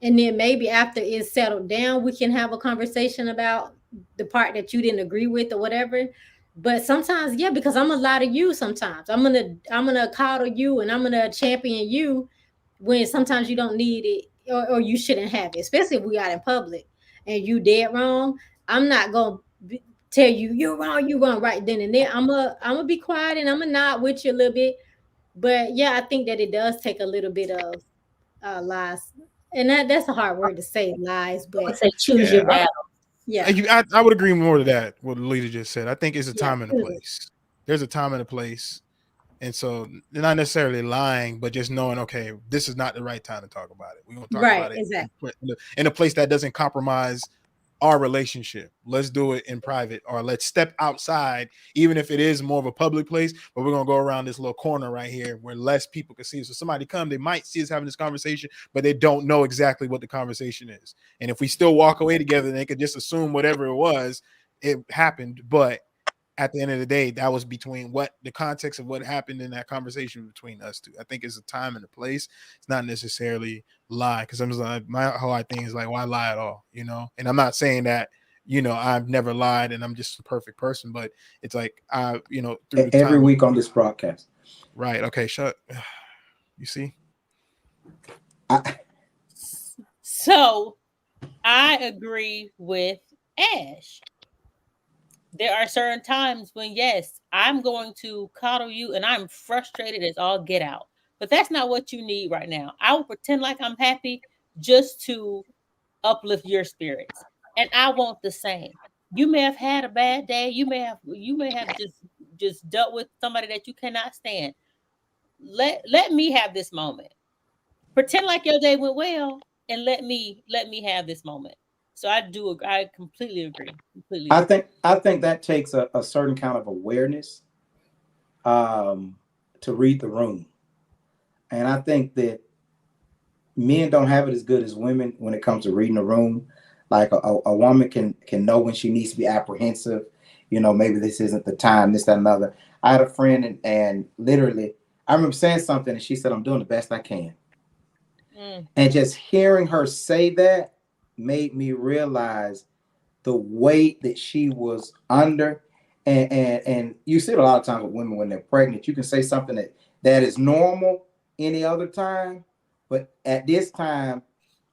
And then maybe after it's settled down, we can have a conversation about the part that you didn't agree with or whatever. But sometimes, yeah, because I'm gonna lie to you sometimes. I'm gonna coddle you and I'm gonna champion you when sometimes you don't need it or you shouldn't have it, especially if we out in public and you dead wrong. I'm not gonna tell you you're wrong right then and there. I'm gonna be quiet and I'm gonna nod with you a little bit. But yeah, I think that it does take a little bit of lies, and that's a hard word to say, lies. But say choose your battle. Yeah, I would agree more to that. What Lita just said. I think it's a time and a place. There's a time and a place, and so not necessarily lying, but just knowing, okay, this is not the right time to talk about it. We're gonna talk about it exactly in a place that doesn't compromise our relationship. Let's do it in private, or let's step outside, even if it is more of a public place, but we're gonna go around this little corner right here where less people can see us. So somebody come, they might see us having this conversation, but they don't know exactly what the conversation is. And if we still walk away together, they could just assume whatever it was, it happened. But at the end of the day, that was between what the context of what happened in that conversation between us two. I think it's a time and a place. It's not necessarily lie, because I'm just like, my whole thing is like, why lie at all, And I'm not saying that, I've never lied and I'm just a perfect person, but it's like, through every week on this broadcast. Right. Okay. Shut. You see? So I agree with Ash. There are certain times when, yes, I'm going to coddle you and I'm frustrated as all get out. But that's not what you need right now. I will pretend like I'm happy just to uplift your spirits. And I want the same. You may have had a bad day. You may have just dealt with somebody that you cannot stand. Let me have this moment. Pretend like your day went well, and let me have this moment. So I completely agree. Completely agree. I think that takes a certain kind of awareness to read the room. And I think that men don't have it as good as women when it comes to reading the room. Like a woman can know when she needs to be apprehensive. You know, maybe this isn't the time, this, that, another. I had a friend and literally, I remember saying something and she said, I'm doing the best I can. And just hearing her say that made me realize the weight that she was under. And you see it a lot of times with women when they're pregnant. You can say something that is normal any other time, but at this time,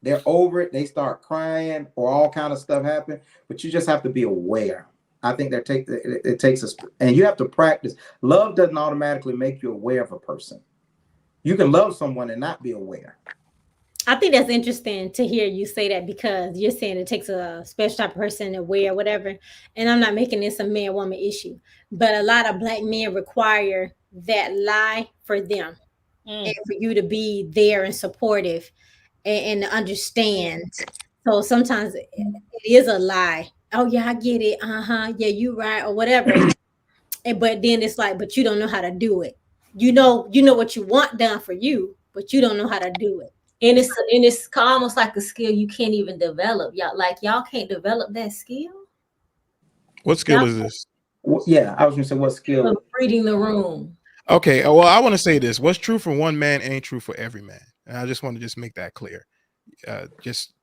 they're over it. They start crying or all kind of stuff happen. But you just have to be aware. I think it takes us, and you have to practice. Love doesn't automatically make you aware of a person. You can love someone and not be aware. I think that's interesting to hear you say that because you're saying it takes a special type of person to wear whatever. And I'm not making this a man woman issue, but a lot of black men require that lie for them and for you to be there and supportive and to understand. So sometimes it is a lie. Oh yeah, I get it. Yeah, you right or whatever. But then it's like, but you don't know how to do it. You know what you want done for you, but you don't know how to do it. And it's almost like a skill you can't even develop. Y'all can't develop that skill. What skill is this? Yeah, I was gonna say what skill? Of reading the room. Okay, well, I want to say this: what's true for one man ain't true for every man, and I just want to just make that clear. Just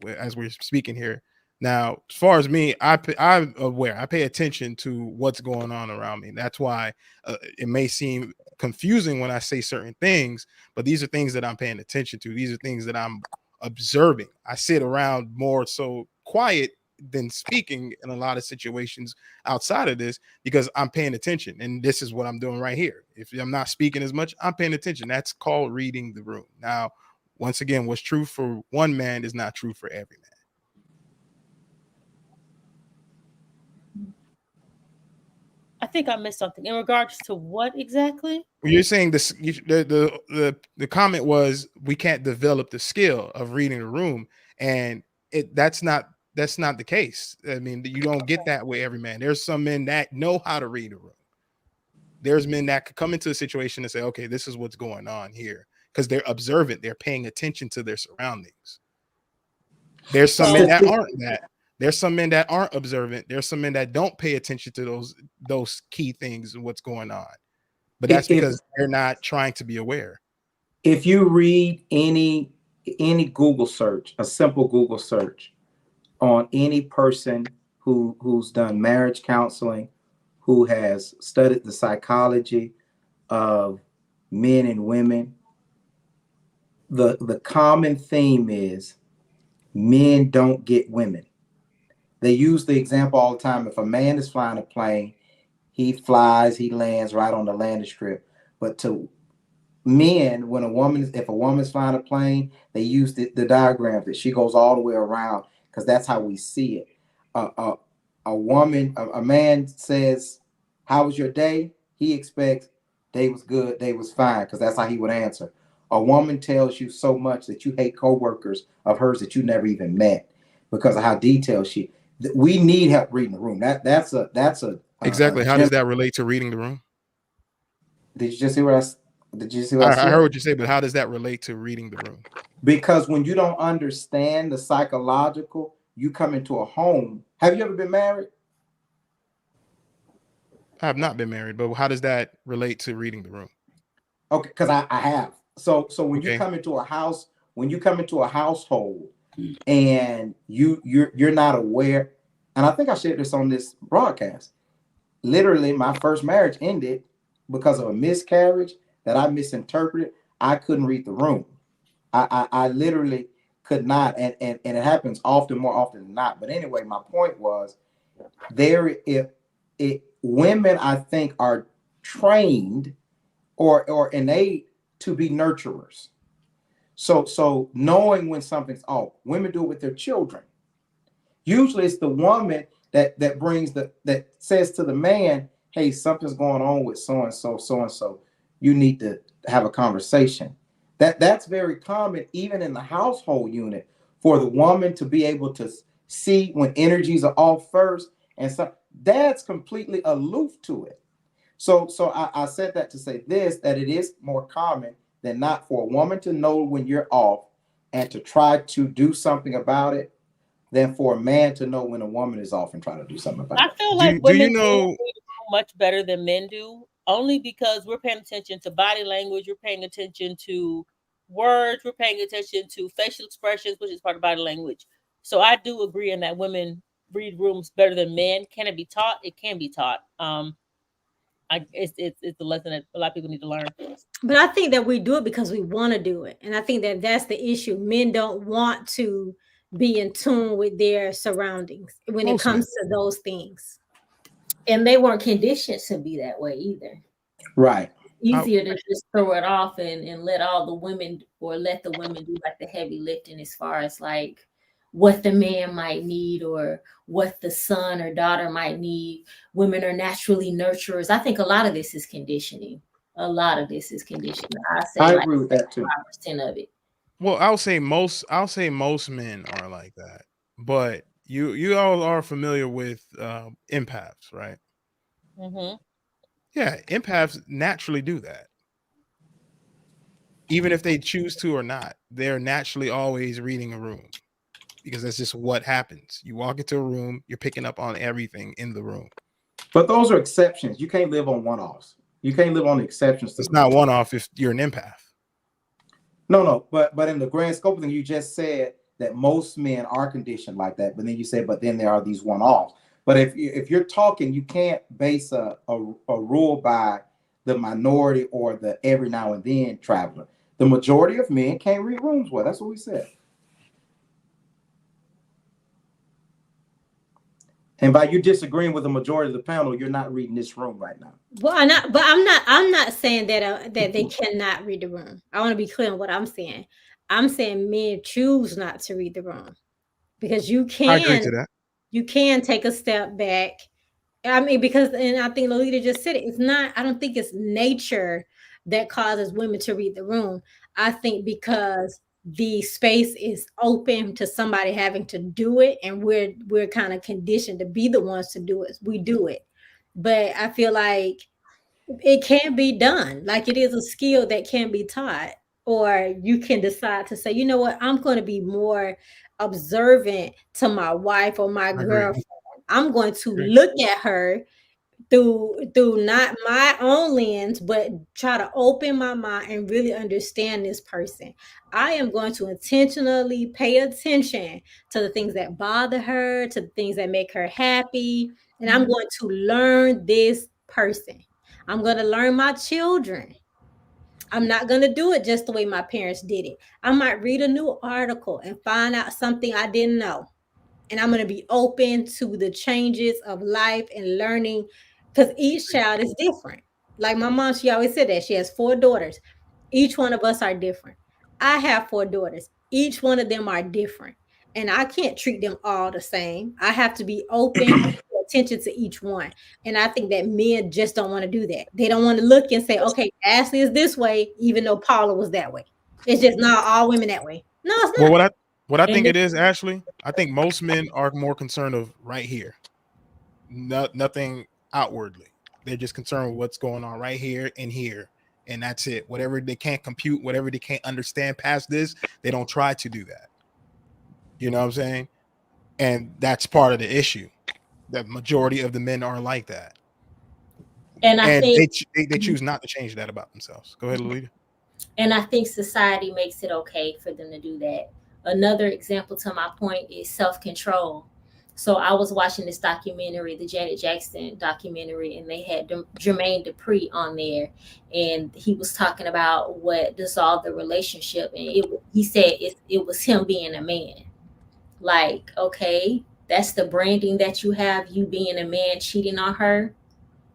as we're speaking here now, as far as me, I'm aware. I pay attention to what's going on around me. That's why it may seem confusing when I say certain things, but these are things that I'm paying attention to. These are things that I'm observing. I sit around more so quiet than speaking in a lot of situations outside of this because I'm paying attention, and this is what I'm doing right here. If I'm not speaking as much, I'm paying attention. That's called reading the room. Now, once again, what's true for one man is not true for every man. I think I missed something in regards to what exactly? You're saying this. The comment was we can't develop the skill of reading the room, and that's not the case. I mean, you don't get that with every man. There's some men that know how to read a room. There's men that could come into a situation and say, okay, this is what's going on here because they're observant. They're paying attention to their surroundings. There's some men that aren't that. There's some men that aren't observant. There's some men that don't pay attention to those key things and what's going on. But that's because they're not trying to be aware. If you read any Google search, a simple Google search on any person who's done marriage counseling, who has studied the psychology of men and women, the common theme is men don't get women. They use the example all the time. If a man is flying a plane, he flies, he lands right on the landing strip. But to men, if a woman's flying a plane, they use the diagram that she goes all the way around because that's how we see it. A man says, "How was your day?" He expects day was good, day was fine, because that's how he would answer. A woman tells you so much that you hate coworkers of hers that you never even met because of how detailed she. We need help reading the room. That's a exactly. How does that relate to reading the room? Did you just see what I said? I heard what you say, but how does that relate to reading the room? Because when you don't understand the psychological, you come into a home. Have you ever been married? I have not been married, but how does that relate to reading the room? Okay, because I have. So when you come into a house, when you come into a household and you're not aware, and I think I shared this on this broadcast. Literally, my first marriage ended because of a miscarriage that I misinterpreted. I couldn't read the room. I literally could not, and it happens more often than not. But anyway, my point was women, I think, are trained or innate to be nurturers. So knowing when something's off. Women do it with their children. Usually it's the woman that brings that says to the man, hey, something's going on with so and so. You need to have a conversation. That's very common, even in the household unit, for the woman to be able to see when energies are off first. And so dad's completely aloof to it. So I said that to say this, that it is more common than not for a woman to know when you're off and to try to do something about it than for a man to know when a woman is off and try to do something about it. I feel like women do much better than men do, only because we're paying attention to body language, we're paying attention to words, we're paying attention to facial expressions, which is part of body language. So I do agree in that women read rooms better than men. Can it be taught? It can be taught. It's a lesson that a lot of people need to learn. But I think that we do it because we want to do it, and I think that that's the issue. Men don't want to be in tune with their surroundings when it comes to those things, and they weren't conditioned to be that way either. Right. Easier to just throw it off and let all the women, or let the women do like the heavy lifting as far as like what the man might need or what the son or daughter might need. Women are naturally nurturers. I think a lot of this is conditioning. A lot of this is conditioning. I agree with that too. 5% of it. Well, I'll say most men are like that. But you all are familiar with empaths, right? Mm-hmm. Yeah, empaths naturally do that. Even if they choose to or not, they're naturally always reading a room, because that's just what happens. You walk into a room, you're picking up on everything in the room. But those are exceptions. You can't live on one-offs. You can't live on the exceptions. It's not one-off if you're an empath. No, but in the grand scope of things, you just said that most men are conditioned like that. But then you said, but then there are these one-offs. But if you're talking, you can't base a rule by the minority or the every now and then traveler. The majority of men can't read rooms well. That's what we said. And by you disagreeing with the majority of the panel, you're not reading this room right now. Well, I'm not saying that that they cannot read the room. I want to be clear on what I'm saying. I'm saying men choose not to read the room, because you can. I agree to that. You can take a step back. I mean, because, and I think Lolita just said it. It's not. I don't think it's nature that causes women to read the room. I think because the space is open to somebody having to do it, and we're kind of conditioned to be the ones to do it. We do it. But I feel like it can be done. Like, it is a skill that can be taught, or you can decide to say, you know what, I'm going to be more observant to my wife or my girlfriend. I'm going to look at her through not my own lens, but try to open my mind and really understand this person. I am going to intentionally pay attention to the things that bother her, to the things that make her happy, and I'm going to learn this person. I'm going to learn my children. I'm not going to do it just the way my parents did it. I might read a new article and find out something I didn't know. And I'm going to be open to the changes of life and learning, because each child is different. Like my mom, she always said that. She has 4 daughters. Each one of us are different. I have 4 daughters. Each one of them are different. And I can't treat them all the same. I have to be open and pay attention to each one. And I think that men just don't want to do that. They don't want to look and say, okay, Ashley is this way, even though Paula was that way. It's just not all women that way. No, it's not. Well, what I think it is, Ashley, I think most men are more concerned of right here. Nothing outwardly. They're just concerned with what's going on right here and here. And that's it. Whatever they can't compute, whatever they can't understand past this, they don't try to do that. You know what I'm saying? And that's part of the issue. The majority of the men are like that. And I think they choose not to change that about themselves. Go ahead, Lolita. And I think society makes it okay for them to do that. Another example to my point is self-control. So I was watching this documentary, the Janet Jackson documentary, and they had Jermaine Dupri on there, and he was talking about what dissolved the relationship, and he said it was him being a man. Like, okay, that's the branding that you have, you being a man cheating on her.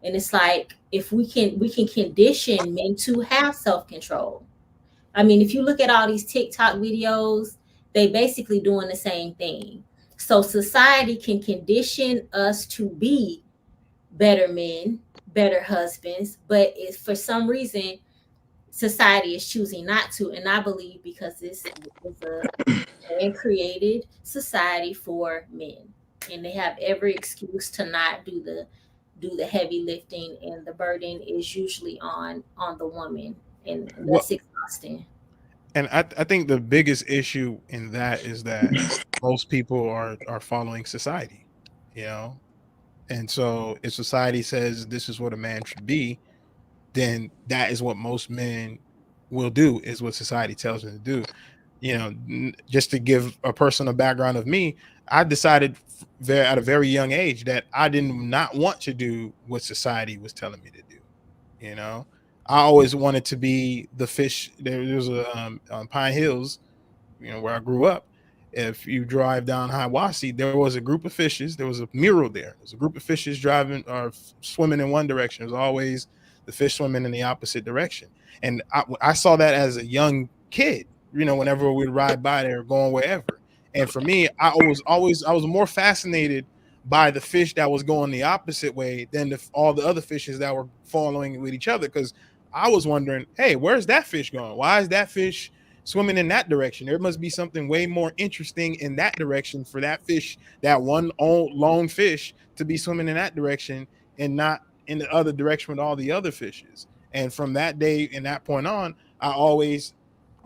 And it's like, if we can condition men to have self-control, I mean, if you look at all these TikTok videos, they basically doing the same thing. So society can condition us to be better men, better husbands, but if for some reason society is choosing not to, and I believe because this is a man created society for men, and they have every excuse to not do the heavy lifting, and the burden is usually on the woman, and Well, that's exhausting. and I think the biggest issue in that is that most people are following society, you know, and so if society says this is what a man should be, then that is what most men will do, is what society tells them to do. You know, just to give a person a background of me, I decided at a very young age that I did not want to do what society was telling me to do. You know, I always wanted to be the fish. There was a on Pine Hills, you know, where I grew up. If you drive down Hiawassee, there was a group of fishes. There was a mural there. There was a group of fishes driving or swimming in one direction. It was always the fish swimming in the opposite direction. And I saw that as a young kid, you know, whenever we'd ride by there, going wherever. And for me, I was more fascinated by the fish that was going the opposite way than all the other fishes that were following with each other. Because I was wondering, hey, where's that fish going? Why is that fish swimming in that direction? There must be something way more interesting in that direction for that fish, that one lone fish, to be swimming in that direction and not in the other direction with all the other fishes. And from that day and that point on, I always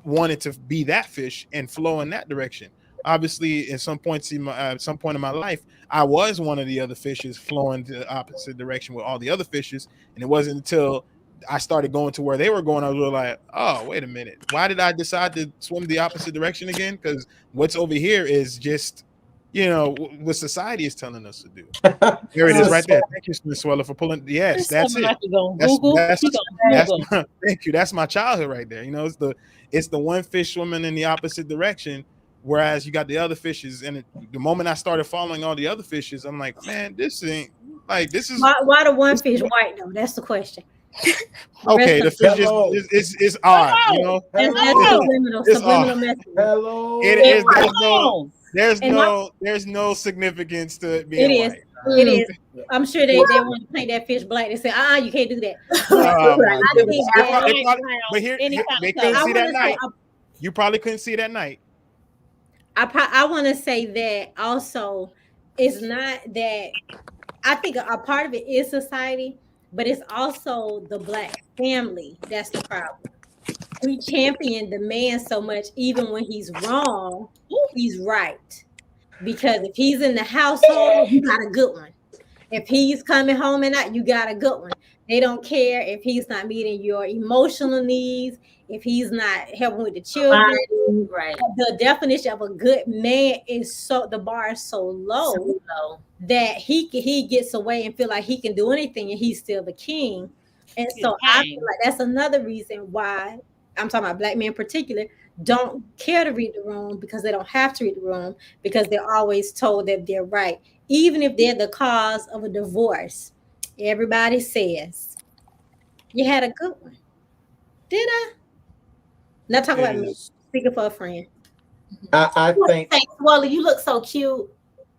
wanted to be that fish and flow in that direction. Obviously, at some points in some point in my life, I was one of the other fishes flowing to the opposite direction with all the other fishes, and it wasn't until I started going to where they were going, I was like, oh, wait a minute. Why did I decide to swim the opposite direction again? Because what's over here is just, you know, what society is telling us to do. There it is right there. Thank you, Miss Sweller, for pulling. Yes, that's it. Like you're gonna That's Google. that's He gonna that's Google. thank you. That's my childhood right there. You know, it's the one fish swimming in the opposite direction, whereas you got the other fishes. And the moment I started following all the other fishes, I'm like, man, this ain't like this is Why the one this, fish white though? That's the question. okay. The fish Hello. is odd, you know. That's Hello. It's subliminal odd. message. Hello. It is. Hello. There's no significance to it It being is. white. It is. I'm sure they want to paint that fish black. They say, you can't do that. Oh, my I goodness. think They that but here Any kind they of couldn't color. see that wanna say- night. You probably couldn't see that night. I want to say that also it's not that I think a part of it is society, but it's also the black family that's the problem. We champion the man so much, even when he's wrong, he's right. Because if he's in the household, you got a good one. If he's coming home and out, you got a good one. They don't care if he's not meeting your emotional needs, if he's not helping with the children. Right. The definition of a good man is the bar is so low that he gets away and feel like he can do anything and he's still the king. And so I feel like that's another reason why I'm talking about black men in particular don't care to read the room, because they don't have to read the room, because they're always told that they're right. Even if they're the cause of a divorce, everybody says, you had a good one. Did I? Not talking about me, speaking for a friend. I think Hey, Swally, you look so cute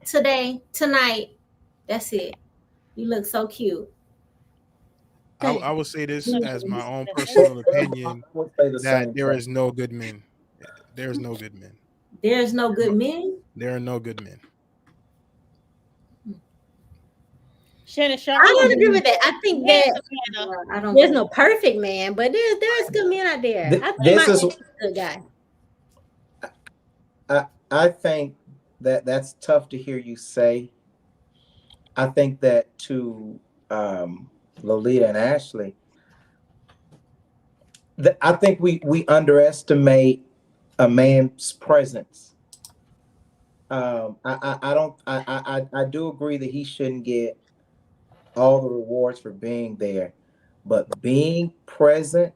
tonight. That's it. You look so cute. I will say this as my own personal opinion, that there is no good men. There's no good men. There's no good men. There are no good men. Shannon Sharp. I don't agree with that. I think that I don't. there's no perfect man, but there's good men out there. I think this is a good guy. I think that's tough to hear you say. I think that to Lolita and Ashley, I think we underestimate a man's presence. I do agree that he shouldn't get all the rewards for being there, but being present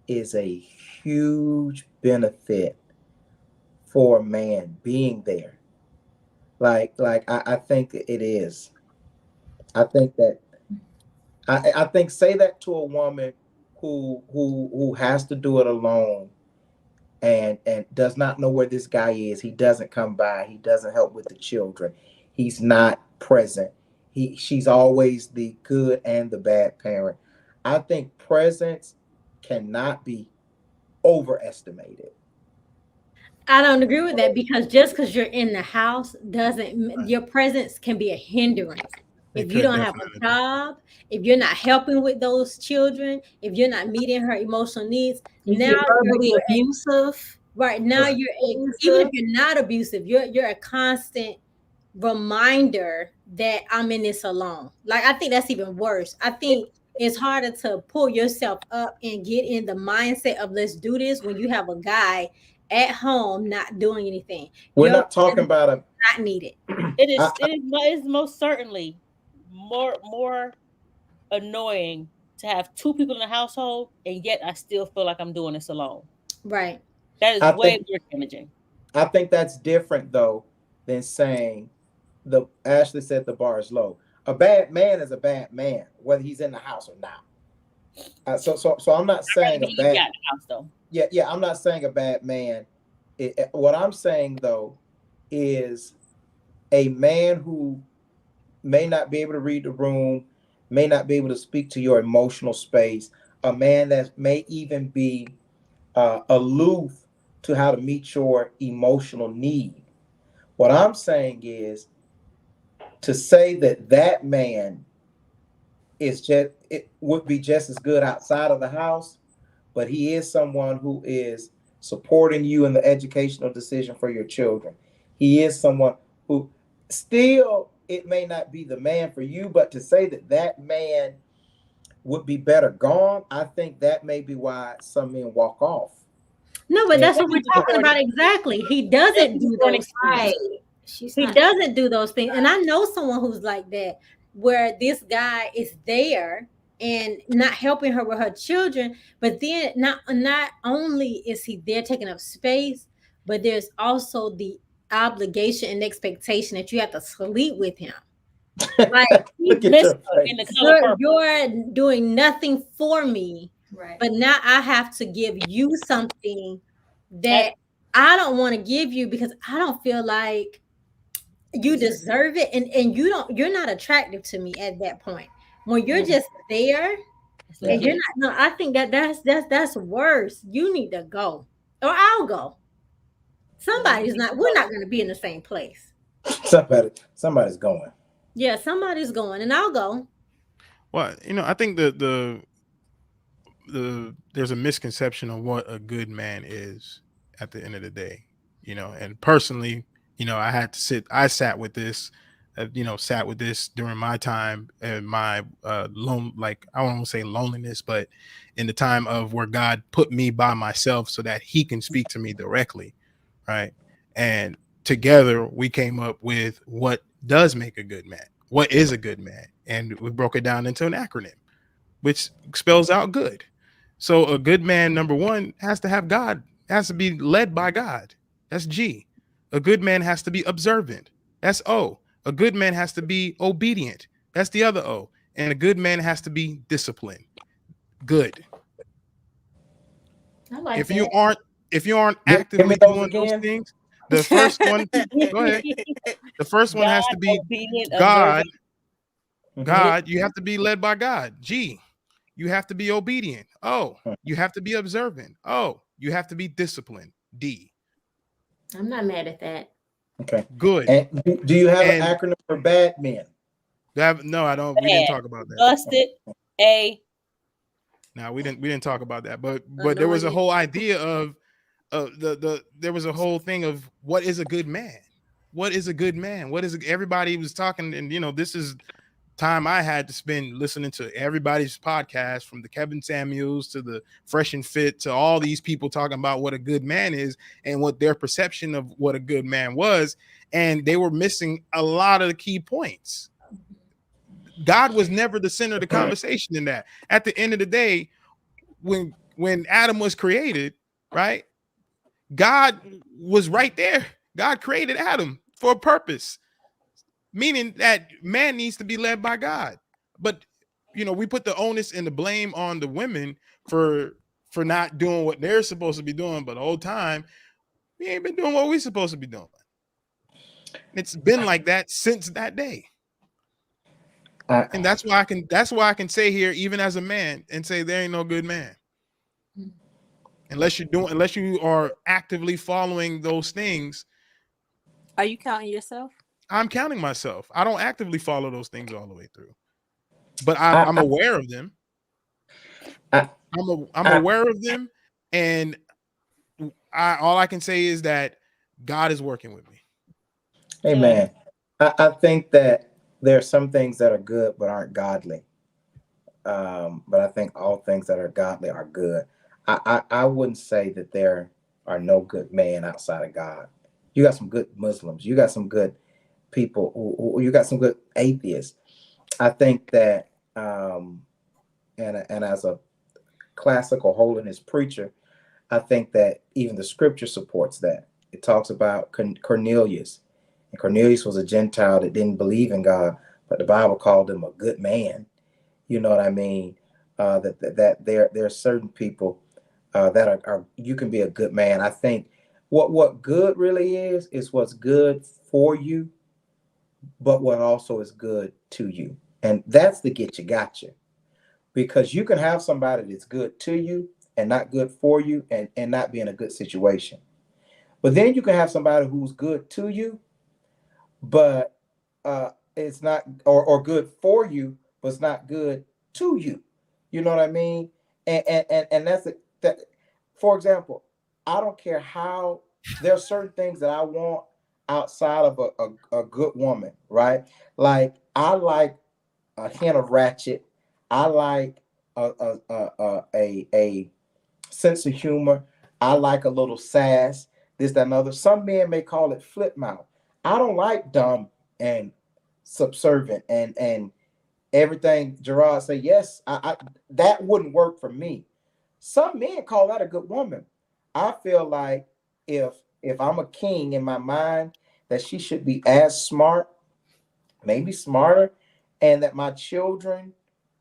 is a huge benefit for a man, being there. I think it is. I think that I think say that to a woman who has to do it alone and does not know where this guy is. He doesn't come by. He doesn't help with the children. He's not present. She's always the good and the bad parent. I think presence cannot be overestimated. I don't agree with that because just because you're in the house doesn't your presence can be a hindrance. It If you could don't have definitely a be. job, if you're not helping with those children, if you're not meeting her emotional needs, You now get verbally you're abusive. right now Right. even if you're not abusive, you're a constant reminder that I'm in this alone. Like I think that's even worse. I think it's harder to pull yourself up and get in the mindset of let's do this when you have a guy at home not doing anything. We're Your not talking presence about is not needed. It I, is. It is most certainly more annoying to have two people in the household, and yet I still feel like I'm doing this alone. Right. That is I way think more damaging. I think that's different though than saying the Ashley said the bar is low. A bad man is a bad man, whether he's in the house or not. So I'm not I'd rather saying be a you bad. got in the house though. Yeah. I'm not saying a bad man. What I'm saying though is a man who may not be able to read the room, may not be able to speak to your emotional space. A man that may even be aloof to how to meet your emotional need. What I'm saying is to say that that man is just it would be just as good outside of the house, but he is someone who is supporting you in the educational decision for your children. He is someone who still it may not be the man for you, but to say that that man would be better gone, I think that may be why some men walk off. No, but And that's what we're talking about exactly. He doesn't do those things. Right. She's He not. doesn't do those things. And I know someone who's like that, where this guy is there and not helping her with her children, but then not only is he there taking up space, but there's also the obligation and expectation that you have to sleep with him. Like look at Listen, your in the face. color purple. you're doing nothing for me, Right. but now I have to give you something that That- I don't want to give you because I don't feel like you deserve it, and you're not attractive to me at that point when you're just there it's and legit. you're not. No, I think that's worse. You need to go, or I'll go. We're not going to be in the same place. Somebody's going. Yeah, somebody's going and I'll go. Well, I think there's a misconception of what a good man is at the end of the day. And personally, I sat with this, during my time and my like I don't want to say loneliness, but in the time of where God put me by myself so that he can speak to me directly. Right. And together we came up with what does make a good man. What is a good man? And we broke it down into an acronym, which spells out good. So a good man, number one, has to have God, has to be led by God. That's G. A good man has to be observant. That's O. A good man has to be obedient. That's the other O. And a good man has to be disciplined. Good. I like If that. you aren't Give actively me those doing those again. things, the first one, go ahead. The first one has to be obedient, God. observant. God, you have to be led by God. G, you have to be obedient. Oh, you have to be observant. Oh, you have to be disciplined. D. I'm not mad at that. Okay. Good. And do you have And an acronym for bad men? no, I don't. We didn't talk about that. Busted. A. No, we didn't talk about that. But there was a whole idea of there was a whole thing of what is a good man? What is a good man? Everybody was talking, and this is time I had to spend listening to everybody's podcast, from the Kevin Samuels to the Fresh and Fit to all these people talking about what a good man is and what their perception of what a good man was. And they were missing a lot of the key points. God was never the center of the conversation in that. At the end of the day, when Adam was created, right? God was right there. God created Adam for a purpose, meaning that man needs to be led by God. But we put the onus and the blame on the women for for not doing what they're supposed to be doing, but the whole time we ain't been doing what we supposed to be doing. It's been like that since that day. And that's why I can say here, even as a man, and say there ain't no good man. Unless you are actively following those things. Are you counting yourself? I'm counting myself. I don't actively follow those things all the way through, but I'm aware of them. I'm aware of them, and all I can say is that God is working with me. Amen. I think that there are some things that are good but aren't godly. But I think all things that are godly are good. I wouldn't say that there are no good men outside of God. You got some good Muslims. You got some good people. You got some good atheists. I think that, and as a classical holiness preacher, I think that even the scripture supports that. It talks about Cornelius. And Cornelius was a Gentile that didn't believe in God, but the Bible called him a good man. You know what I mean? That there are certain people that are you can be a good man. I think what good really is what's good for you, but what also is good to you. And that's the get you gotcha. Because you can have somebody that's good to you and not good for you and not be in a good situation. But then you can have somebody who's good to you, but it's not, or good for you, but it's not good to you. You know what I mean? And that's that. For example, I don't care how there are certain things that I want outside of a good woman, right? Like I like a hint of ratchet. I like a sense of humor. I like a little sass, this, that, and other. Some men may call it flip mouth. I don't like dumb and subservient and everything. Gerard say, yes, I that wouldn't work for me. Some men call that a good woman. I feel like if I'm a king in my mind, that she should be as smart, maybe smarter, and that my children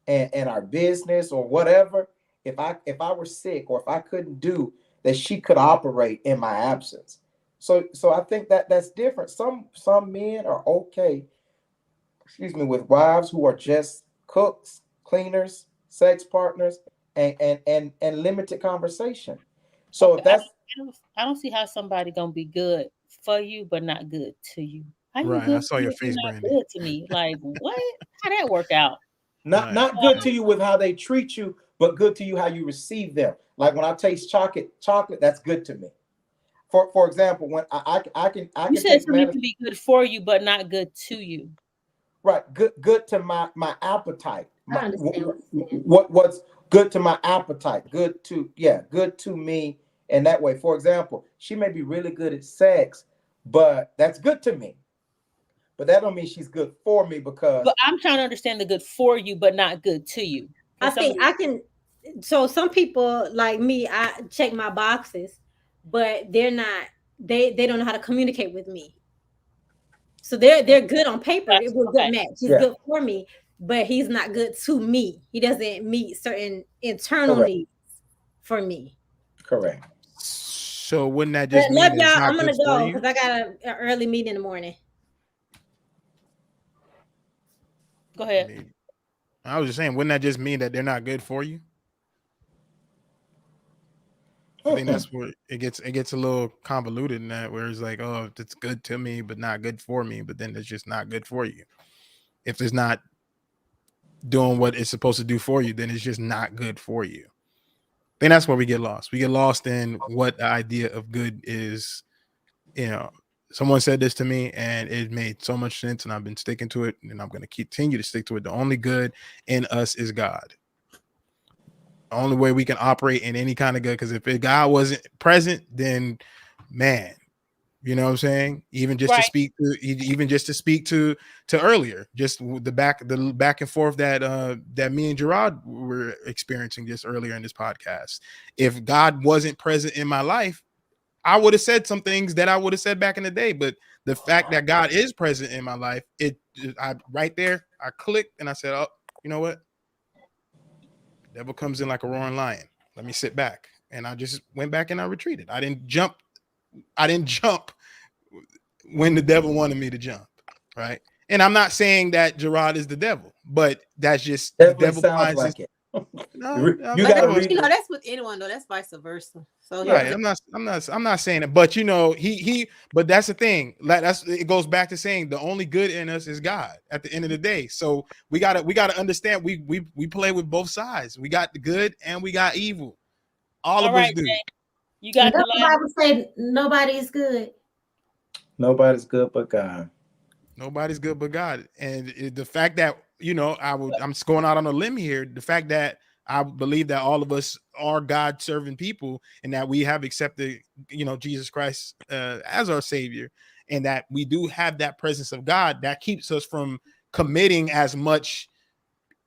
and our business or whatever, if I were sick or if I couldn't do, that she could operate in my absence. So I think that that's different. Some men are okay, excuse me, with wives who are just cooks, cleaners, sex partners, and limited conversation. So Okay, if that's I don't see how somebody gonna be good for you but not good to you. How you Right. I good saw to me your if you're face, not Brandy. good to me? Like what? How that work out? Right. not good to you with how they treat you, but good to you how you receive them. Like when I taste chocolate, that's good to me. For example, when I You can said take something medicine. can be good for you but not good to you. Right, good to my appetite. I understand what you're saying. What's good to my appetite? Good to me in that way. For example, she may be really good at sex, but that's good to me. But that don't mean she's good for me because But I'm trying to understand the good for you but not good to you. I Can think somebody I can. So some people like me, I check my boxes, but they're not. They don't know how to communicate with me. So they're good on paper. It gotcha. was a good Okay. match. He's yeah, good for me, but he's not good to me. He doesn't meet certain internal correct, needs for me. correct. So wouldn't that But just love mean it's y'all. not I'm good gonna for go you? because I got an early meeting in the morning. Go I ahead. mean, I was just saying, wouldn't that just mean that they're not good for you? I think Mm-mm. that's where it gets a little convoluted in that, where it's like, oh, it's good to me, but not good for me. But then it's just not good for you. If it's not doing what it's supposed to do for you, then it's just not good for you. I think that's where we get lost. We get lost in what the idea of good is. You know, someone said this to me and it made so much sense, and I've been sticking to it, and I'm going to continue to stick to it. The only good in us is God. The only way we can operate in any kind of good, because if God wasn't present, then man, you know what I'm saying? Even just to Right. speak to, to earlier, just the back and forth that me and Gerard were experiencing just earlier in this podcast. If God wasn't present in my life, I would have said some things that I would have said back in the day. But the fact that God is present in my life, I right there, I clicked and I said, oh, you know what? Devil comes in like a roaring lion. let me sit back. And I just went back and I retreated. I didn't jump when the devil wanted me to jump, right? And I'm not saying that Gerard is the devil, but that's just Definitely the devil sounds finds like his, it. no, You I But gotta mean, that's, read you know, the that's with anyone though. That's vice versa. So Yeah. right. I'm not saying it, but you know, but that's the thing. Like it goes back to saying the only good in us is God at the end of the day. So we gotta understand we play with both sides. We got the good and we got evil. All of us do. Jay, you got the The last. Bible say nobody's good. Nobody's good but God. Nobody's good but God. And the fact that, you know, I'm just going out on a limb here. The fact that I believe that all of us are God serving people and that we have accepted, you know, Jesus Christ as our savior, and that we do have that presence of God that keeps us from committing as much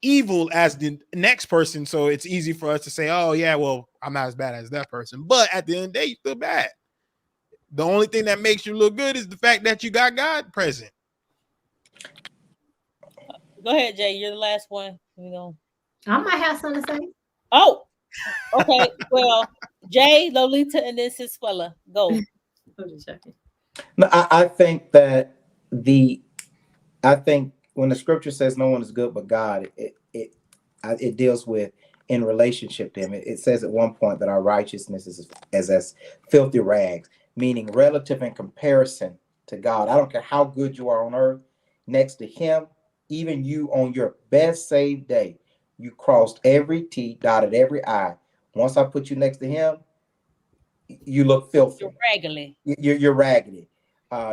evil as the next person. So it's easy for us to say, oh yeah, well, I'm not as bad as that person. But at the end of the day, you're still bad. The only thing that makes you look good is the fact that you got God present. Go ahead, Jay. You're the last one. I might have something to say. Oh, okay. Well, Jay, Lolita, and then Siswella. Go. I'm just checking. No, I think that I think when the scripture says no one is good but God, it deals with in relationship to him. It says at one point that our righteousness is as filthy rags, meaning relative in comparison to God. I don't care how good you are on earth, next to him, even you on your best saved day, you crossed every T, dotted every I. Once I put you next to him, you look filthy. You're raggedy. You're raggedy.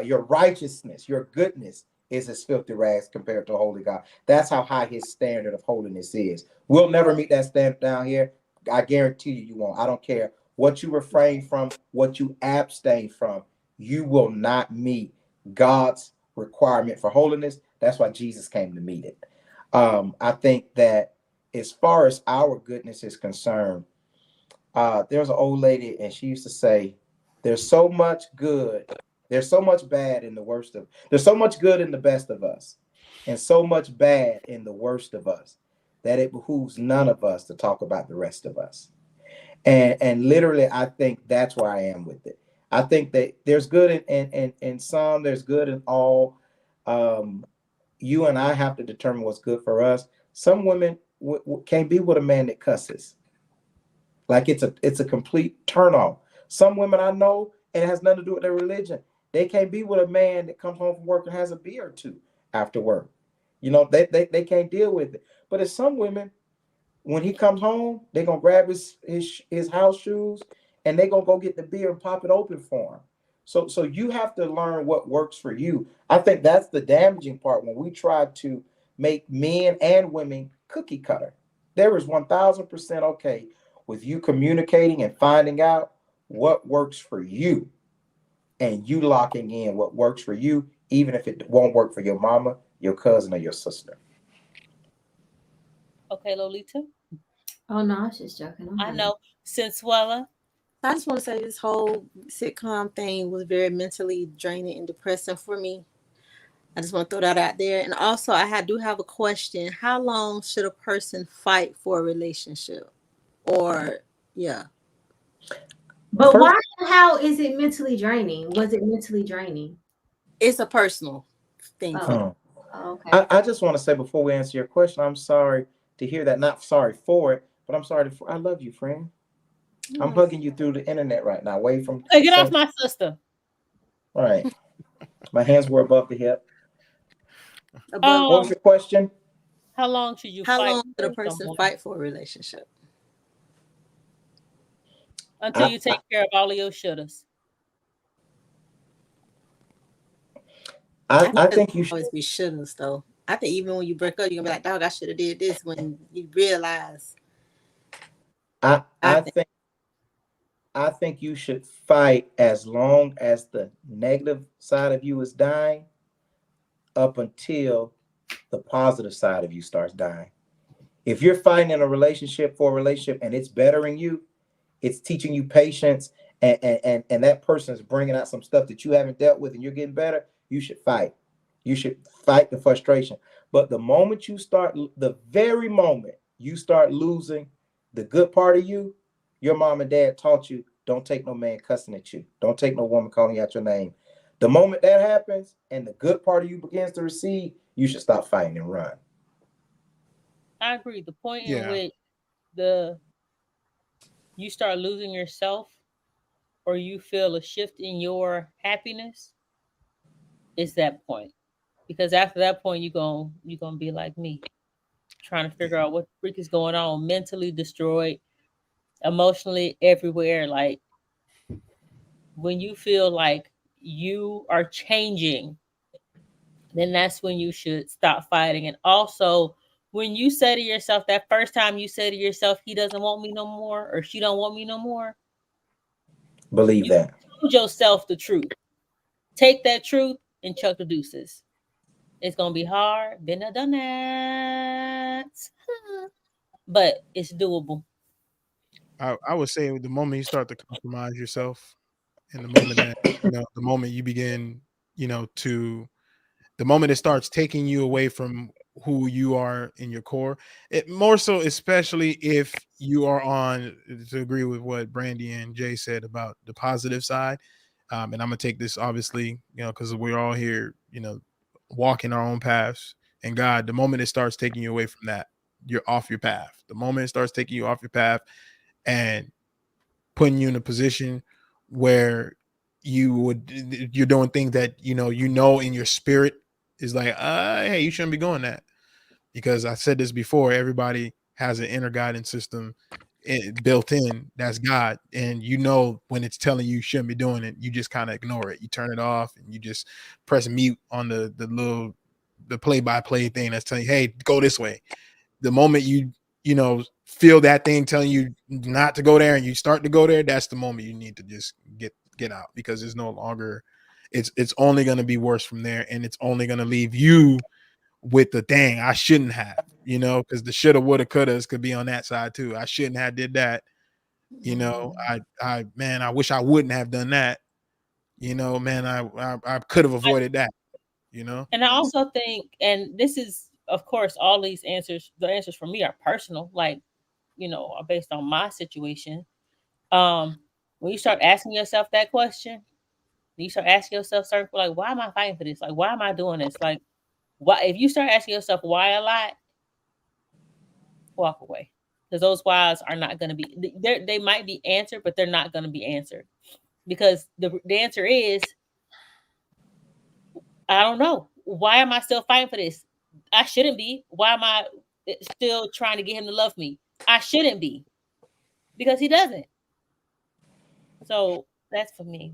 Your righteousness, your goodness is as filthy rags compared to a holy God. That's how high his standard of holiness is. We'll never meet that standard down here. I guarantee you won't. I don't care what you refrain from, what you abstain from. You will not meet God's requirement for holiness. That's why Jesus came to meet it. I think that as far as our goodness is concerned, there's an old lady and she used to say, there's so much good, there's so much bad in the worst of, there's so much good in the best of us and so much bad in the worst of us that it behooves none of us to talk about the rest of us. And literally I think that's where I am with it. I think that there's good in some, there's good in all. You and I have to determine what's good for us. Some women can't be with a man that cusses. Like it's a complete turn off. Some women I know, and it has nothing to do with their religion. They can't be with a man that comes home from work and has a beer or two after work. You know, they can't deal with it. But it's some women, when he comes home, they're gonna grab his house shoes and they're gonna go get the beer and pop it open for him. So you have to learn what works for you. I think that's the damaging part when we try to make men and women cookie cutter. There is 1000% okay with you communicating and finding out what works for you and you locking in what works for you, even if it won't work for your mama, your cousin, or your sister. Okay, Lolita. Oh no, I was just joking. I know. Siswella. I just want to say this whole sitcom thing was very mentally draining and depressing for me. I just want to throw that out there. And also, do have a question. How long should a person fight for a relationship? Or, yeah. But first, why and how is it mentally draining? Was it mentally draining? It's a personal thing. Oh, okay. I just want to say before we answer your question, I'm sorry to hear that. Not sorry for it, but I'm sorry. I love you, friend. Yes. I'm hugging you through the internet right now, away from. Hey, get off my sister. All right. My hands were above the hip. What was your question? How long should you How fight long should a person fight for a relationship? Until you take care of all of your shouldas. I think you should always be shouldas though. I think even when you break up, you're gonna be like, dog, I should have did this when you realize. I think you should fight as long as the negative side of you is dying up until the positive side of you starts dying. If you're fighting in a relationship for a relationship and it's bettering you, it's teaching you patience, and that person is bringing out some stuff that you haven't dealt with and you're getting better, you should fight. You should fight the frustration. But the very moment you start losing the good part of you, Your mom and dad taught you, don't take no man cussing at you. Don't take no woman calling you out your name. The moment that happens and the good part of you begins to recede, you should stop fighting and run. I agree. The point in Yeah. which you start losing yourself or you feel a shift in your happiness is that point. Because after that point you're gonna be like me, trying to figure out what the freak is going on, mentally destroyed, emotionally everywhere. Like when you feel like you are changing, then that's when you should stop fighting. And also, when you say to yourself, that first time you say to yourself, he doesn't want me no more, or she don't want me no more, Believe you that. told yourself the truth. Take that truth and chuck the deuces. It's gonna be hard. Been there, done that, but it's doable. I would say the moment you start to compromise yourself, and the moment that the moment you begin, to the moment it starts taking you away from who you are in your core, it more so, especially if you are on, to agree with what Brandy and Jay said about the positive side. And I'm gonna take this obviously, because we're all here, walking our own paths. And God, the moment it starts taking you away from that, you're off your path. The moment it starts taking you off your path and putting you in a position where you're doing things that in your spirit is like, hey, you shouldn't be doing that. Because I said this before, everybody has an inner guidance system built in, that's God. And when it's telling you shouldn't be doing it, you just kind of ignore it. You turn it off and you just press mute on the play-by-play thing that's telling you, hey, go this way. The moment you feel that thing telling you not to go there and you start to go there, that's the moment you need to just get out, because it's no longer, it's only going to be worse from there, and it's only going to leave you with the dang, I shouldn't have, because the shoulda, woulda, couldas could be on that side too. I shouldn't have did that. I wish I wouldn't have done that. Man, I could have avoided that. And I also think, and this is, of course, all these answers, the answers for me are personal, like, are based on my situation. When you start asking yourself that question, you start asking yourself certain, like, why am I fighting for this? Like, why am I doing this? Like, why? If you start asking yourself why a lot, walk away, because those whys are not going to be. They might be answered, but they're not going to be answered, because the answer is, I don't know. Why am I still fighting for this? I shouldn't be. Why am I still trying to get him to love me? I shouldn't be, because he doesn't. So that's for me.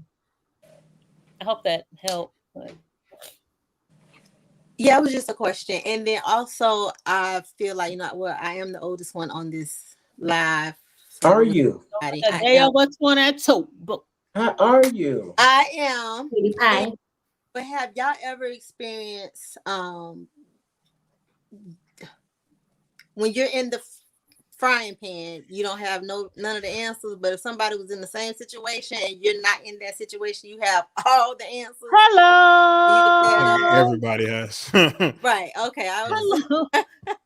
I hope that helped. But... Yeah, it was just a question. And then also, I feel like, I am the oldest one on this live. Are you? They are what's one at two. How are you? I am. Hi. But have y'all ever experienced when you're in the frying pan, you don't have none of the answers, but if somebody was in the same situation and you're not in that situation, you have all the answers? Hello. Everybody has. Right. Okay. Hello.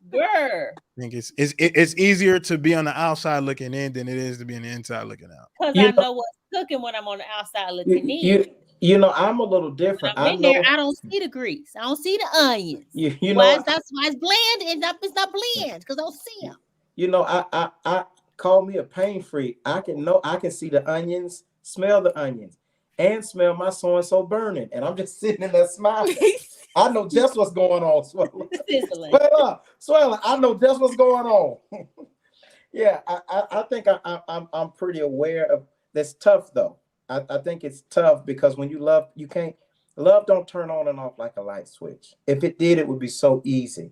Girl. I think it's easier to be on the outside looking in than it is to be on the inside looking out. Because I know what's cooking when I'm on the outside looking in. I'm a little different. When I'm in there, I don't see the grease. I don't see the onions. That's why it's bland. It's not bland, because I don't see them. I call me a pain freak. I can see the onions, smell the onions, and smell my so and so burning, and I'm just sitting in there smiling. I know just what's going on, Swella. I know just what's going on. Yeah, I think I'm pretty aware of that's tough though. I think it's tough because when you love, love don't turn on and off like a light switch. If it did, it would be so easy.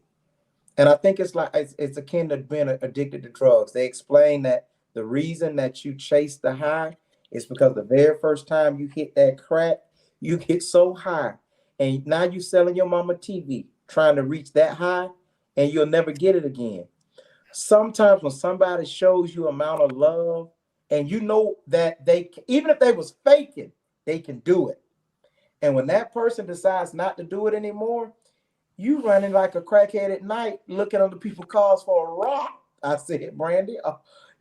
And I think it's like it's akin to being addicted to drugs. They explain that the reason that you chase the high is because the very first time you hit that crack, you get so high, and now you're selling your mama TV trying to reach that high, and you'll never get it again. Sometimes when somebody shows you amount of love, and you know that even if they was faking, they can do it. And when that person decides not to do it anymore, you running like a crackhead at night, looking under people's cars for a rock. I said, Brandy,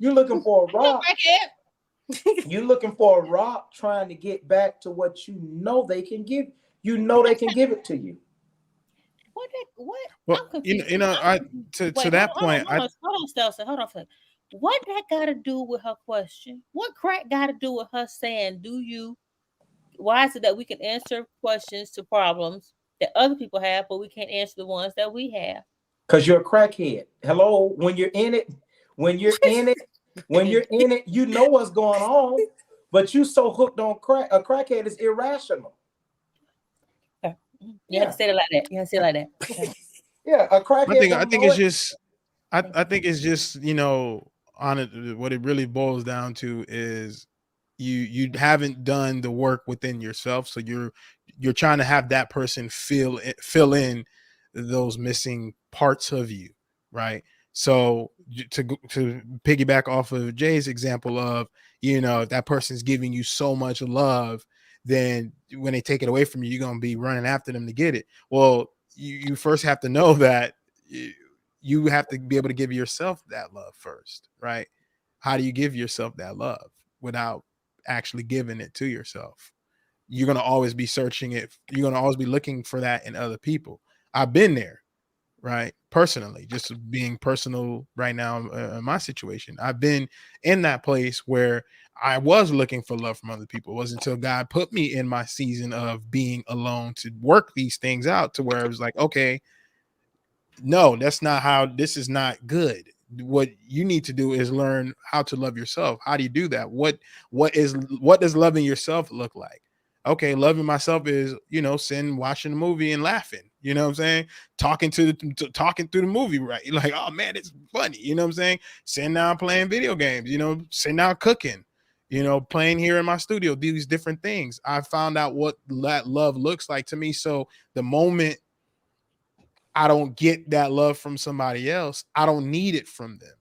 You're looking for a rock. Crackhead. You're looking for a rock trying to get back to what you know they can give. You know they can give it to you. What? Well, I'm confused. you know, I'm confused. to that point, hold on, Stelson. Hold on, for what that got to do with her question? What crack got to do with her saying, "Do you?" Why is it that we can answer questions to problems that other people have, but we can't answer the ones that we have? Because you're a crackhead. Hello, when you're in it, you know what's going on, but you so hooked on crack. A crackhead is irrational. You have to say it like that. You have to say it like that. Okay. Yeah, a crackhead. I think it's just I think it's just, you know, on it, what it really boils down to is you haven't done the work within yourself, so you're trying to have that person fill in those missing parts of you, right? So to piggyback off of Jay's example of, you know, if that person's giving you so much love, then when they take it away from you, you're gonna be running after them to get it. Well, you first have to know that you have to be able to give yourself that love first, right? How do you give yourself that love without actually giving it to yourself? You're going to always be searching it. You're going to always be looking for that in other people. I've been there, right? Personally, just being personal right now in my situation. I've been in that place where I was looking for love from other people. It wasn't until God put me in my season of being alone to work these things out to where it was like, okay, no, that's not how, this is not good. What you need to do is learn how to love yourself. How do you do that? What does loving yourself look like? Okay, loving myself is, you know, sitting, watching a movie and laughing. You know what I'm saying? Talking through the movie, right? You're like, oh man, it's funny. You know what I'm saying? Sitting down playing video games, you know, sitting down cooking, you know, playing here in my studio, these different things. I found out what that love looks like to me. So the moment I don't get that love from somebody else, I don't need it from them,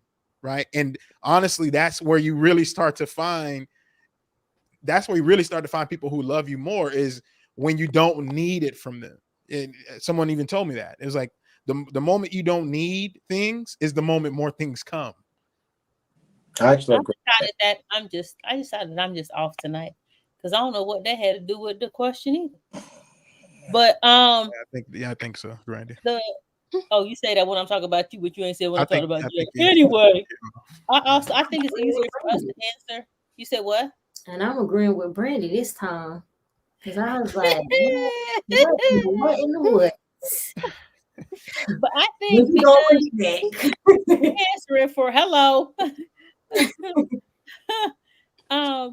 right? And honestly, that's where you really start to find people who love you more, is when you don't need it from them. And someone even told me that. It was like the moment you don't need things is the moment more things come. I decided that I'm just off tonight because I don't know what that had to do with the question either. But I think so, Randy. You say that when I'm talking about you, but you ain't said when I'm talking about you. Anyway, I think it's easier for us to answer. You said what? And I'm agreeing with Brandy this time because I was like, what in the woods? But I think you answer it for hello.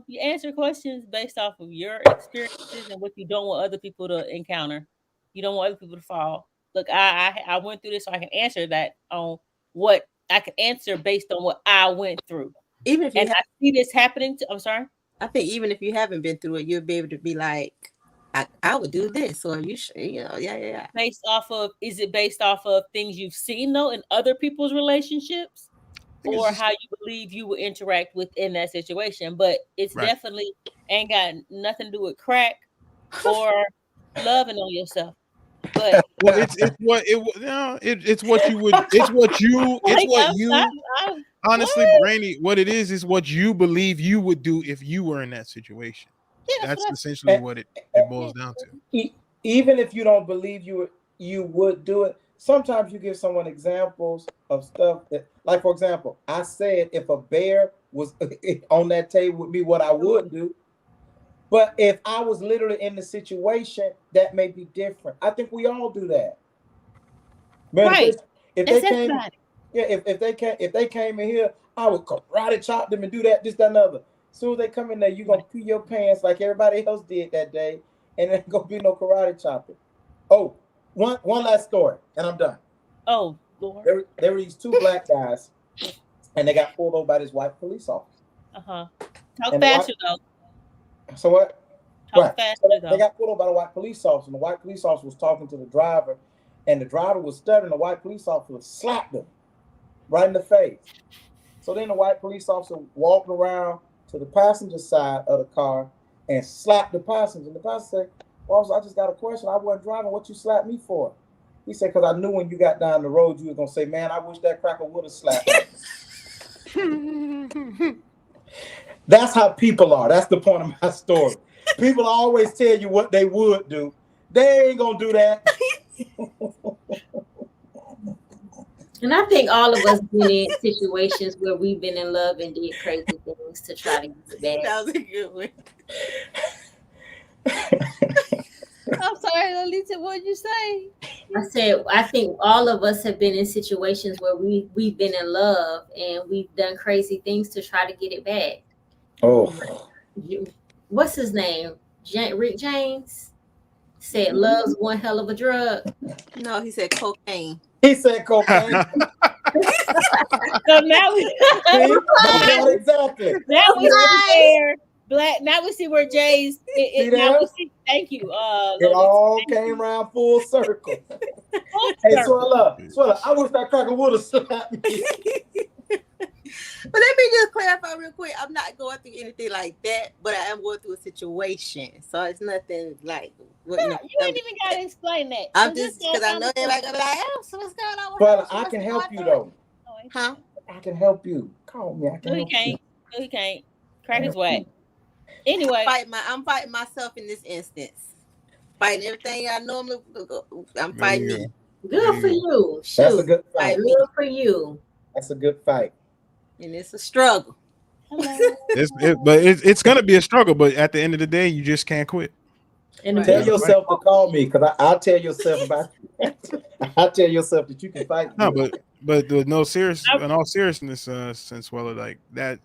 You answer questions based off of your experiences and what you don't want other people to encounter. You don't want other people to fall. Look, I went through this, so I can answer that on what I can answer based on what I went through. Even if I see this happening. I'm sorry. I think even if you haven't been through it, you'll be able to be like, I would do this, or yeah. Based off of, is it based off of things you've seen though in other people's relationships, or how you believe you would interact within that situation? But it's definitely ain't got nothing to do with crack or loving on yourself. But well, it's what you would. Honestly, Randy, what it is what you believe you would do if you were in that situation. Yeah, that's essentially what it boils down to. Even if you don't believe you would do it, sometimes you give someone examples of stuff that, like, for example, I said if a bear was on that table with me, what I would do. But if I was literally in the situation, that may be different. I think we all do that. Man, right. If they came in here, I would karate chop them and do that, this, that, and other. As soon as they come in there, you're gonna pee your pants like everybody else did that day, and there ain't gonna be no karate chopping. Oh, one last story, and I'm done. Oh, Lord. There were these two black guys, and they got pulled over by this white police officer. Talk faster though. So what? Talk faster though. They got pulled over by the white police officer, and the white police officer was talking to the driver, and the driver was stuttering. The white police officer slapped him right in the face. So then the white police officer walked around to the passenger side of the car and slapped the passenger. And the passenger said, "Officer, I just got a question. I wasn't driving. What you slapped me for?" He said, "Because I knew when you got down the road, you were going to say, man, I wish that cracker would have slapped me." That's how people are. That's the point of my story. People always tell you what they would do. They ain't gonna do that. And I think all of us been in situations where we've been in love and did crazy things to try to get it back. That was a good one. I'm sorry, Lolita, what'd you say? I said, I think all of us have been in situations where we've been in love and we've done crazy things to try to get it back. Oh, What's his name? Rick James said, "Love's one hell of a drug." No, he said cocaine. he said cocaine. So now we exactly. now we see where now we see where Jay's now we see, thank you. It all came around full circle. Hey, Swella, I wish that cracker would have slapped me. But let me just clarify real quick. I'm not going through anything like that, but I am going through a situation. So it's nothing like what you ain't even gotta explain that. I'm just because I know everybody gonna be like, oh, so what's going on? Well, I can help you though. Huh? I can help you. Call me. I can help you. No, he can't. Crack his way. Anyway, I'm fighting myself in this instance. Fighting everything I normally I'm fighting me. Good for you. Shoot. That's a good fight. Good for you. That's a good fight. And it's a struggle. It's gonna be a struggle, but at the end of the day, you just can't quit. And tell yourself to call me, because I'll tell yourself about I'll tell yourself that you can fight. No, but in all seriousness, since like that,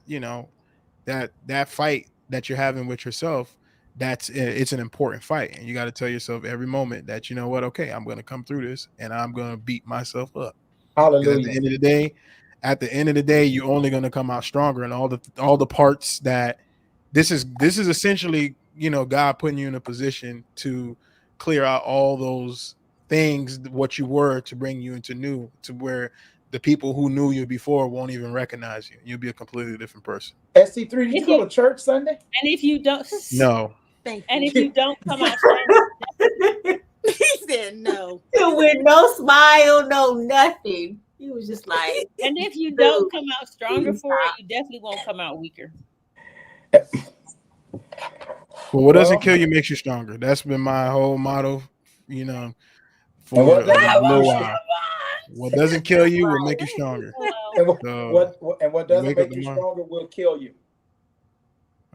that fight that you're having with yourself, it's an important fight, and you got to tell yourself every moment that, you know what, okay, I'm going to come through this and I'm going to beat myself up. Hallelujah. At the end of the day, you're only going to come out stronger, and all the parts that this is essentially, God putting you in a position to clear out all those things, what you were, to bring you into new, to where the people who knew you before won't even recognize you. You'll be a completely different person. SC3, did you go to church Sunday? And if you don't, no. And if you don't come out stronger, he said no. With no smile, no nothing. He was just like, and if you don't come out stronger for it, you definitely won't come out weaker. Well, what doesn't kill you makes you stronger. That's been my whole motto, for a little while. What doesn't kill you will make you stronger. And what doesn't make you stronger will kill you.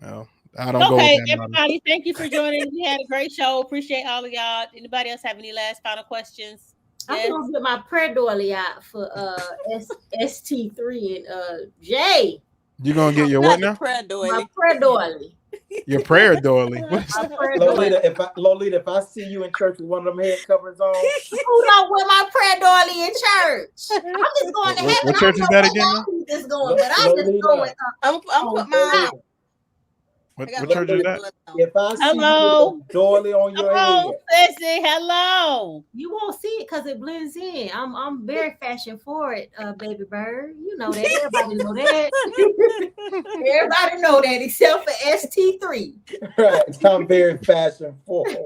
Well, I don't go with that. Everybody, thank you for joining. We had a great show. Appreciate all of y'all. Anybody else have any last final questions? I'm gonna get my prayer doily out for ST3 and Jay. You gonna get your what now? Prayer doily. My prayer doily. Your prayer doily. Lolita, if I see you in church with one of them head coverings on, who don't wear my prayer doily in church? I'm just going to heaven. What church is that again? Just going, but I'm just going. I'm put mine. What church is that? If I see you with a doily on your head, Sissy, hello. You won't see it because it blends in. I'm very fashion forward, baby bird. You know that. Everybody know that. Everybody know that except for ST3. Right. I'm very fashion forward.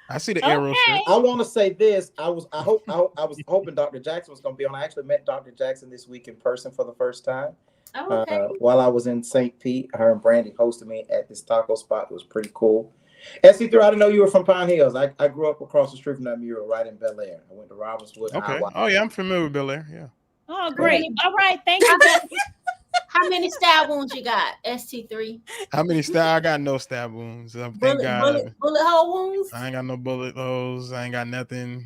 I see the arrow shirt. I want to say this. I was hoping Dr. Jackson was going to be on. I actually met Dr. Jackson this week in person for the first time. Oh, okay. While I was in St. Pete, her and Brandy hosted me at this taco spot. It was pretty cool. SC3, I didn't know you were from Pine Hills. I grew up across the street from that mural, right in Bel Air. I went to Robbinswood. Okay. Oh yeah, I'm familiar with Bel Air. Yeah. Oh great. All right. Thank you. How many stab wounds you got, ST3? How many stab? I got no stab wounds. Thank God. Bullet hole wounds? I ain't got no bullet holes. I ain't got nothing.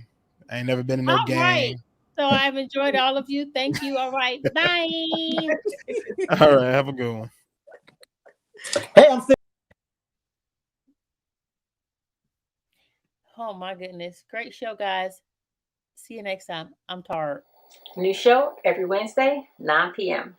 I ain't never been in no gang. Right. So I've enjoyed all of you. Thank you. All right. Bye. All right. Have a good one. Hey, I'm still. Oh my goodness. Great show, guys. See you next time. I'm tired. New show every Wednesday, 9 p.m.